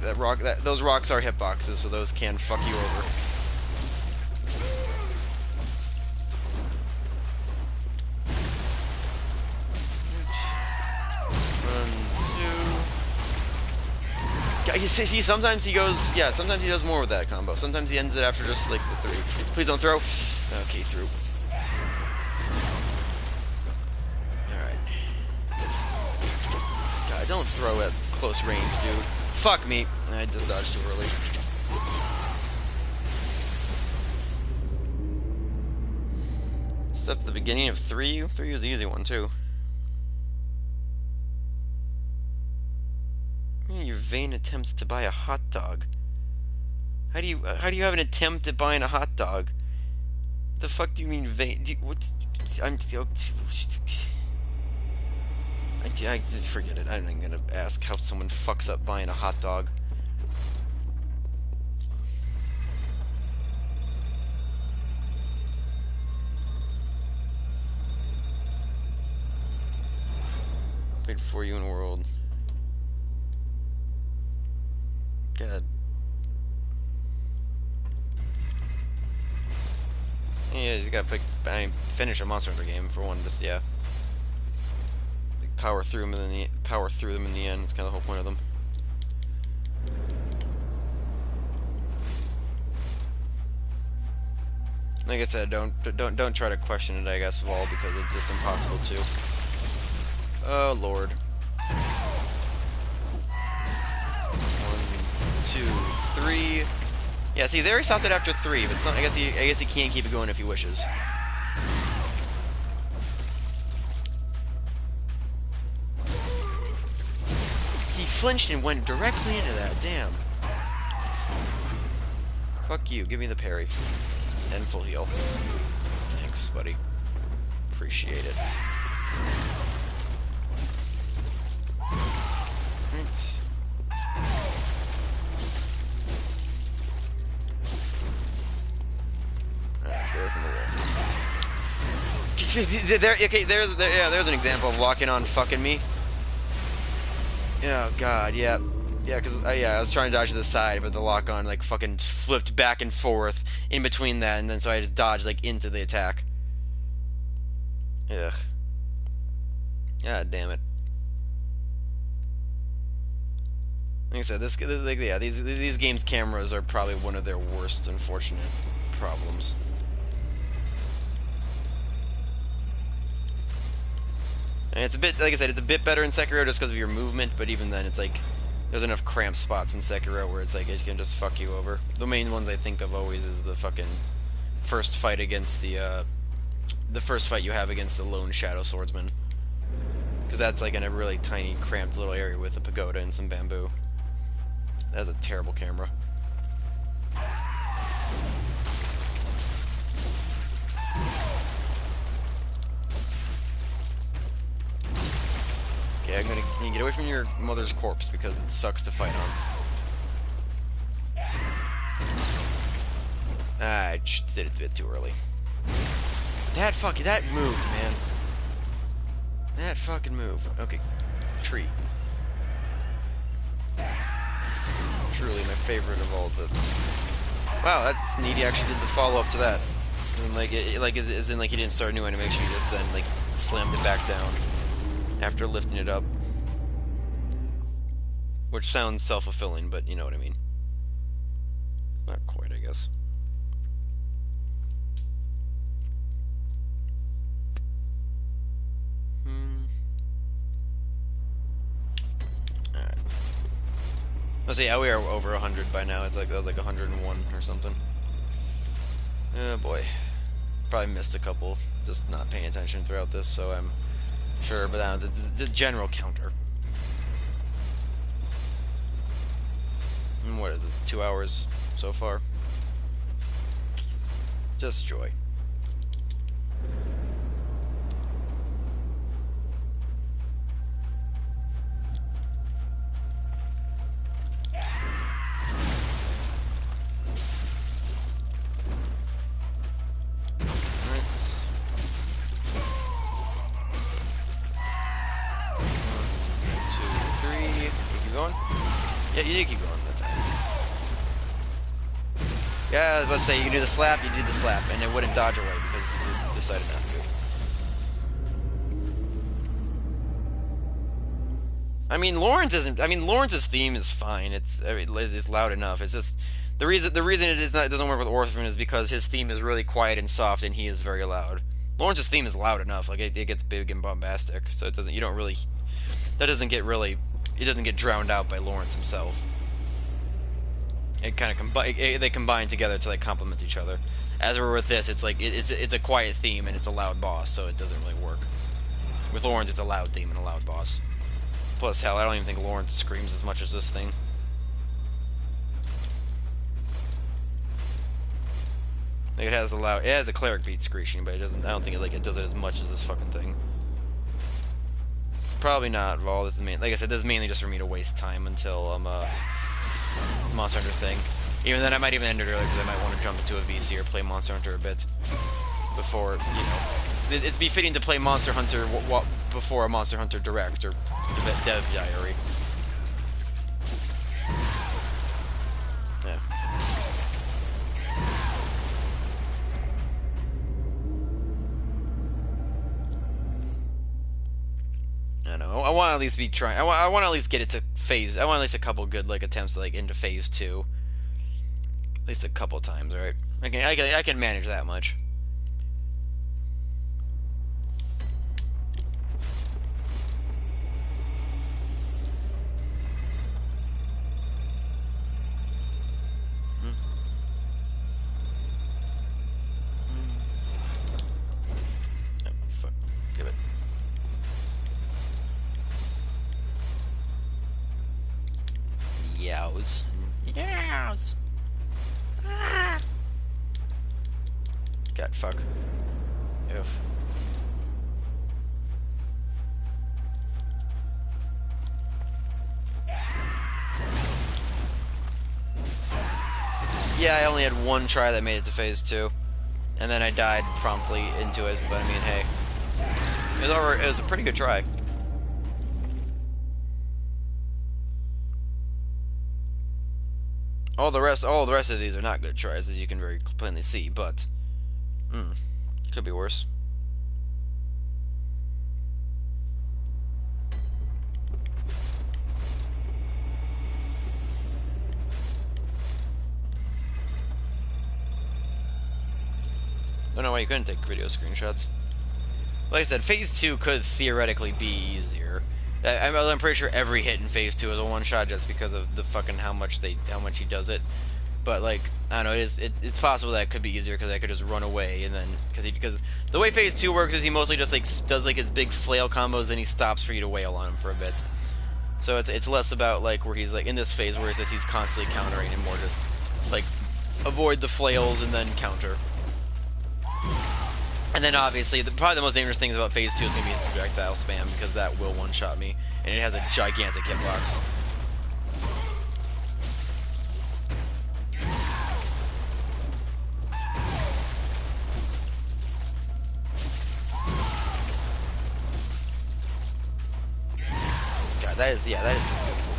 Those rocks are hitboxes, so those can fuck you over. See, sometimes he goes, yeah, sometimes he does more with that combo. Sometimes he ends it after just, like, the 3. Please don't throw. Okay, through. Alright. God, don't throw at close range, dude. Fuck me. I just dodged too early. Stuff at the beginning of 3? 3 is the easy one, too. Your vain attempts to buy a hot dog. How do you have an attempt at buying a hot dog? The fuck do you mean vain? I just forget it. I'm not gonna ask how someone fucks up buying a hot dog. Played for you in world. God. Yeah, you gotta finish a Monster Hunter game for one. Just yeah, like power through them in the end. It's kind of the whole point of them. Like I said, don't try to question it. I guess Vol, because it's just impossible to. Oh Lord. 2, 3. Yeah, see, there he stopped it after 3, but I guess he can't keep it going if he wishes. He flinched and went directly into that. Damn. Fuck you. Give me the parry and full heal. Thanks, buddy. Appreciate it. Right. Get away from the wall. Okay, there's an example of locking on fucking me. Oh god, yeah, because I was trying to dodge to the side, but the lock on like fucking flipped back and forth in between that, and then so I just dodged like into the attack. Ugh. God damn it. Like I said, these games' cameras are probably one of their worst unfortunate problems. And it's a bit, like I said, it's a bit better in Sekiro just because of your movement, but even then, it's like, there's enough cramp spots in Sekiro where it's like, it can just fuck you over. The main ones I think of always is the fucking first fight against the first fight you have against the lone Shadow Swordsman. Because that's like in a really tiny, cramped little area with a pagoda and some bamboo. That is a terrible camera. Okay, I'm gonna get away from your mother's corpse because it sucks to fight on. I did it a bit too early. That move, man. That fucking move. Okay. Tree. Truly my favorite of all the... Wow, that's neat. He actually did the follow-up to that. And like, as in, like, he didn't start a new animation, he just then, like, slammed it back down after lifting it up. Which sounds self-fulfilling, but you know what I mean. Not quite, I guess. Alright. Oh, so yeah, we are over 100 by now. It's like, that was like 101 or something. Oh boy. Probably missed a couple, just not paying attention throughout this, so I'm sure, but the general counter. And what is this, 2 hours so far? Just joy. Yeah, you did keep going that time. Yeah, I was about to say, you can do the slap, you did the slap, and it wouldn't dodge away because you decided not to. I mean, Lawrence's theme is fine. It's loud enough. It's just the reason it doesn't work with Orphan is because his theme is really quiet and soft, and he is very loud. Lawrence's theme is loud enough, like it gets big and bombastic, so it doesn't. You don't really. That doesn't get really. It doesn't get drowned out by Lawrence himself. It kind of they combine together to like complement each other. As we're with this, it's like it's a quiet theme and it's a loud boss, so it doesn't really work. With Lawrence, it's a loud theme and a loud boss. Plus, hell, I don't even think Lawrence screams as much as this thing. Like it has a cleric beat screeching, but it doesn't. I don't think it does it as much as this fucking thing. Probably not, Vol. This is like I said, this is mainly just for me to waste time until Monster Hunter thing. Even then, I might even end it early because I might want to jump into a VC or play Monster Hunter a bit before, you know. It's befitting to play Monster Hunter before a Monster Hunter Direct or Dev Diary. Yeah. I know. I want to at least be trying. I want to at least get it to phase. I want at least a couple good like attempts like into phase 2. At least a couple times, right? I can manage that much. Yows. Yows. Ah. God, fuck. Ugh. Yeah, I only had one try that made it to phase 2. And then I died promptly into it, but I mean, hey. It was a pretty good try. All the rest of these are not good tries, as you can very plainly see, but could be worse. I don't know why you couldn't take video screenshots. Like I said, phase 2 could theoretically be easier. I'm pretty sure every hit in phase 2 is a one shot just because of the fucking how much he does it. But like I don't know, it's possible that it could be easier because I could just run away and then because the way phase 2 works is he mostly just like does like his big flail combos and he stops for you to wail on him for a bit. So it's less about like where he's like in this phase where it's just he's constantly countering and more just like avoid the flails and then counter. And then obviously, probably the most dangerous things about phase 2 is going to be his projectile spam, because that will one-shot me, and it has a gigantic hitbox. that is the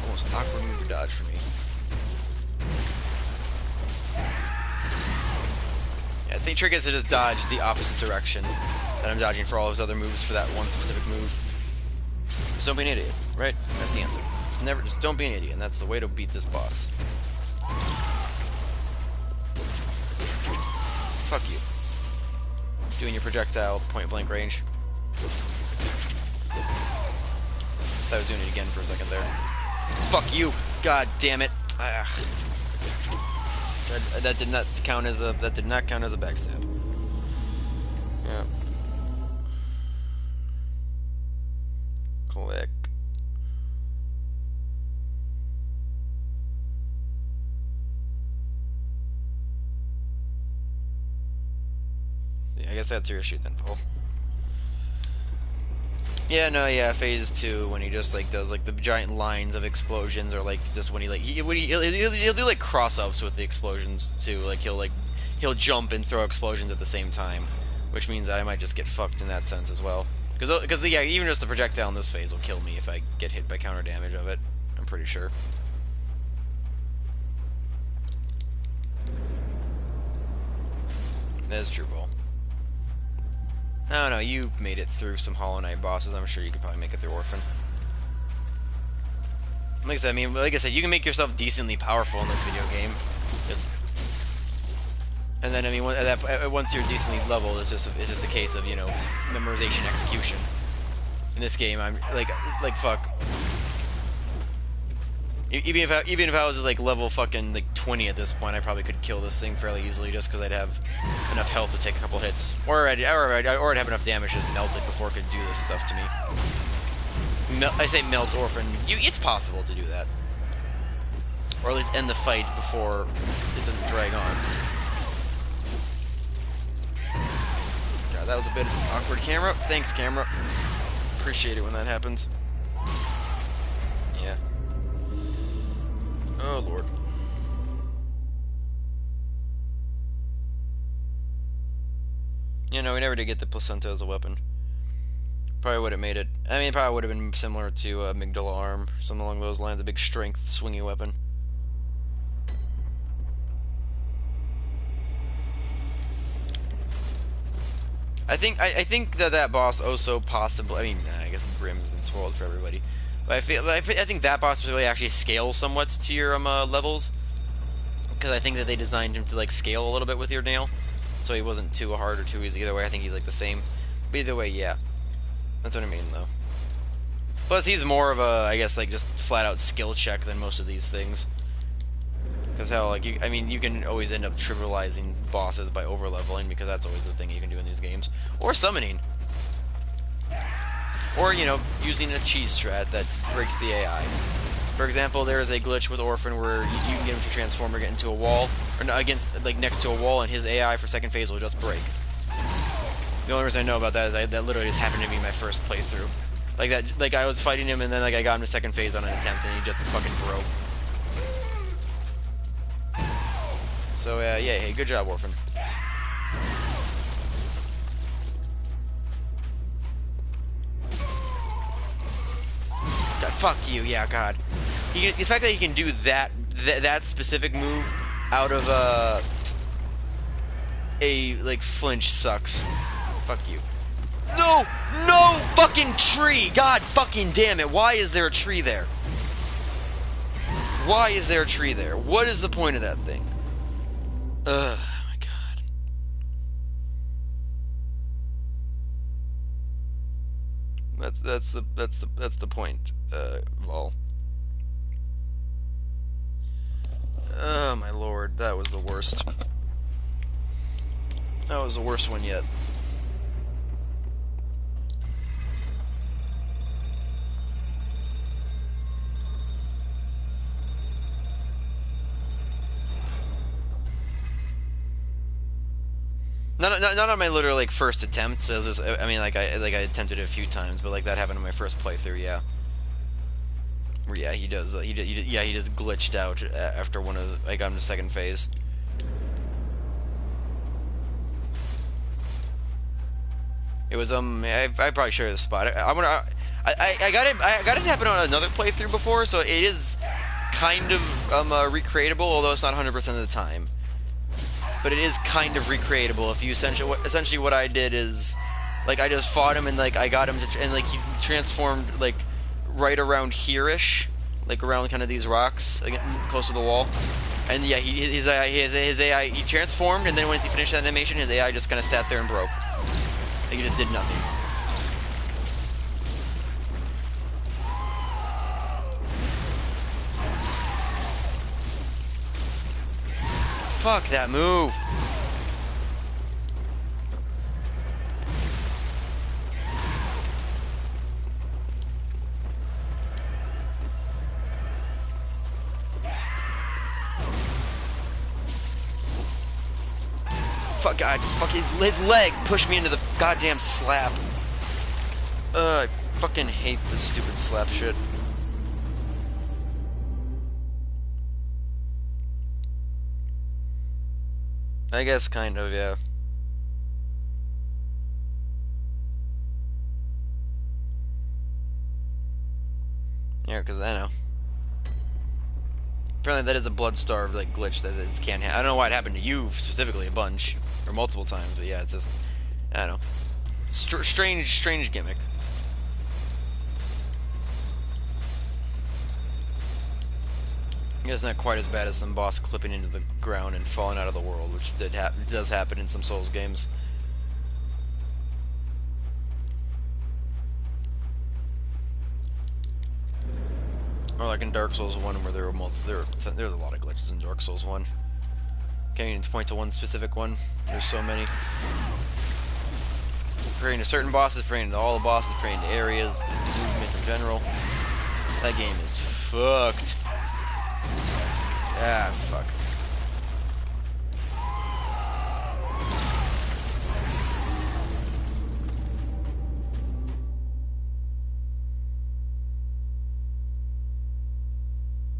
most awkward move to dodge for me. Yeah, I think trick is to just dodge the opposite direction that I'm dodging for all his other moves for that one specific move. Just don't be an idiot, right? That's the answer. Just don't be an idiot, and that's the way to beat this boss. Fuck you. Doing your projectile point blank range. Thought I was doing it again for a second there. Fuck you! God damn it! That did not count as a backstab. Yeah. Click. Yeah, I guess that's your issue then, Paul. Yeah, no, yeah, phase 2 when he just like does like the giant lines of explosions, or like just when he like he'll do like cross-ups with the explosions too. Like he'll jump and throw explosions at the same time, which means that I might just get fucked in that sense as well. Because yeah, even just the projectile in this phase will kill me if I get hit by counter damage of it. I'm pretty sure. That is true, Paul. I don't know, you made it through some Hollow Knight bosses. I'm sure you could probably make it through Orphan. Like I said, you can make yourself decently powerful in this video game. And then, I mean, once you're decently leveled, it's just a case of, you know, memorization, execution. In this game, I'm like fuck. Even if I was like level fucking like 20 at this point, I probably could kill this thing fairly easily, just because I'd have enough health to take a couple hits, or I'd have enough damage to just melt it before it could do this stuff to me. I say melt Orphan. It's possible to do that, or at least end the fight before it doesn't drag on. God, that was a bit awkward, camera. Thanks, camera. Appreciate it when that happens. Yeah. Oh, Lord. You know, we never did get the placenta as a weapon. Probably would have made it. I mean, it probably would have been similar to Amygdala Arm, something along those lines, a big strength, swingy weapon. I think that boss also possibly. I mean, I guess Grim has been spoiled for everybody. But I think that boss really actually scales somewhat to your levels, because I think that they designed him to like scale a little bit with your nail, so he wasn't too hard or too easy either way. I think he's like the same, but either way, yeah, that's what I mean though. Plus, he's more of a, I guess, like just flat out skill check than most of these things, because hell, like you can always end up trivializing bosses by over leveling, because that's always the thing you can do in these games, or summoning. Or, you know, using a cheese strat that breaks the AI. For example, there is a glitch with Orphan where you can get him to transform or get into a wall, or next to a wall, and his AI for second phase will just break. The only reason I know about that is that literally just happened to be my first playthrough. Like I was fighting him, and then like I got him to second phase on an attempt, and he just fucking broke. So yeah, hey, good job, Orphan. Fuck you, yeah, God. The fact that he can do that specific move out of a like flinch sucks. Fuck you. No fucking tree. God fucking damn it. Why is there a tree there? Why is there a tree there? What is the point of that thing? Ugh, my God. That's the point. Vol. Oh my lord, that was the worst. That was the worst one yet. Not on my literally like first attempt. So it was just, I mean, I attempted it a few times, but like that happened on my first playthrough. Yeah. Yeah, he does. He just glitched out after one of I got him to second phase. It was I probably share the spot. I got it happen on another playthrough before, so it is kind of recreatable, although it's not 100% of the time. But it is kind of recreatable. If you essentially what I did is, like, I just fought him and like I got him to, and like he transformed like right around here-ish, like around kind of these rocks, like, close to the wall. And yeah, his AI he transformed, and then once he finished that animation, his AI just kind of sat there and broke. Like he just did nothing. Fuck that move. Fuck God, fuck his leg pushed me into the goddamn slap. I fucking hate this stupid slap shit. I guess kind of, yeah. Yeah, because I know. Apparently that is a blood-starved, like, glitch that it can't I don't know why it happened to you specifically a bunch, or multiple times, but yeah, it's just, I don't know. Strange gimmick. I guess not quite as bad as some boss clipping into the ground and falling out of the world, which does happen in some Souls games. Or like in Dark Souls 1, where there's a lot of glitches in Dark Souls 1. Can't even point to one specific one. There's so many. Praying to certain bosses, praying to all the bosses, praying to areas, movement in general. That game is fucked. Ah, fuck.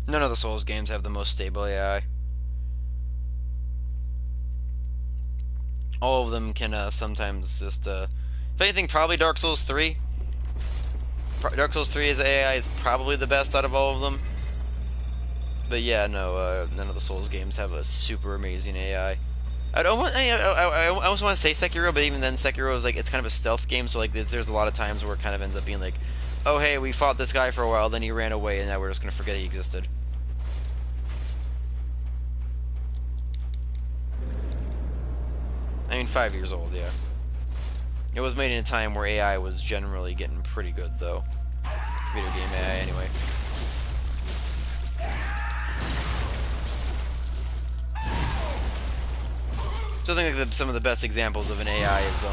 None of the Souls games have the most stable AI. All of them can sometimes just, if anything, probably Dark Souls 3. Dark Souls 3's AI is probably the best out of all of them. But yeah, no, none of the Souls games have a super amazing AI. I almost want to say Sekiro, but even then, Sekiro is like, it's kind of a stealth game, so like there's a lot of times where it kind of ends up being like, oh hey, we fought this guy for a while, then he ran away, and now we're just gonna forget he existed. I mean, 5 years old, yeah. It was made in a time where AI was generally getting pretty good, though. Video game AI, anyway. So I think like some of the best examples of an AI is,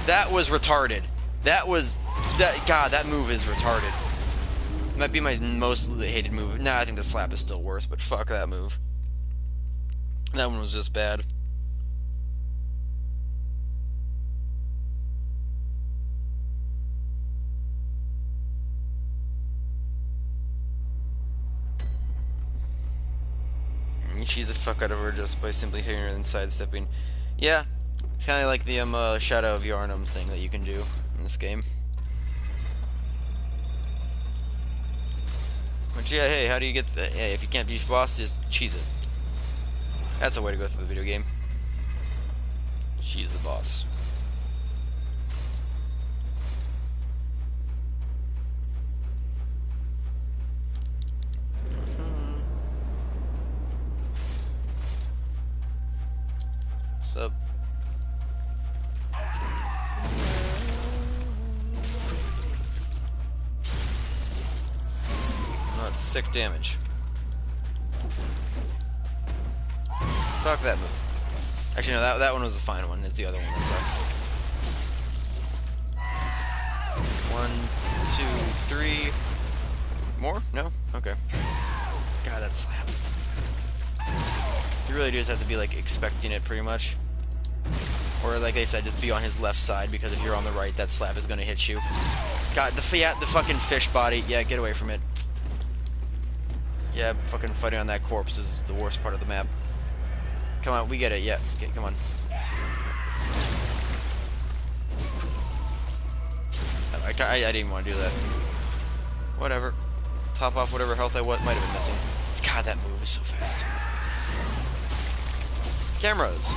that was retarded. God, that move is retarded. Might be my most hated move. Nah, I think the slap is still worse, but fuck that move. That one was just bad. She's the fuck out of her just by simply hitting her and sidestepping. Yeah, it's kind of like the Shadow of Yharnam thing that you can do in this game. But yeah, hey, how do you get the... Hey, if you can't beat boss, just cheese it. That's a way to go through the video game. She's the boss. Up. Oh, that's sick damage. Fuck that move. Actually, no, that one was the fine one. It's the other one that sucks. 1, 2, 3. More? No? Okay. God, that slap. You really do just have to be, like, expecting it, pretty much. Or, like I said, just be on his left side, because if you're on the right, that slap is gonna hit you. God, the fucking fish body. Yeah, get away from it. Yeah, fucking fighting on that corpse is the worst part of the map. Come on, we get it, yeah. Okay, come on. I didn't even want to do that. Whatever. Top off whatever health I might have been missing. God, that move is so fast. Cameras.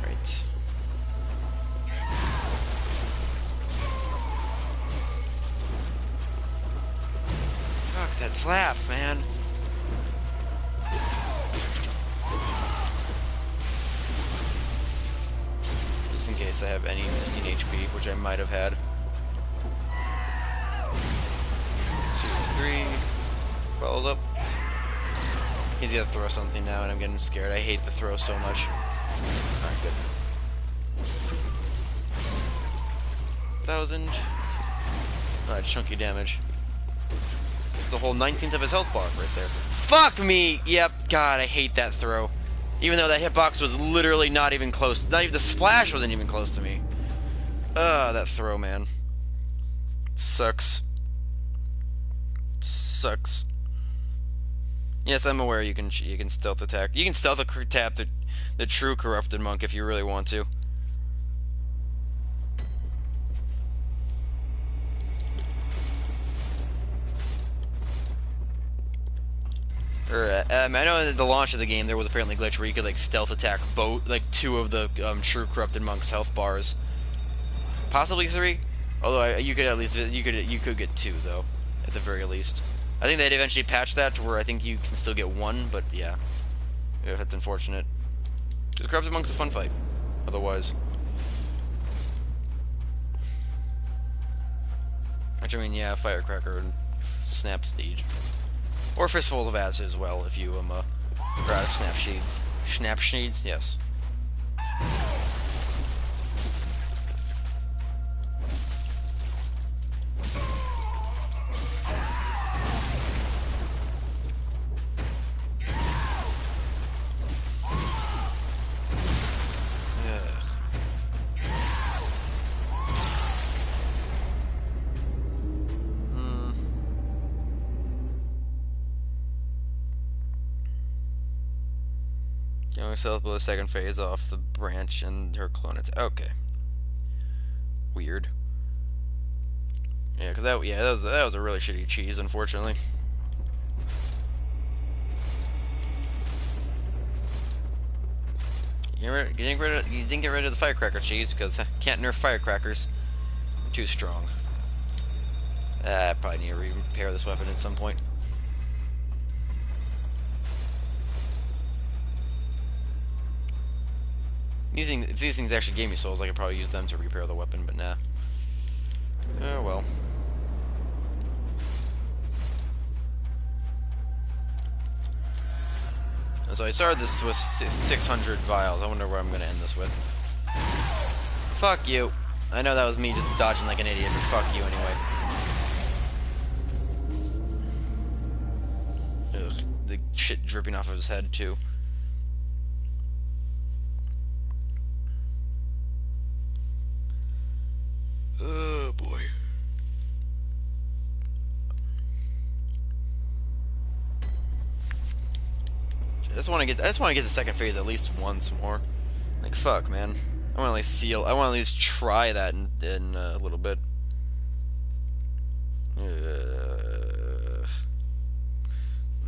Right. Fuck that slap, man. Just in case I have any missing HP, which I might have had. 2, 3. Follows up. He's gonna throw something now, and I'm getting scared. I hate the throw so much. Alright, good. 1,000. Chunky damage. It's a whole 19th of his health bar right there. Fuck me! Yep, God, I hate that throw. Even though that hitbox was literally not even close. Not even the splash wasn't even close to me. That throw, man. Sucks. Sucks. Yes, I'm aware you can stealth attack. You can stealth tap the true corrupted monk if you really want to. I know at the launch of the game there was apparently a glitch where you could like stealth attack both, like 2 of the true corrupted monk's health bars, possibly 3. Although you could at least you could get 2 though, at the very least. I think they'd eventually patch that to where I think you can still get 1, but yeah, that's unfortunate. The corrupted monk's a fun fight, otherwise. Which I mean, yeah, firecracker and snap stage. Or fistfuls of acid as well, if you are out of snap shades. Snap shades, yes. Going south below the second phase off the branch and her clone attack. Okay. Weird. Yeah, because that was a really shitty cheese, unfortunately. You didn't get rid of the firecracker cheese because can't nerf firecrackers. They're too strong. I probably need to repair this weapon at some point. If these things actually gave me souls, I could probably use them to repair the weapon, but nah. Oh well. So I started this with 600 vials. I wonder where I'm going to end this with. Fuck you. I know that was me just dodging like an idiot, but fuck you anyway. Ugh, the shit dripping off of his head, too. Oh boy. I just want to get the second phase at least once more. Like fuck, man. I want to at least try that in a little bit.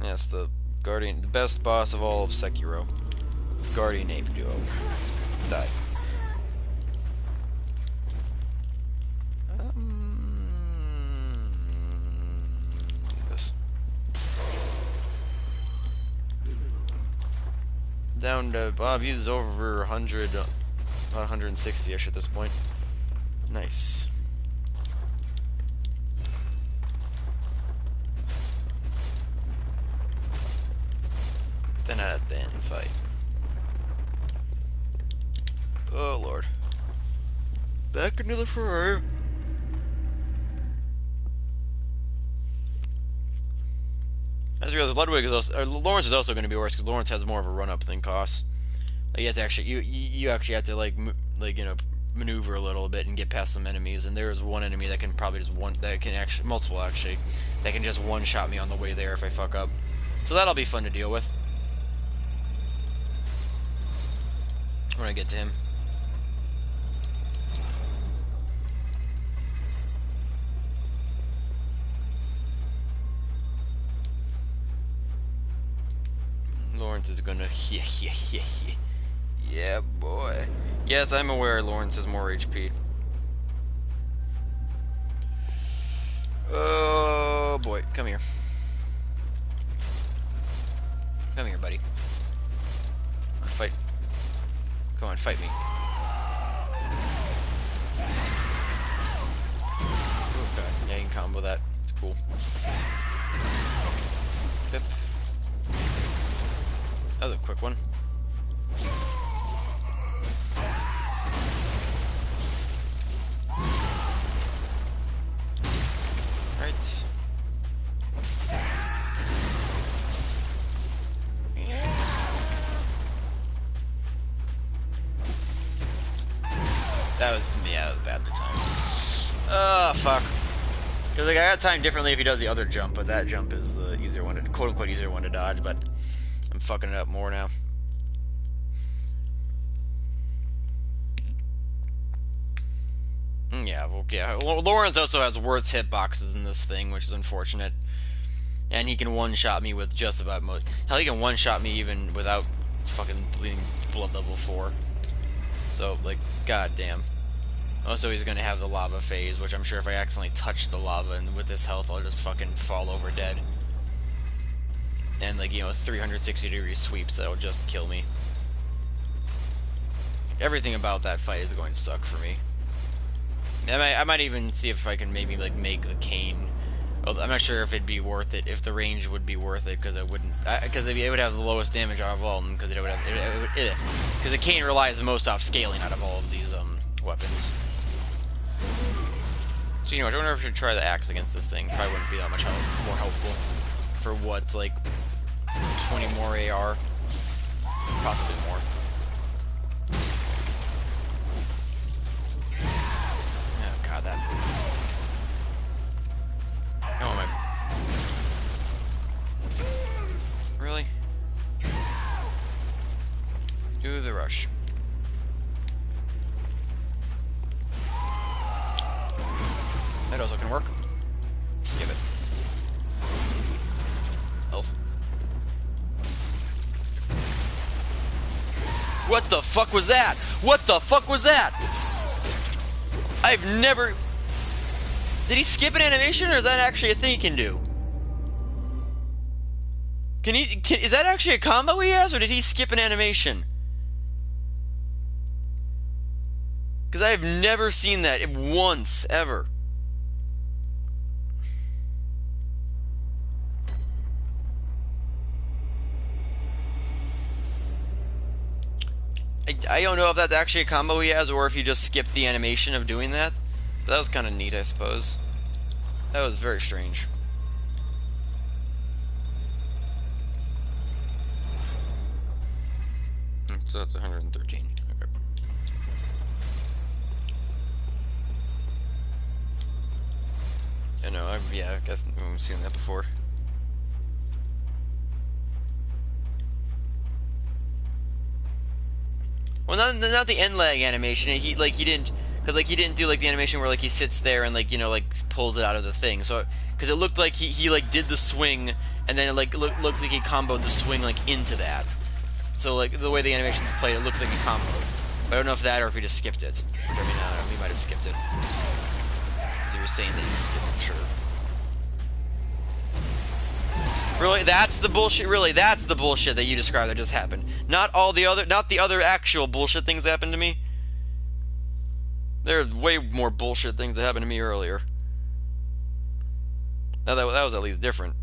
Yes, the Guardian, the best boss of all of Sekiro. Guardian Ape Duo. Die. Down to I've used over 100, about 160ish at this point. Nice. 10 out of 10 fight. Oh lord. Back into the fray. I just realized Ludwig is also, or Lawrence is also going to be worse because Lawrence has more of a run up than Kos. Like you have to actually, you actually have to like you know, maneuver a little bit and get past some enemies. And there is one enemy that can probably just multiple actually, that can just one shot me on the way there if I fuck up. So that'll be fun to deal with. when I get to him. Lawrence is gonna... Yeah, boy. Yes, I'm aware Lawrence has more HP. Oh, boy. Come here. Come here, buddy. Fight. Come on, fight me. Oh, God. Yeah, you can combo that. It's cool. Pip. That was a quick one. Alright. That was bad at the time. Oh, fuck. Because, like, I got timed differently if he does the other jump, but that jump is the easier one to, quote-unquote, easier one to dodge, but I'm fucking it up more now. Yeah, well, yeah. Lawrence also has worse hitboxes in this thing, which is unfortunate. And he can one-shot me with just about most... Hell, he can one-shot me even without fucking bleeding blood level 4. So, like, goddamn. Also, he's gonna have the lava phase, which I'm sure if I accidentally touch the lava and with this health, I'll just fucking fall over dead. And, like, you know, 360-degree sweeps that'll just kill me. Everything about that fight is going to suck for me. I might even see if I can maybe, like, make the cane. Well, I'm not sure if it'd be worth it, if the range would be worth it, because it wouldn't, because it would have the lowest damage out of all of them, because it would have, because the cane relies the most off scaling out of all of these weapons. So you know, I wonder if I should try the axe against this thing. Probably wouldn't be that much more helpful for what, like 20 more AR, possibly more. Oh god, that. Oh my. Really? Do the rush. That also can work. Give it. Health. What the fuck was that? What the fuck was that? I've never... Did he skip an animation, or is that actually a thing he can do? Is that actually a combo he has, or did he skip an animation? Because I've never seen that once, ever. I don't know if that's actually a combo he has, or if he just skipped the animation of doing that. But that was kind of neat, I suppose. That was very strange. So that's 113. Okay. Yeah, I guess I've seen that before. Well, not the end lag animation. He didn't, because like he didn't do like the animation where like he sits there and like, you know, like pulls it out of the thing. So because it looked like he like did the swing, and then it like looked like he comboed the swing like into that. So like the way the animation's played, it looks like he comboed. But I don't know if that or if he just skipped it. I mean, I don't know, he might have skipped it. Because he was saying that he skipped it, sure. Really, that's the bullshit. Really, that's the bullshit that you described that just happened. Not the other actual bullshit things that happened to me. There's way more bullshit things that happened to me earlier. Now that was at least different.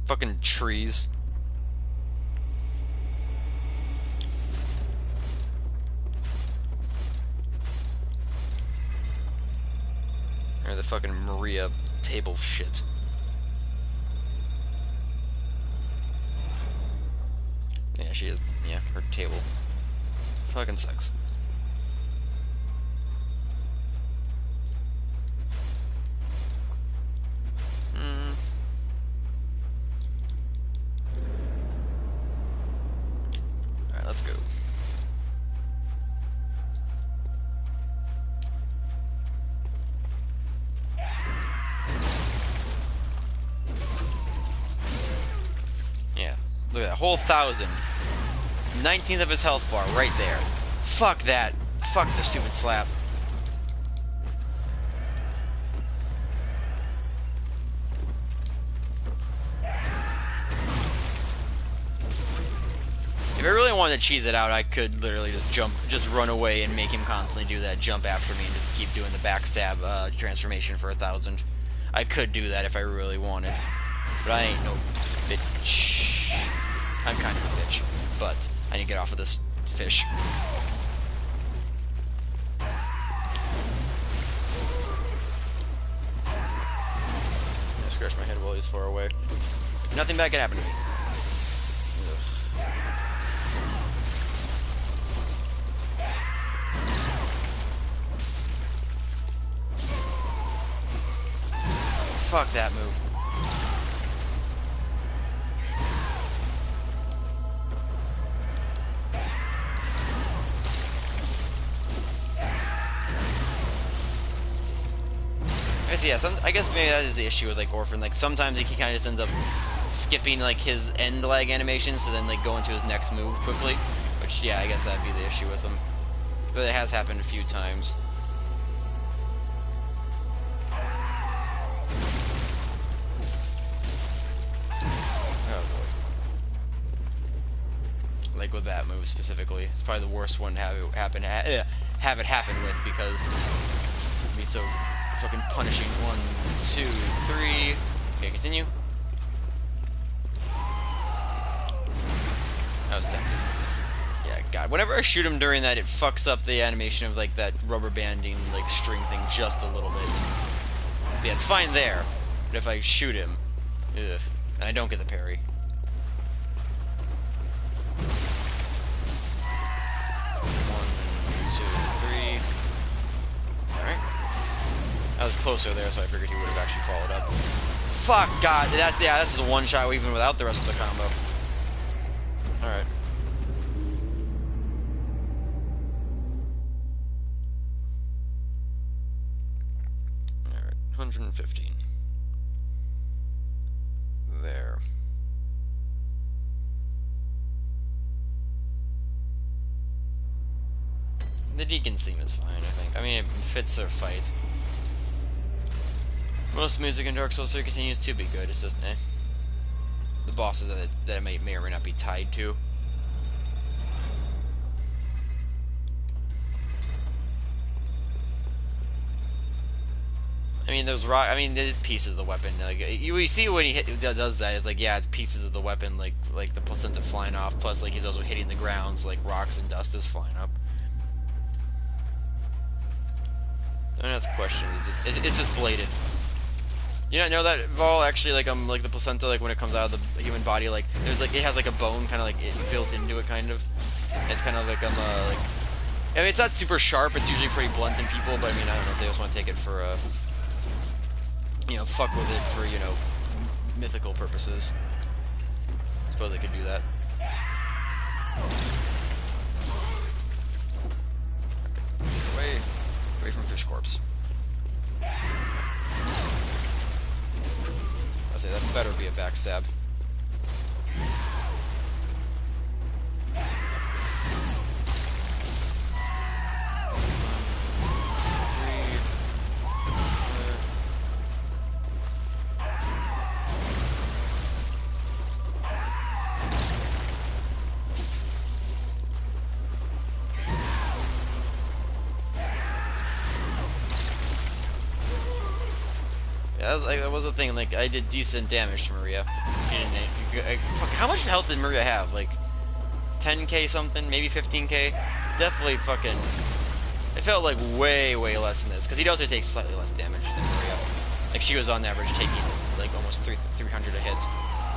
Fucking trees. Or the fucking Maria table shit. Yeah, she is. Yeah, her table fucking sucks. whole 1,000. 19th of his health bar, right there. Fuck that. Fuck the stupid slap. If I really wanted to cheese it out, I could literally just run away and make him constantly do that jump after me and just keep doing the backstab transformation for 1,000. I could do that if I really wanted. But I ain't no bitch. I'm kind of a bitch. But I need to get off of this fish. I scratched my head while he's far away. Nothing bad can happen to me. Ugh. Fuck that move. I guess maybe that is the issue with like Orphan. Like sometimes he kind of just ends up skipping like his end lag animation, so then like go into his next move quickly. Which yeah, I guess that'd be the issue with him. But it has happened a few times. Oh boy. Like with that move specifically, it's probably the worst one to have it happen with because it'd be so fucking punishing. 1, 2, 3. Okay, continue. That was tempting. Yeah, God. Whenever I shoot him during that, it fucks up the animation of like that rubber banding like string thing just a little bit. But yeah, it's fine there. But if I shoot him, ugh, and I don't get the parry. I was closer there, so I figured he would have actually followed up. Fuck, God. Yeah, that's just a one-shot even without the rest of the combo. Alright. Alright, 115. There. The Deacon's theme is fine, I think. I mean, it fits their fight. Most music in Dark Souls 3 continues to be good, it's just, eh. The bosses that it may or may not be tied to. I mean, it's pieces of the weapon. Like, you see when he does that, it's like, yeah, it's pieces of the weapon, like the placenta flying off, plus, like, he's also hitting the ground, so, like, rocks and dust is flying up. Don't ask questions, it's just bladed. You not know that Vol actually like the placenta, like when it comes out of the human body, like there's like it has like a bone kind of like built into it, kind of. It's kind of like like I mean, it's not super sharp. It's usually pretty blunt in people, but I mean, I don't know if they just want to take it for you know, fuck with it for, you know, mythical purposes. I suppose they could do that. Okay. Away from Fish Corpse. I'll say that better be a backstab. That was the thing, like, I did decent damage to Maria. Fuck, how much health did Maria have? Like, 10k something? Maybe 15k? Definitely fucking... It felt like way, way less than this, because he'd also take slightly less damage than Maria. Like, she was on average taking, like, almost 300 a hit.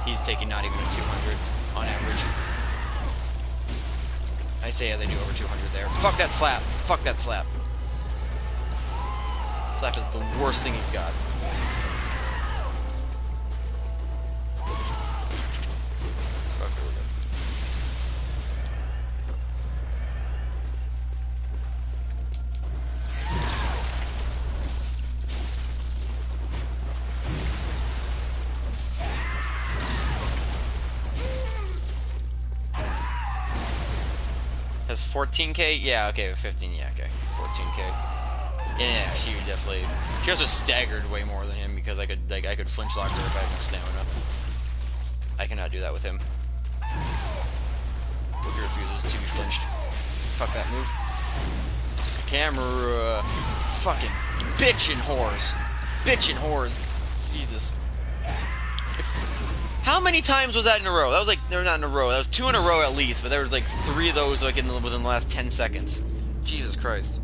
He's taking not even a 200 on average. I say as I do over 200 there. Fuck that slap! Fuck that slap! Slap is the worst thing he's got. Has 14k? Yeah, okay, 15, yeah, okay. 14k. Yeah, she would definitely... She also staggered way more than him because I could flinch lock her if I had no stamina. I cannot do that with him. Boogie refuses to be flinched. Fuck that move. Camera... fucking bitchin' whores. Bitchin' whores. Jesus. How many times was that in a row? That was like... They're not in a row. That was 2 in a row at least, but there was like 3 of those like within the last 10 seconds. Jesus Christ.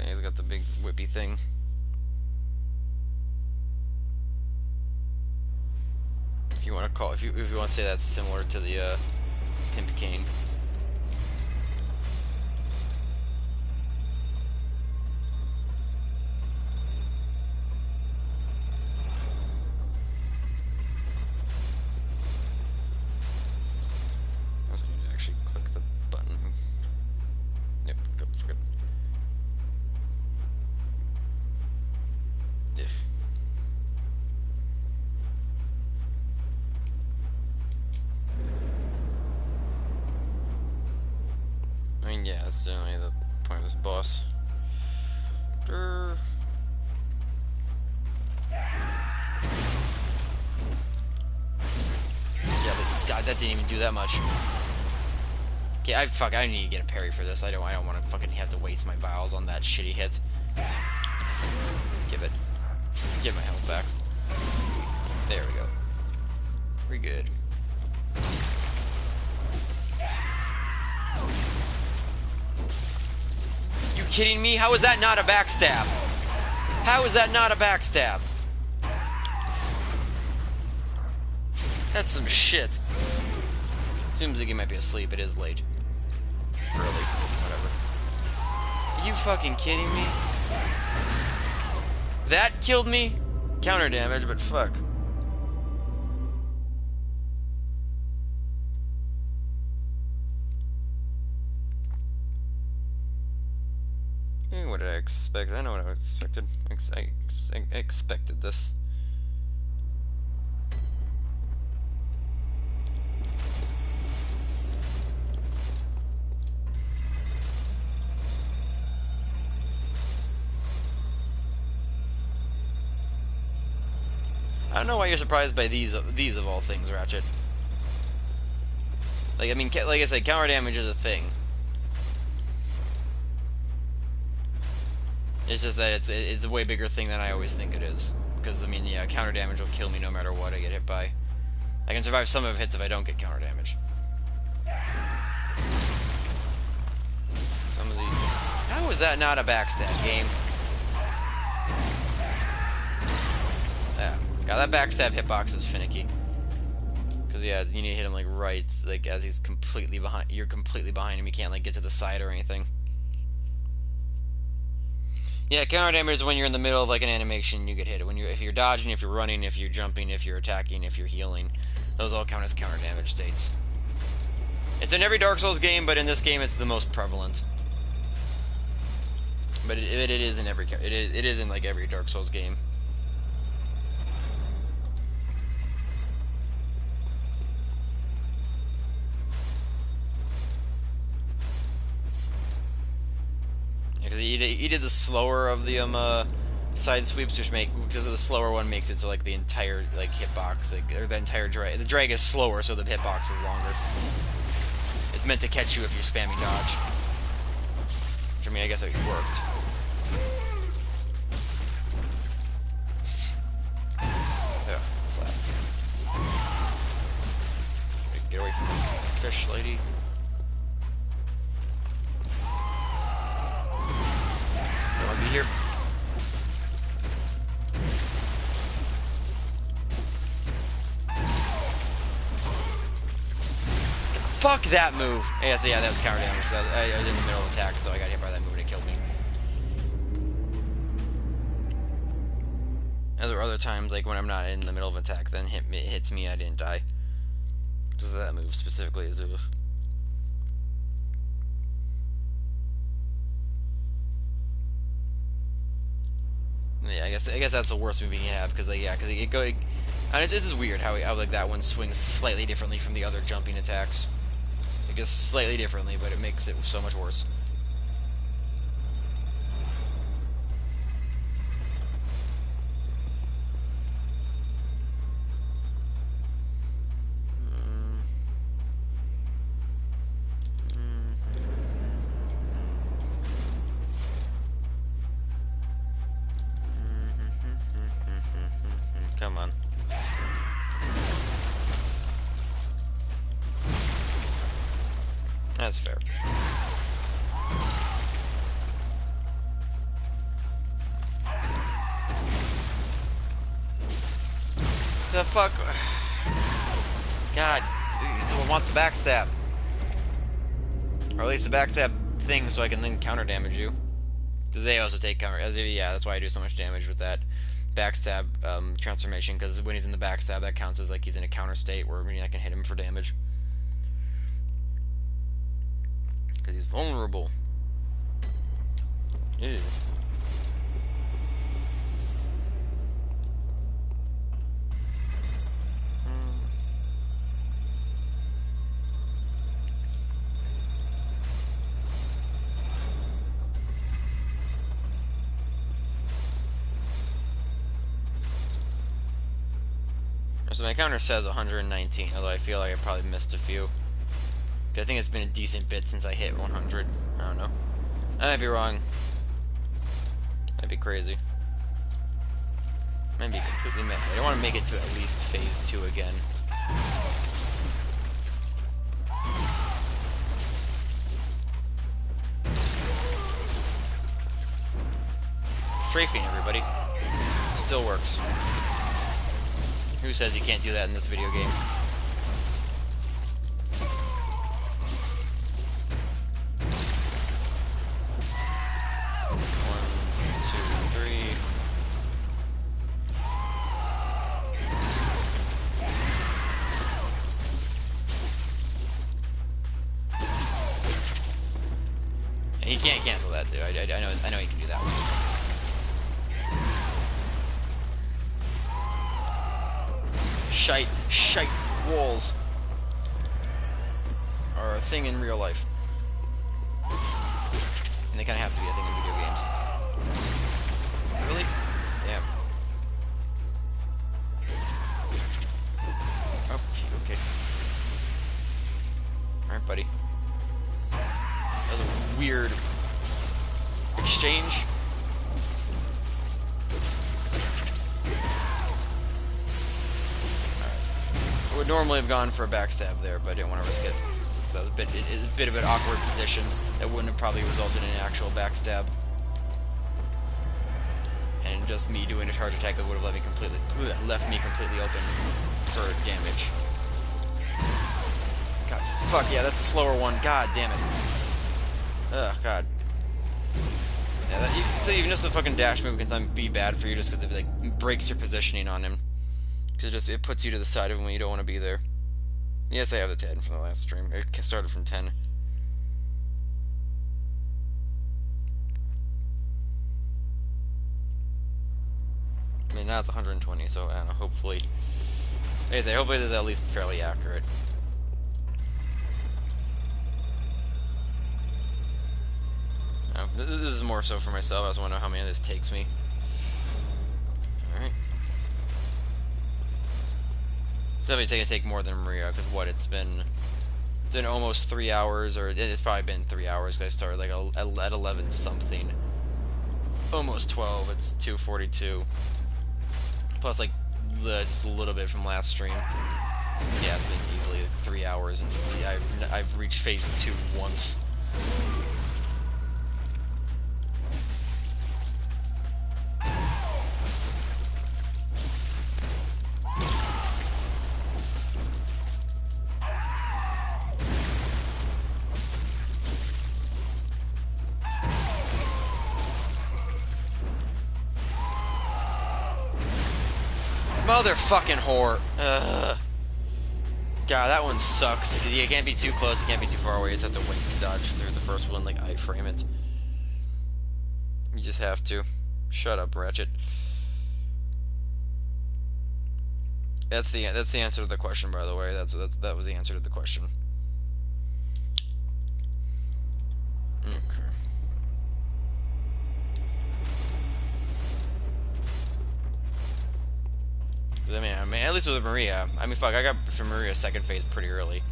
He's got the big whippy thing. If you want to call, if you want to say that's similar to the pimp cane. I also need to actually click the button. Yep, good. If. I mean, yeah, that's generally the point of this boss. Yeah, but God, that didn't even do that much. Okay, I need to get a parry for this. I don't want to fucking have to waste my vials on that shitty hit. Give it. Get my health back. There we go. We're good. You kidding me? How is that not a backstab? How is that not a backstab? That's some shit. Seems like he might be asleep. It is late. Early. Whatever. Are you fucking kidding me? That killed me? Counter damage, but fuck. What did I expect? I know what I expected. I expected this. I don't know why you're surprised by these of all things, Ratchet. Like, I mean, like I said, counter damage is a thing. It's just that it's a way bigger thing than I always think it is. Because, I mean, yeah, counter damage will kill me no matter what I get hit by. I can survive some of hits if I don't get counter damage. Some of the... How is that not a backstab game? Yeah. God, that backstab hitbox is finicky. Because, yeah, you need to hit him, like, right, like, as he's completely behind... You're completely behind him. You can't, like, get to the side or anything. Yeah, counter damage is when you're in the middle of like an animation, you get hit. If you're dodging, if you're running, if you're jumping, if you're attacking, if you're healing, those all count as counter damage states. It's in every Dark Souls game, but in this game, it's the most prevalent. But it is in every it is in like every Dark Souls game. Because he did the slower of the side sweeps, which because of the slower one makes it so like the entire like hitbox, like, or the entire drag. The drag is slower, so the hitbox is longer. It's meant to catch you if you're spamming dodge. Which, I mean, I guess it worked. Yeah, slap. Get away from the fish lady. Be here. Fuck that move. Yeah, so yeah, that was counter damage. I was in the middle of attack, so I got hit by that move and it killed me. As there were other times, like when I'm not in the middle of attack, then it hits me, I didn't die. Just that move specifically is Yeah, I guess guess that's the worst move you can have, because like, yeah, because and it's just weird how like that one swings slightly differently from the other jumping attacks. It goes slightly differently, but it makes it so much worse. Come on. That's fair. The fuck? God, I want the backstab. Or at least the backstab thing so I can then counter damage you. Because they also take counter. Yeah, that's why I do so much damage with that backstab transformation, because when he's in the backstab, that counts as like he's in a counter state where I can hit him for damage. Because he's vulnerable. Ew. So my counter says 119, although I feel like I probably missed a few. I think it's been a decent bit since I hit 100. I don't know. I might be wrong. Might be crazy. Might be completely mad. I don't want to make it to at least phase 2 again. Strafing, everybody. Still works. Who says you can't do that in this video game? He can't cancel that too. I know he can do that one. Shite walls are a thing in real life. And they kind of have to be a thing in video games. Really? Yeah. Oh, okay. Alright, buddy. That was a weird exchange. I would normally have gone for a backstab there, but I didn't want to risk it. That was a bit of an awkward position that wouldn't have probably resulted in an actual backstab. And just me doing a charge attack that would have left me completely open for damage. God, fuck yeah, that's a slower one. God damn it. Ugh, God. Yeah, so even just the fucking dash move can sometimes be bad for you just because it like breaks your positioning on him. Because it puts you to the side of him when you don't want to be there. Yes, I have the 10 from the last stream. It started from 10. I mean, now it's 120, so I don't know, hopefully... Like I say, hopefully this is at least fairly accurate. This is more so for myself. I just want to know how many of this takes me. Alright. It's definitely going to take more than Maria, because what, it's been almost 3 hours, or it's probably been 3 hours, because I started like at 11 something. Almost 12, it's 2:42. Plus like just a little bit from last stream. Yeah, it's been easily like 3 hours, and I've reached phase 2 once. Motherfucking whore. Ugh. God, that one sucks. Cause you can't be too close, you can't be too far away. You just have to wait to dodge through the first one, like I frame it. You just have to. Shut up, Ratchet. That's the answer to the question, by the way. That was the answer to the question. Okay. I mean, at least with Maria. I mean, fuck, I got from Maria's second phase pretty early.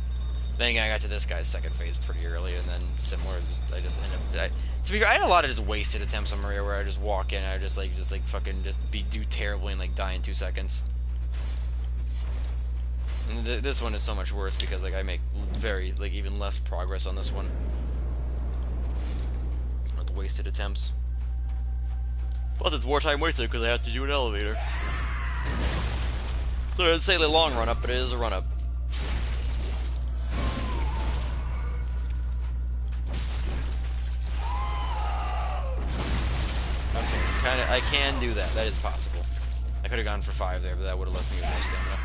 Then again, I got to this guy's second phase pretty early, and then similar. I just end up. To be fair, I had a lot of just wasted attempts on Maria where I just walk in, and I just fucking do terribly and like die in 2 seconds. And this one is so much worse because like I make even less progress on this one with wasted attempts. Plus, it's wartime wasted because I have to do an elevator. So I'd say the long run up, but it is a run up. Okay, I can do that. That is possible. I could have gone for 5 there, but that would have left me with no stamina.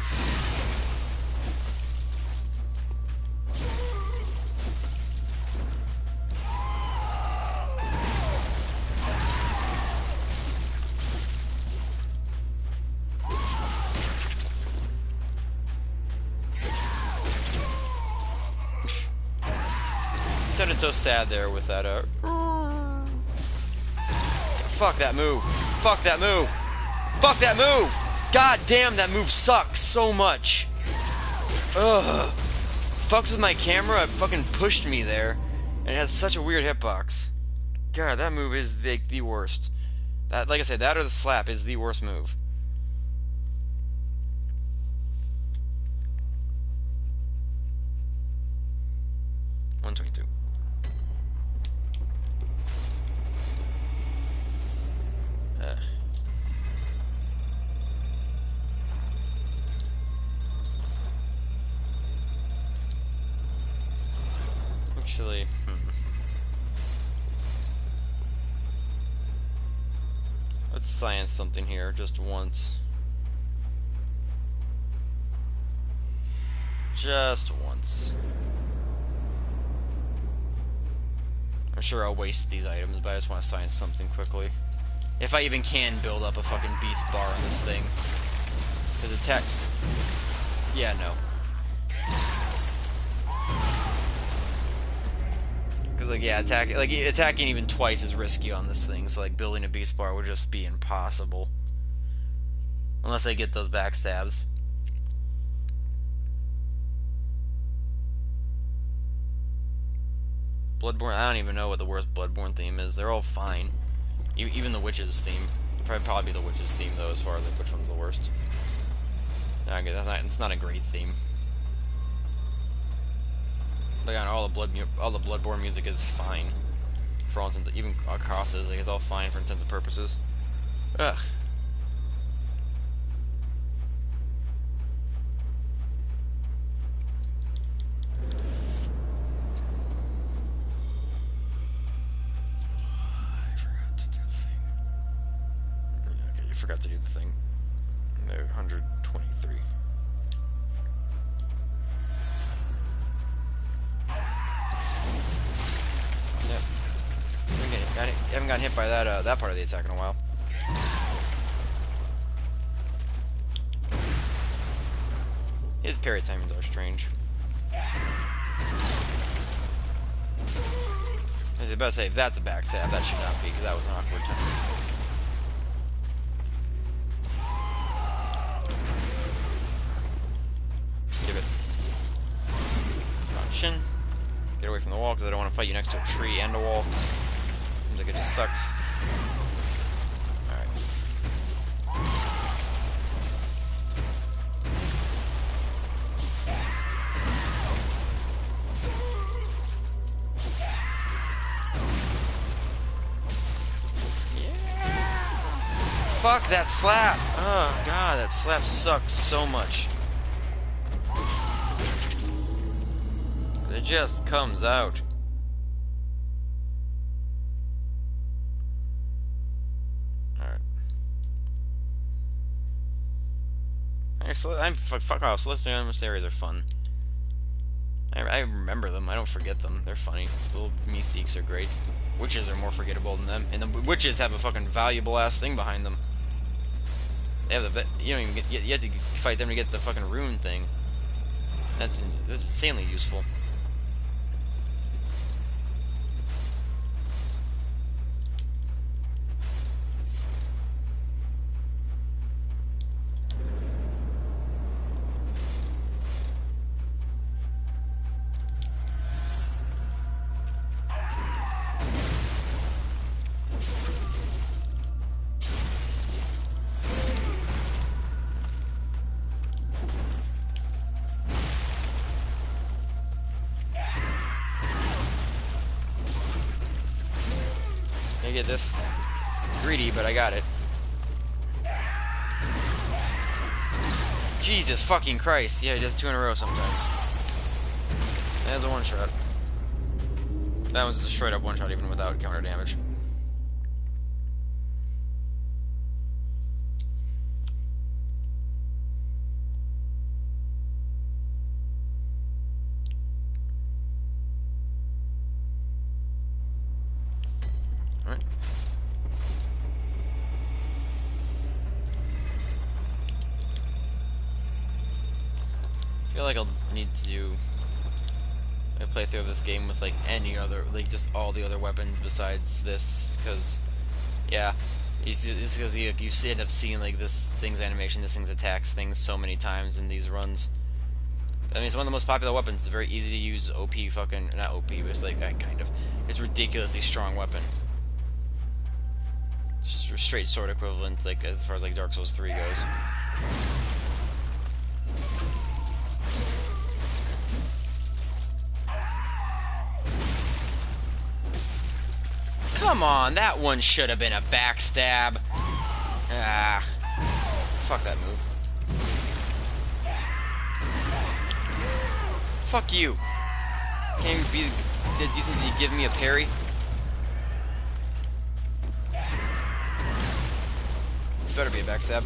You sounded so sad there with that, Fuck that move. Fuck that move. Fuck that move! God damn, that move sucks so much. Ugh. Fucks with my camera, it fucking pushed me there. And it has such a weird hitbox. God, that move is the worst. That, like I said, that or the slap is the worst move. $122. Actually, let's science something here just once. Just once. I'm sure I'll waste these items, but I just want to science something quickly. If I even can build up a fucking beast bar on this thing. Because attack... Yeah, no. Because, like, yeah, attacking even twice is risky on this thing, so, like, building a beast bar would just be impossible. Unless I get those backstabs. Bloodborne, I don't even know what the worst Bloodborne theme is. They're all fine. Even the Witch's theme. It'd probably be the Witch's theme, though, as far as like, which one's the worst. It's not a great theme. Like, all the Bloodborne music is fine. For all intents, even Kos is, like, it's all fine for intents and purposes. Ugh. Forgot to do the thing. There, 123. Yep. I haven't gotten hit by that part of the attack in a while. His parry timings are strange. I was about to say, if that's a backstab, that should not be, because that was an awkward time. Get away from the wall because I don't want to fight you next to a tree and a wall. Seems like it just sucks. Alright. Yeah! Fuck that slap! Oh god, that slap sucks so much. It just comes out. Alright. Fuck off. Celestial areas are fun. I remember them. I don't forget them. They're funny. Little mystiques are great. Witches are more forgettable than them. And the witches have a fucking valuable ass thing behind them. They have the you don't even get you have to fight them to get the fucking rune thing. That's insanely useful. I get this. Greedy, but I got it. Jesus fucking Christ. Yeah, he does 2 in a row sometimes. That's a one-shot. That one's a straight-up one-shot even without counter damage. Alright. I feel like I'll need to do a playthrough of this game with like any other, like just all the other weapons besides this, because yeah, it's because you end up seeing like this thing's animation, this thing's attacks things so many times in these runs. I mean, it's one of the most popular weapons. It's a very easy to use OP fucking, not OP, but it's like kind of, it's a ridiculously strong weapon. It's just a straight sword equivalent, like as far as like Dark Souls 3 goes. Come on, that one should have been a backstab. Ah, fuck that move. Fuck you. Can't even be the decency to give me a parry. This better be a backstab.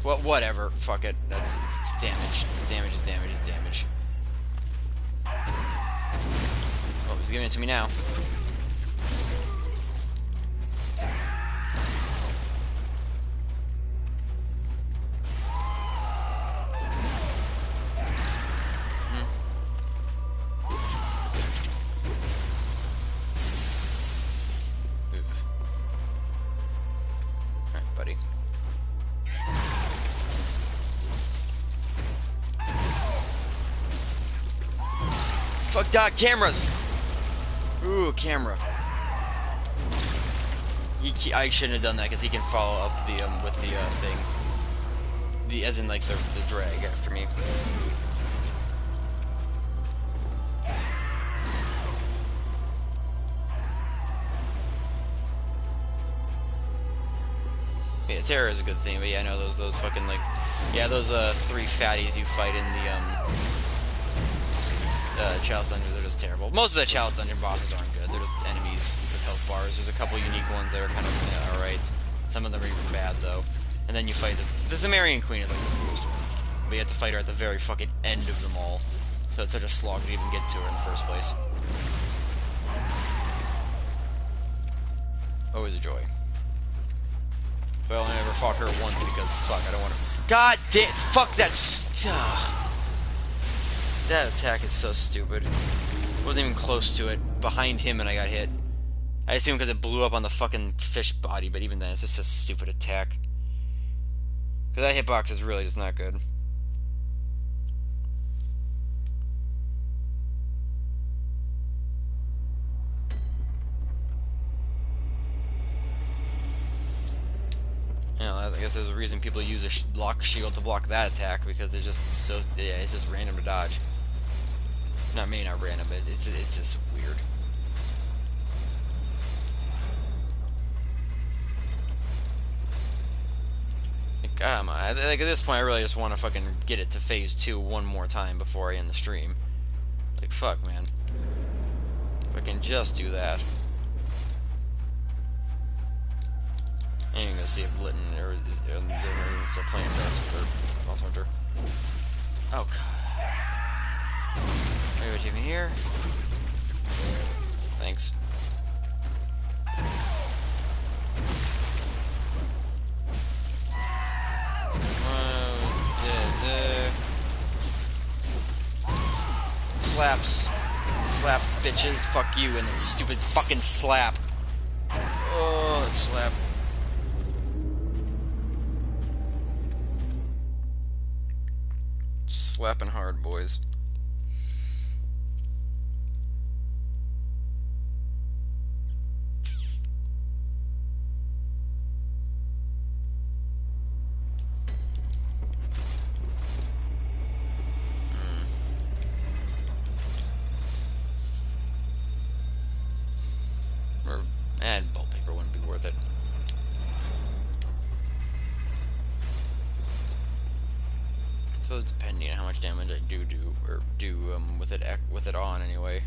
Well, whatever. Fuck it. It's damage. It's damage. It's damage. It's damage. Oh, he's giving it to me now. Fuck dog cameras. Ooh, camera. I shouldn't have done that because he can follow up the with the thing. The as in like the drag after me. Yeah, terror is a good thing, but yeah, I know those fucking like, yeah, those 3 fatties you fight in the Chalice dungeons are just terrible. Most of the Chalice dungeon bosses aren't good. They're just enemies with health bars. There's a couple unique ones that are kind of alright. Some of them are even bad though. And then you fight the Cimmerian Queen is like the coolest one, but you have to fight her at the very fucking end of them all. So it's such a slog to even get to her in the first place. Always a joy. But I only ever fought her once because fuck, I don't want to. God damn! Fuck that! That attack is so stupid. Wasn't even close to it. Behind him and I got hit. I assume because it blew up on the fucking fish body, but even then, it's just a stupid attack. Because that hitbox is really just not good. You know, I guess there's a reason people use a block shield to block that attack, because it's just so, yeah, it's just random to dodge. Not maybe not random, but it's just weird. Like at this point, I really just want to fucking get it to phase 2 one more time before I end the stream. Like fuck, man. If I can just do that. I ain't even gonna see if Blitten or they're still playing Boss Hunter. Oh god. Are you taking me here? Thanks. slaps. Slaps, bitches. Fuck you and that stupid fucking slap. Oh, that slap. Slapping hard, boys. And wallpaper wouldn't be worth it. I suppose depending on how much damage I do with it on anyway.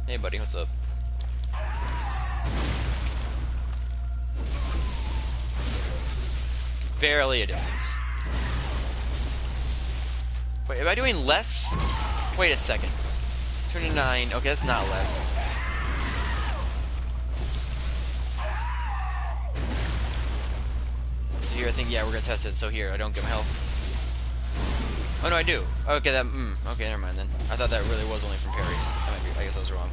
Hey buddy, what's up? Barely a difference. Wait, am I doing less? Wait a second. 29. Okay, that's not less. So here, I think, yeah, we're gonna test it. So here, I don't give him health. Oh no, I do. Okay, that. Okay, never mind then. I thought that really was only from parries. I guess I was wrong.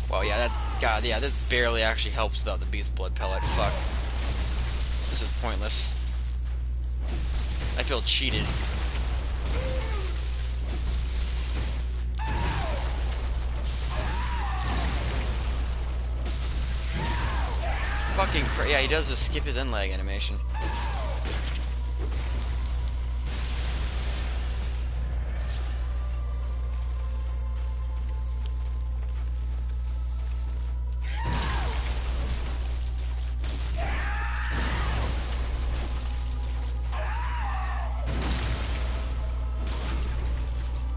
Well, yeah, that. God, yeah, this barely actually helps without the beast blood pellet. Fuck. This is pointless. I feel cheated. Fucking yeah, he does just skip his end lag animation.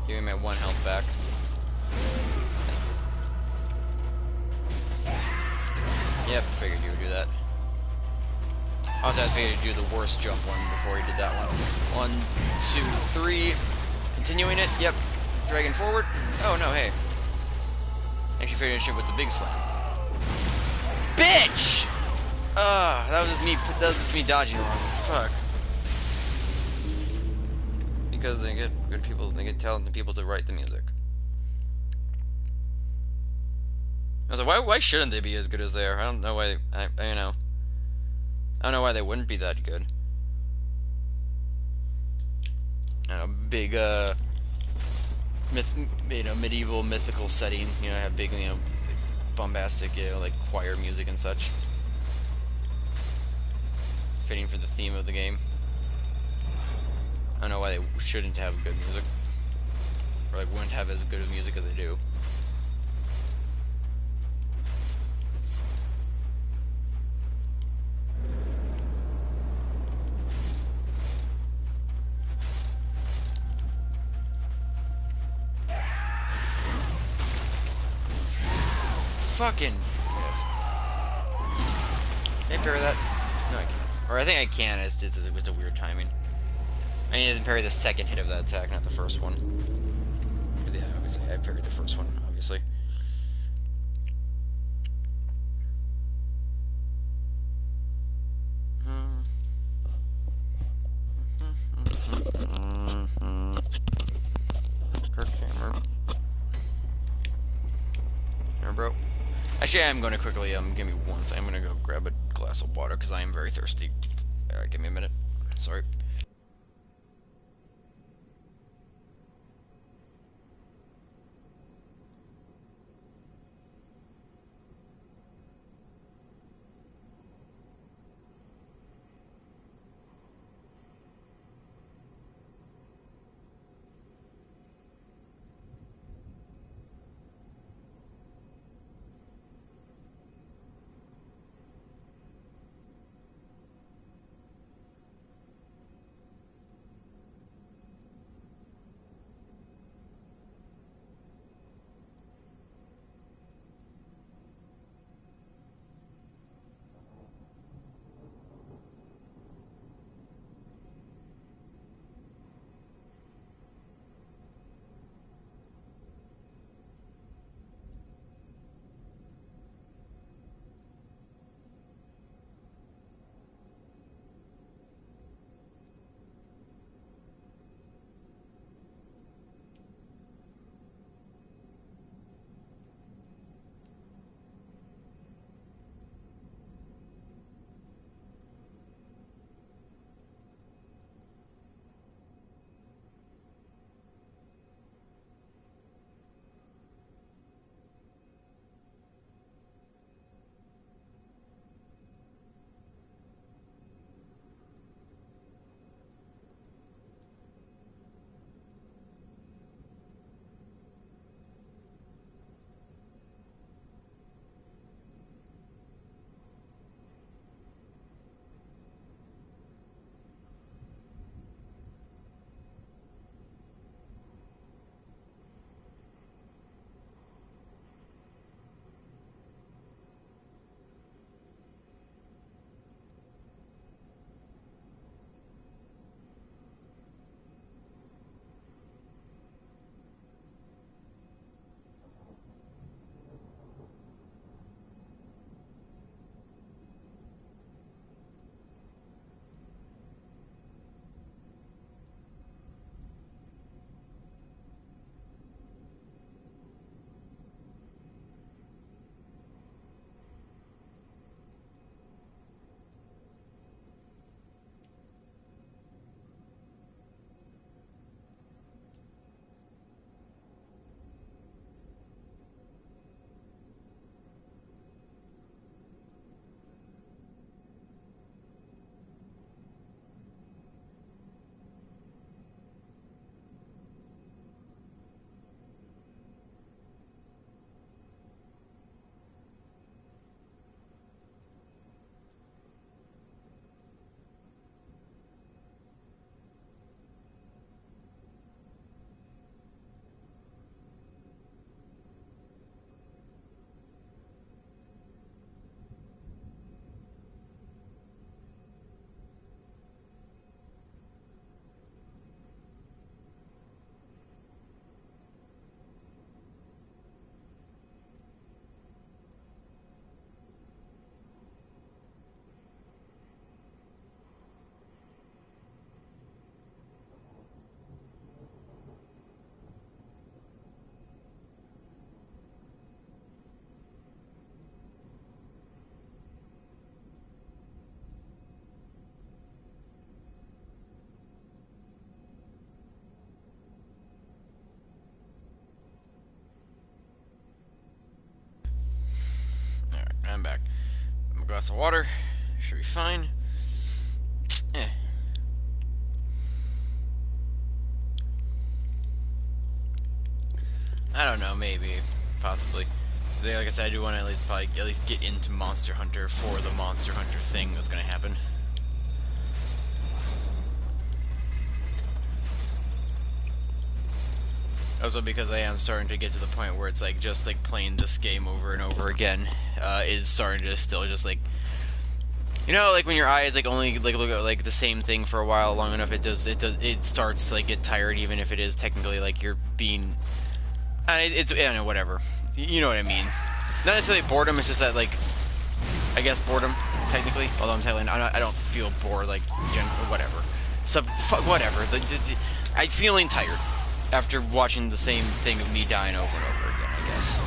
Give me my 1 health back. Yep, figured you would do that. Also, I figured you'd do the worst jump one before he did that one. 1, 2, 3. Continuing it. Yep. Dragging forward. Oh no, hey. Actually finish it with the big slam. Bitch! That was just me dodging wrong. Fuck. Because they get good people, they get talented people to write the music. I was like, why shouldn't they be as good as they are? I don't know why. I don't know why they wouldn't be that good. I don't know, big medieval mythical setting. You know, have big bombastic like choir music and such. Fitting for the theme of the game. I don't know why they shouldn't have good music, or like wouldn't have as good of music as they do. Fucking. Can I parry that? No, I can't. Or I think I can. It's a weird timing. I mean, it doesn't parry the second hit of that attack, not the first one. Because yeah, obviously I parried the first one, obviously. Kirk Hammer. Hammer, bro. Actually, I'm going to quickly, give me 1 second. I'm going to go grab a glass of water, because I am very thirsty. Alright, give me a minute. Sorry. glass of water. Should be fine. Eh. I don't know, maybe. Possibly. Like I said, I do want to at least get into Monster Hunter for the Monster Hunter thing that's going to happen. Also because I am starting to get to the point where it's like just like playing this game over and over again is starting to still just like, you know, like when your eyes like only like look at like the same thing for a while long enough, it starts to like get tired, even if it is technically like you're being it's I don't know, whatever, you know what I mean. Not necessarily boredom, it's just that like, I guess boredom technically, although I'm technically I don't feel bored, like whatever, whatever. I'm feeling tired after watching the same thing of me dying over and over again, I guess.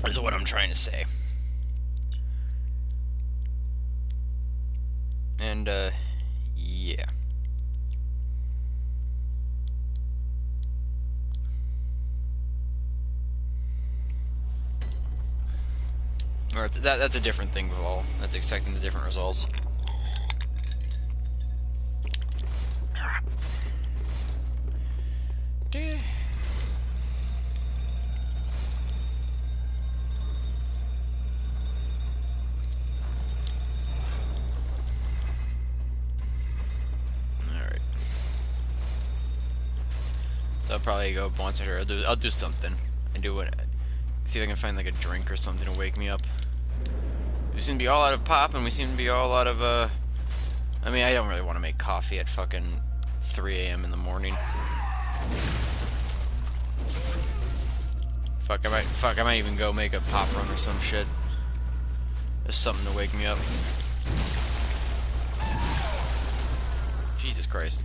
That's what I'm trying to say. And, yeah. Or that's a different thing, Vol. That's expecting the different results. Alright. So I'll probably go once or I'll do something. And do what, see if I can find like a drink or something to wake me up. We seem to be all out of pop, and we seem to be all out of I mean, I don't really want to make coffee at fucking 3 a.m. in the morning. Fuck, I might even go make a pop run or some shit. Just something to wake me up. Jesus Christ.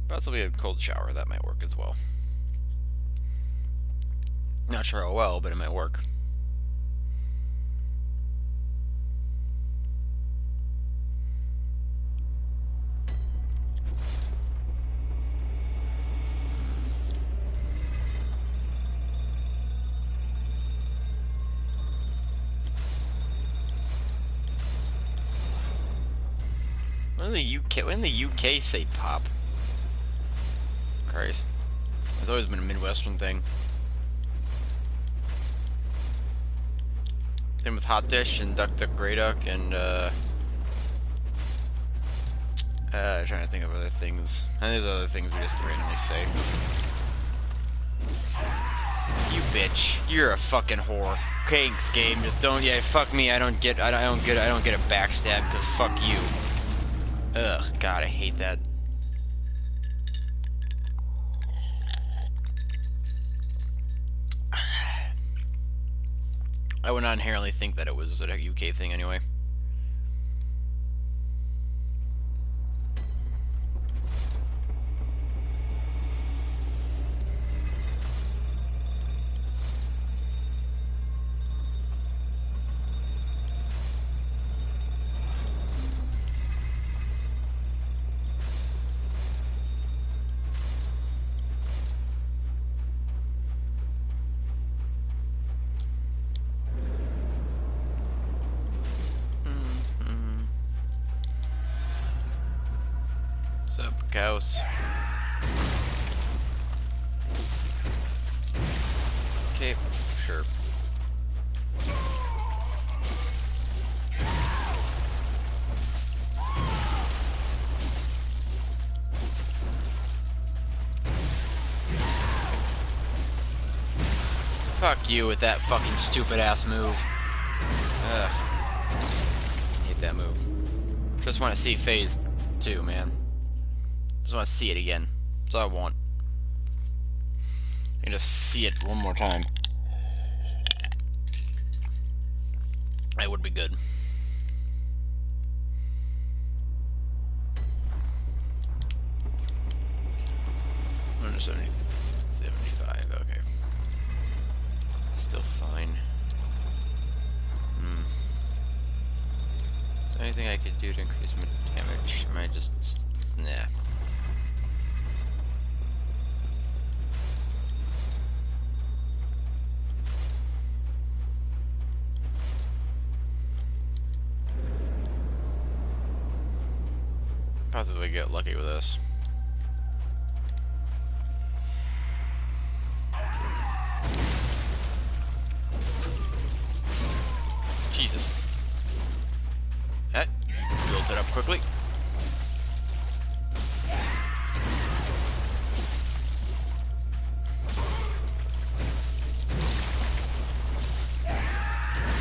Possibly a cold shower, that might work as well. Not sure how well, but it might work. When the UK say pop? Christ. It's always been a Midwestern thing. Same with Hot Dish and Duck Duck Grey Duck and trying to think of other things. And there's other things we just randomly say. You bitch. You're a fucking whore. Thanks, game. Just don't fuck me. I don't get a backstab because fuck you. Ugh, God, I hate that. I would not inherently think that it was a UK thing anyway. Kos. Okay, sure. Fuck you with that fucking stupid ass move. Ugh. Hate that move. Just want to see phase 2, man. Just want to see it again. That's all I want. I can just see it one more time. That would be good. 175, okay. Still fine. Is there anything I could do to increase my damage? Am I just... nah. possibly get lucky with this. Jesus. That built it up quickly.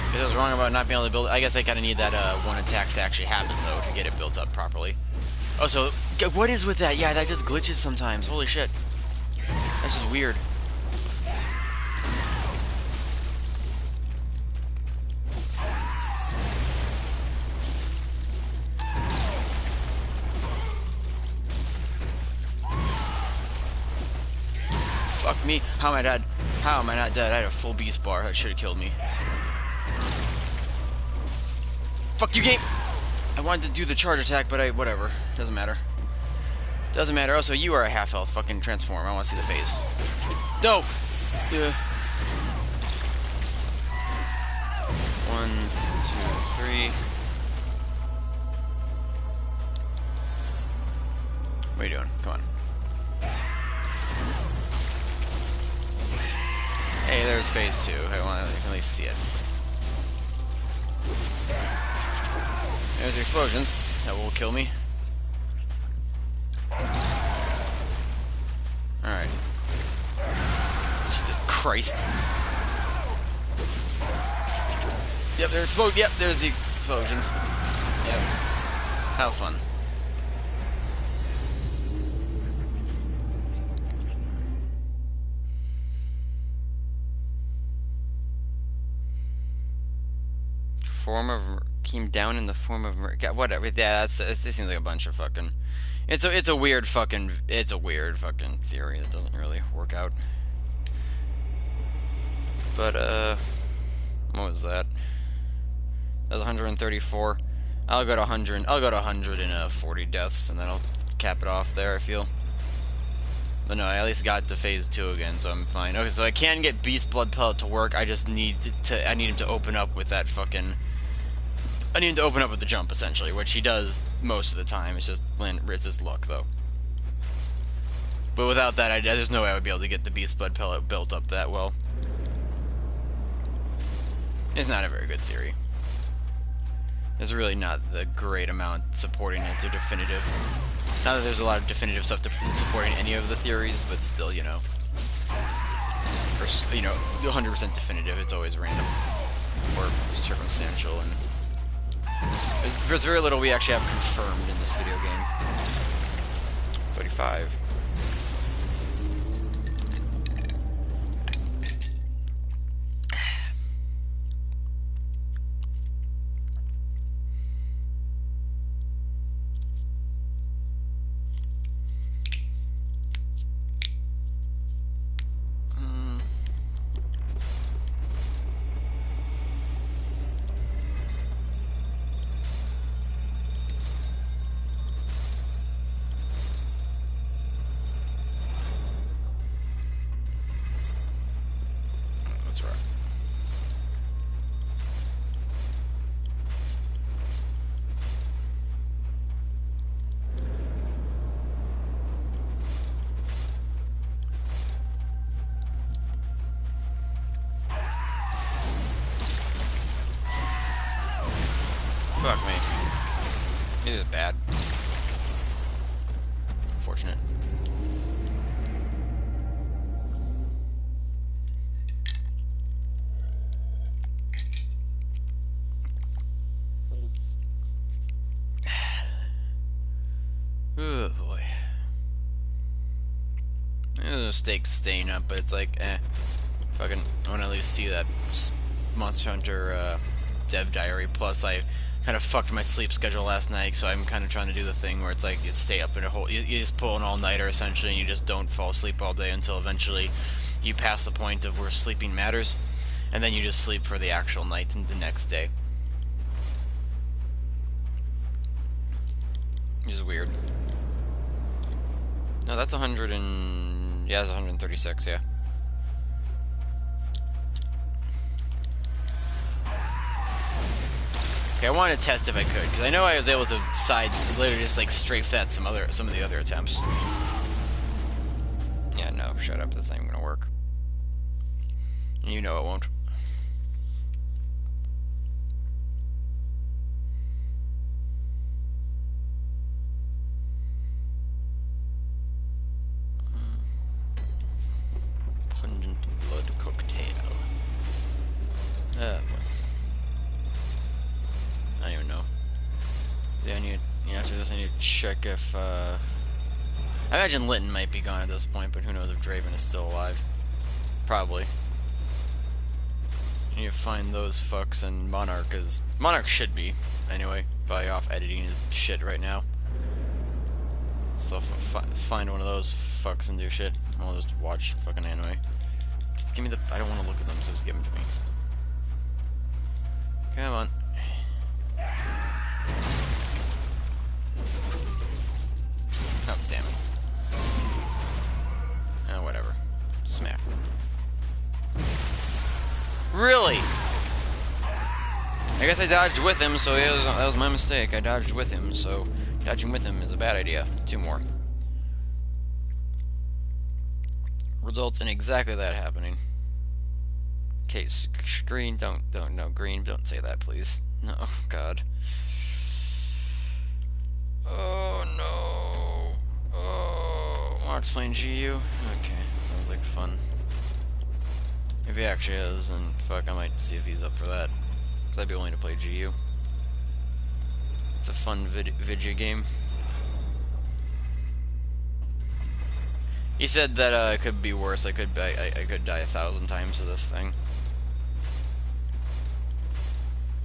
I was wrong about not being able to build it. I guess I kind of need that one attack to actually happen, though, to get it built up properly. Oh, so, what is with that? Yeah, that just glitches sometimes. Holy shit. That's just weird. Fuck me. How am I dead? How am I not dead? I had a full beast bar. That should have killed me. Fuck you, game! I wanted to do the charge attack, but whatever. Doesn't matter. Doesn't matter. Also, you are a half-health fucking transform. I want to see the phase. No! Yeah. 1, 2, 3. What are you doing? Come on. Hey, there's phase 2. I can at least see it. There's the explosions. That will kill me. Alright. Jesus Christ. Yep, they're exploding. Yep, there's the explosions. Yep. How fun. Form of came down in the form of whatever. Yeah, it seems like a bunch of fucking. It's a weird fucking theory that doesn't really work out. But what was that? That was 134. I'll go to 100. I'll go to 140 deaths, and then I'll cap it off there. I feel. But no, I at least got to phase 2 again, so I'm fine. Okay, so I can get Beast Blood Pellet to work. I just need I need him to open up with that fucking. I need him to open up with the jump, essentially, which he does most of the time. It's just it's his luck, though. But without that, there's no way I would be able to get the Beast Blood Pellet built up that well. It's not a very good theory. There's really not the great amount supporting it to definitive. Not that there's a lot of definitive stuff supporting any of the theories, but still, you know. Or, you know, 100% definitive, it's always random. Or circumstantial, and... There's very little we actually have confirmed in this video game. 35. That's right. Fuck me. It is bad. Unfortunate. Oh boy. There's a stake staying up, but it's like, fucking, I want to at least see that Monster Hunter dev diary. Plus, I kind of fucked my sleep schedule last night, so I'm kind of trying to do the thing where it's like you stay up in a whole, you just pull an all-nighter essentially, and you just don't fall asleep all day until eventually you pass the point of where sleeping matters, and then you just sleep for the actual night and the next day. Which is weird. No, that's 100 and... yeah, it's 136, yeah. Okay, Okay, I wanted to test if I could, because I know I was able to literally just like strafe that some of the other attempts. Yeah, no, shut up. This ain't gonna work. You know it won't. Pungent blood cocktail. Boy. I don't even know. See, after this I need to check if, I imagine Litton might be gone at this point, but who knows if Draven is still alive. Probably. I need to find those fucks, and Monarch should be, anyway, probably off editing his shit right now. So let's find one of those fucks and do shit. I'll just watch fucking anime. Just give me the, I don't want to look at them, so just give them to me. Come on. Oh, damn it. Oh, whatever. Smack. Really? I guess I dodged with him, so that was my mistake. I dodged with him, so dodging with him is a bad idea. 2 more. Results in exactly that happening. Okay, green, no, green, don't say that, please. No, God. Oh, no. Oh, Mark's playing GU? Okay, sounds like fun. If he actually is, then fuck, I might see if he's up for that. Because I'd be willing to play GU. It's a fun video game. He said that it could be worse. I could die 1,000 times to this thing.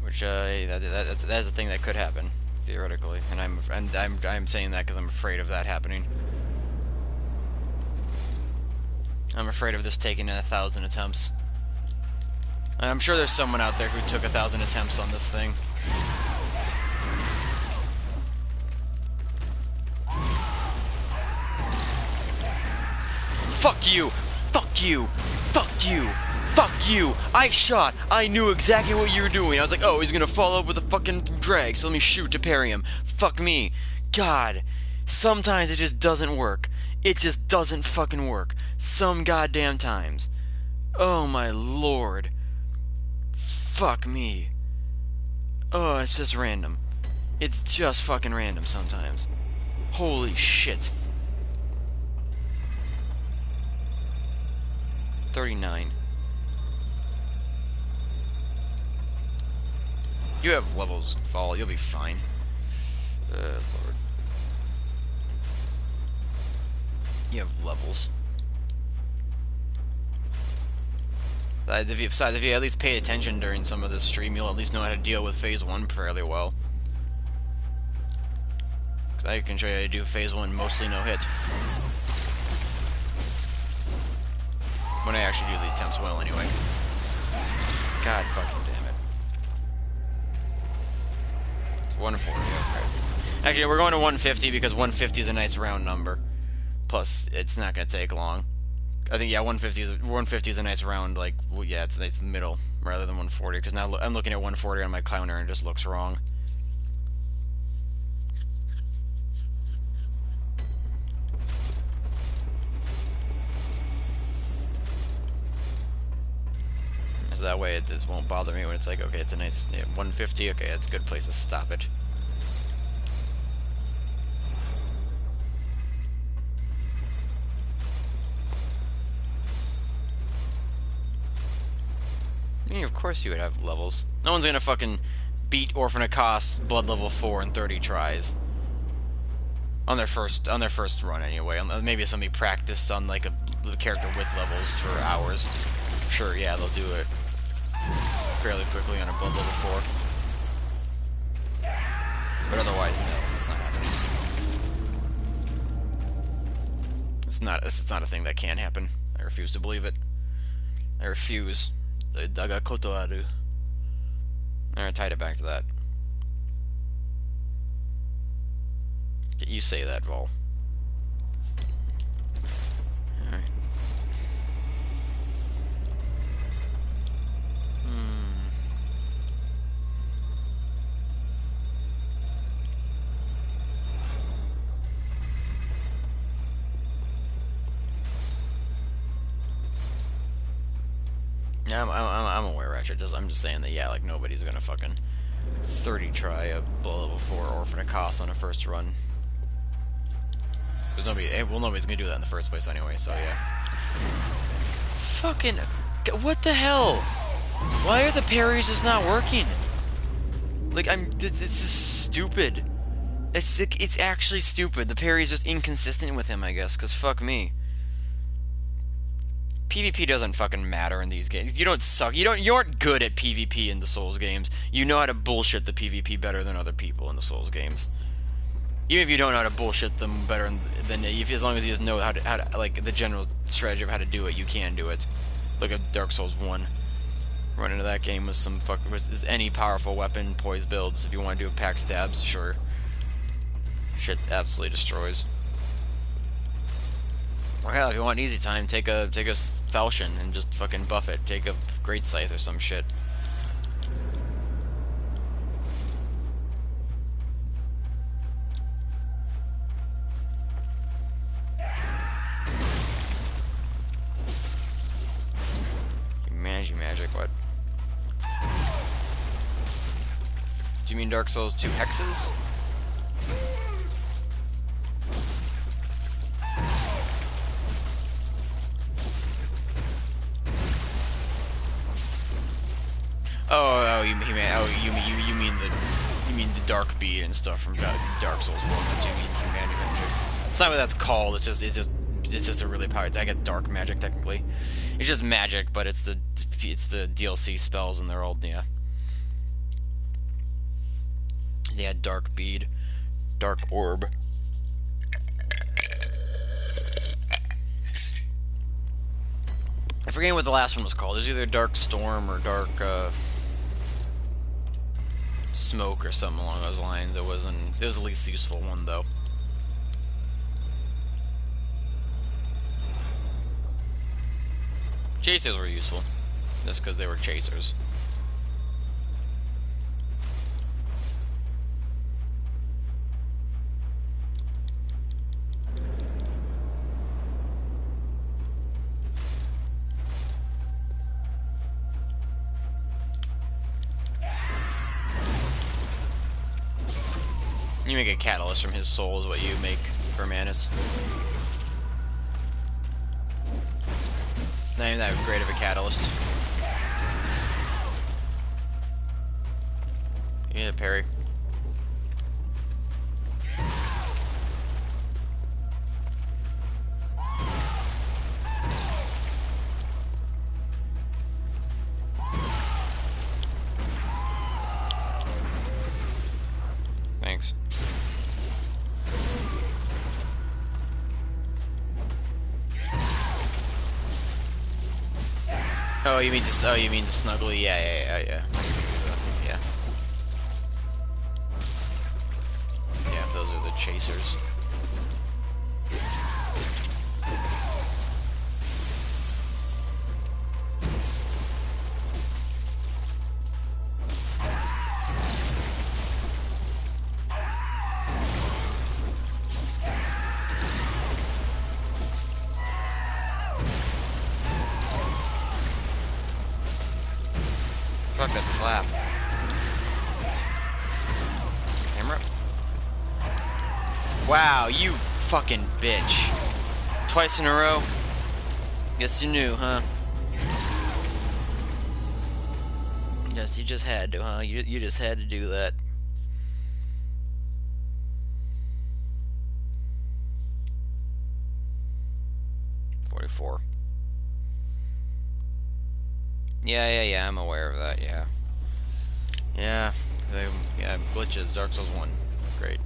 Which that's a thing that could happen theoretically, and I'm saying that because I'm afraid of that happening. I'm afraid of this taking 1,000 attempts. And I'm sure there's someone out there who took 1,000 attempts on this thing. Fuck you! Fuck you! Fuck you! Fuck you! I shot! I knew exactly what you were doing. I was like, oh, he's gonna follow up with a fucking drag, so let me shoot to parry him. Fuck me. God. Sometimes it just doesn't work. It just doesn't fucking work. Some goddamn times. Oh my lord. Fuck me. Oh, it's just random. It's just fucking random sometimes. Holy shit. 39. You have levels, Fall. You'll be fine. Lord. You have levels. Besides, if you at least pay attention during some of this stream, you'll at least know how to deal with Phase 1 fairly well. Because I can show you how to do Phase 1 mostly no hit. When I actually do the attempts well, anyway. God fucking damn it. It's 140, okay. Actually, we're going to 150 because 150 is a nice round number. Plus, it's not going to take long. I think, yeah, 150 is a nice round, like, well, yeah, it's middle rather than 140, because now I'm looking at 140 on my counter and it just looks wrong. So that way it just won't bother me when it's like, okay, it's a nice 150, okay, that's a good place to stop it. I mean, of course you would have levels. No one's gonna fucking beat Orphan Of Kos blood level 4 in 30 tries. On their first run, anyway. Maybe somebody practiced on like a character with levels for hours. Sure, yeah, they'll do it fairly quickly on a blood level 4. But otherwise, no, it's not happening. It's not a thing that can happen. I refuse to believe it. I refuse. Alright, tied it back to that. You say that, Vol. Alright. Yeah, I'm aware, actually. I'm just saying that, yeah, like, nobody's gonna fucking 30 try a BL4 Orphan of Kos on a first run. There's nobody, well, nobody's gonna do that in the first place anyway, so yeah. Fucking, what the hell? Why are the parries just not working? Like, it's just stupid. It's actually stupid. The parry's just inconsistent with him, I guess, because fuck me. PvP doesn't fucking matter in these games. You don't suck. You aren't good at PvP in the Souls games. You know how to bullshit the PvP better than other people in the Souls games. Even if you don't know how to bullshit them better than as long as you just know how to like the general strategy of how to do it, you can do it. Look at Dark Souls 1. Run into that game with some with any powerful weapon, poise builds. If you want to do a pack stabs, sure. Shit absolutely destroys. Or hell, if you want easy time, take a falchion and just fucking buff it. Take a great scythe or some shit. Magic, what? Do you mean Dark Souls 2 hexes? You mean the dark bead and stuff from Dark Souls 1. That's you mean magic. It's not what that's called. It's just a really powerful. I get dark magic technically. It's just magic, but it's the DLC spells and they're all yeah, dark bead, dark orb. I forget what the last one was called. It was either Dark Storm or Dark Smoke or something along those lines. It was the least useful one though. Chasers were useful, just because they were chasers. You make a catalyst from his soul is what you make for Manus. Not even that great of a catalyst. Yeah, parry. Thanks. Oh, you mean to snuggly? Yeah. Yeah, those are the chasers. Fuck that slap. Camera? Wow, you fucking bitch. Twice in a row? Guess you knew, huh? Yes, you just had to, huh? You just had to do that. Yeah, I'm aware of that, yeah. Yeah, glitches, Dark Souls 1. Great.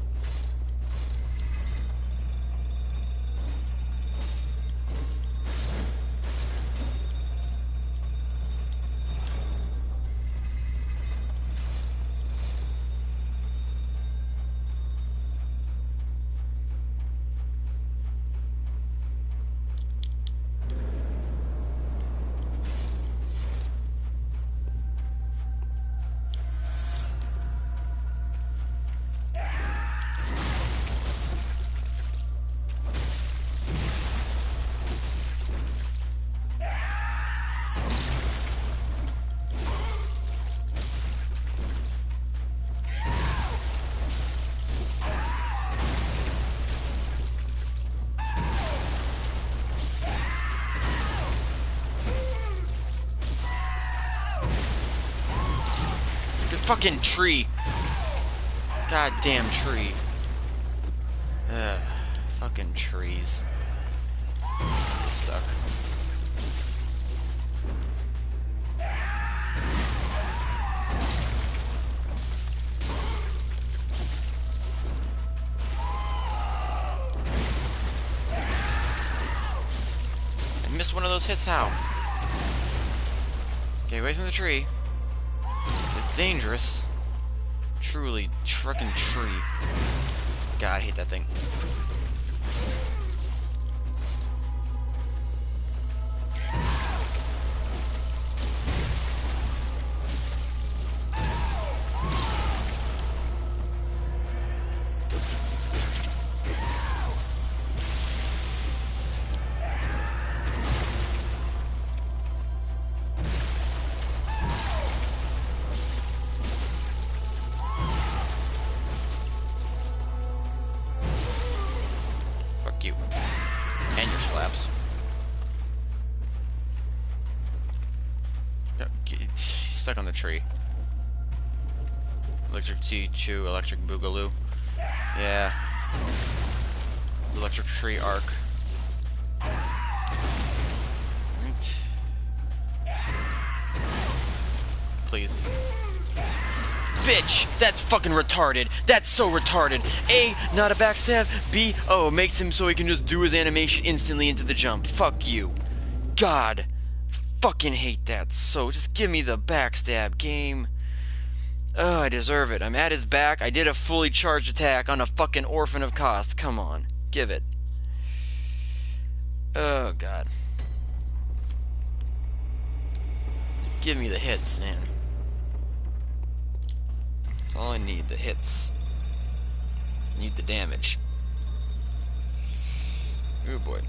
fucking tree. Goddamn tree. Fucking trees. They suck. I missed one of those hits, how? Get away from the tree. It's dangerous. Truly, trucking tree. God, I hate that thing. You and your slaps. He's stuck on the tree. Electric T2, electric boogaloo. Yeah. Electric tree arc. Right. Please. Bitch! That's fucking retarded. That's so retarded. A, not a backstab. B, oh, it makes him so he can just do his animation instantly into the jump. Fuck you. God. Fucking hate that. So, just give me the backstab, game. Oh, I deserve it. I'm at his back. I did a fully charged attack on a fucking Orphan of Kos. Come on. Give it. Oh, God. Just give me the hits, man. That's all I need, the hits. Just need the damage. Oh boy.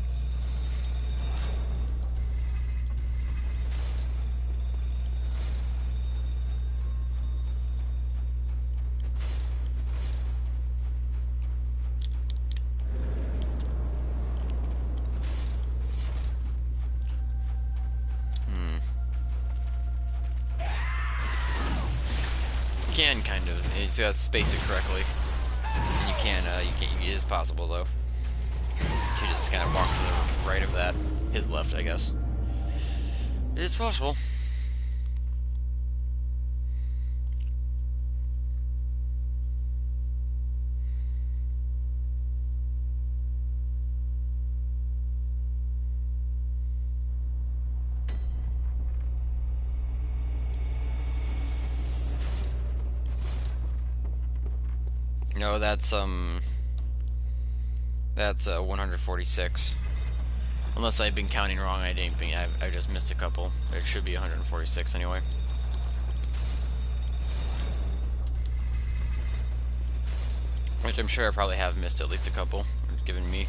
Can kind of. It's got to space it correctly. And you can. It is possible though. You just kind of walk to the right of that, his left, I guess. It is possible. No, that's 146. Unless I've been counting wrong, I just missed a couple. It should be 146 anyway. Which I'm sure I probably have missed at least a couple, given me.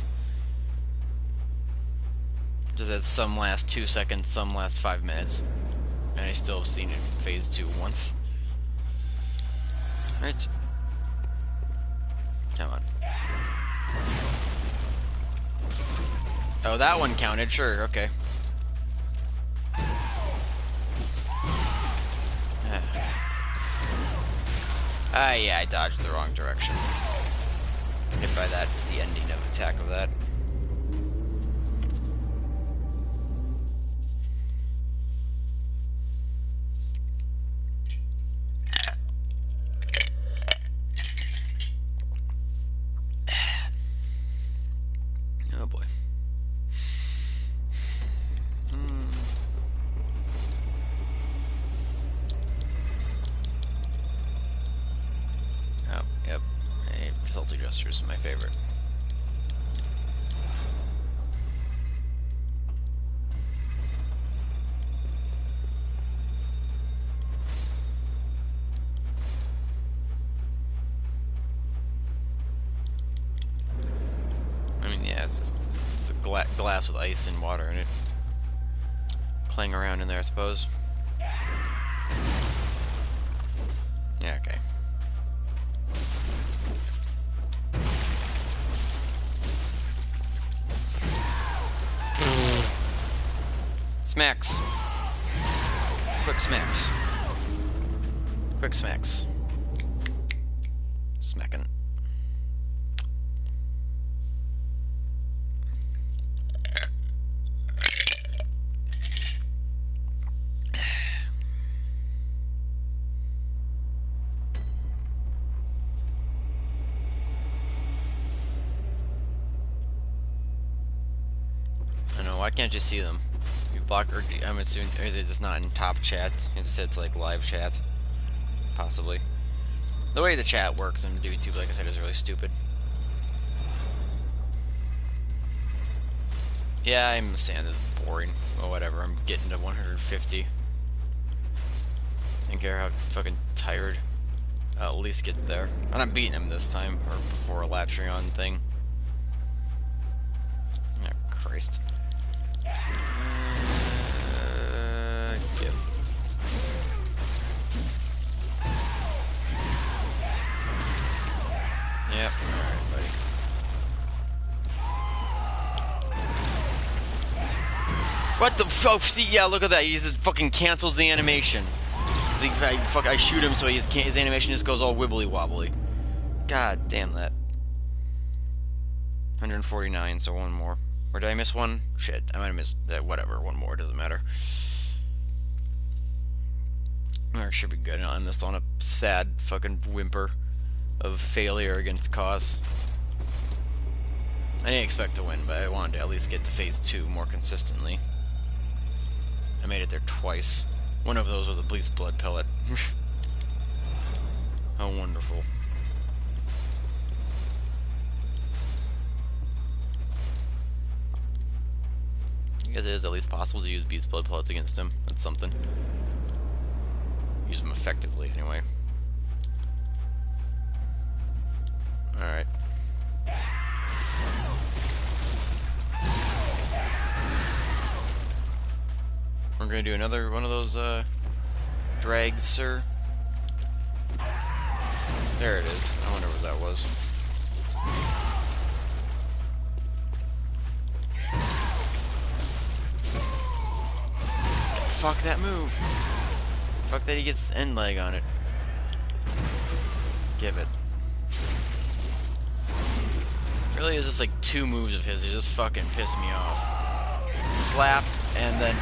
Just at some last 2 seconds, some last 5 minutes. And I still have seen it phase 2 once. Right. Come on. Oh, that one counted. Sure, okay. Yeah, I dodged the wrong direction. Hit by that, the ending of attack of that. Oh boy. Oh, yep. Hey, salty gestures is my favorite. I mean, yeah, it's a glass with ice and water in it. Playing around in there, I suppose. Yeah, okay. Smacks. Quick smacks. Quick smacks. Smacking. I know, why can't you see them? You block, or I'm assuming, or is it just not in top chat? It says like live chat. Possibly. The way the chat works on YouTube, like I said, is really stupid. Yeah, I understand it's boring. Well, whatever, I'm getting to 150. I don't care how fucking tired. I'll at least get there. I'm not beating him this time, or before a Latrion thing. Oh, Christ. Give. Yep, alright, buddy. What the fuck? See, yeah, look at that. He just fucking cancels the animation. I shoot him, so his animation just goes all wibbly wobbly. God damn that. 149, so one more. Or did I miss one? Shit, I might have missed whatever. One more, doesn't matter. Or should be good. I'll end this on a sad fucking whimper of failure against Kos. I didn't expect to win, but I wanted to at least get to phase 2 more consistently. I made it there twice. One of those was a Bleach Blood pellet. How wonderful. I guess it is at least possible to use Beast Blood pellets against him. That's something. Use them effectively, anyway. Alright. We're gonna do another one of those, drags, sir. There it is. I wonder what that was. Fuck that move. Fuck that he gets end leg on it. Give it. Really is just like 2 moves of his. They just fucking piss me off. Slap, and then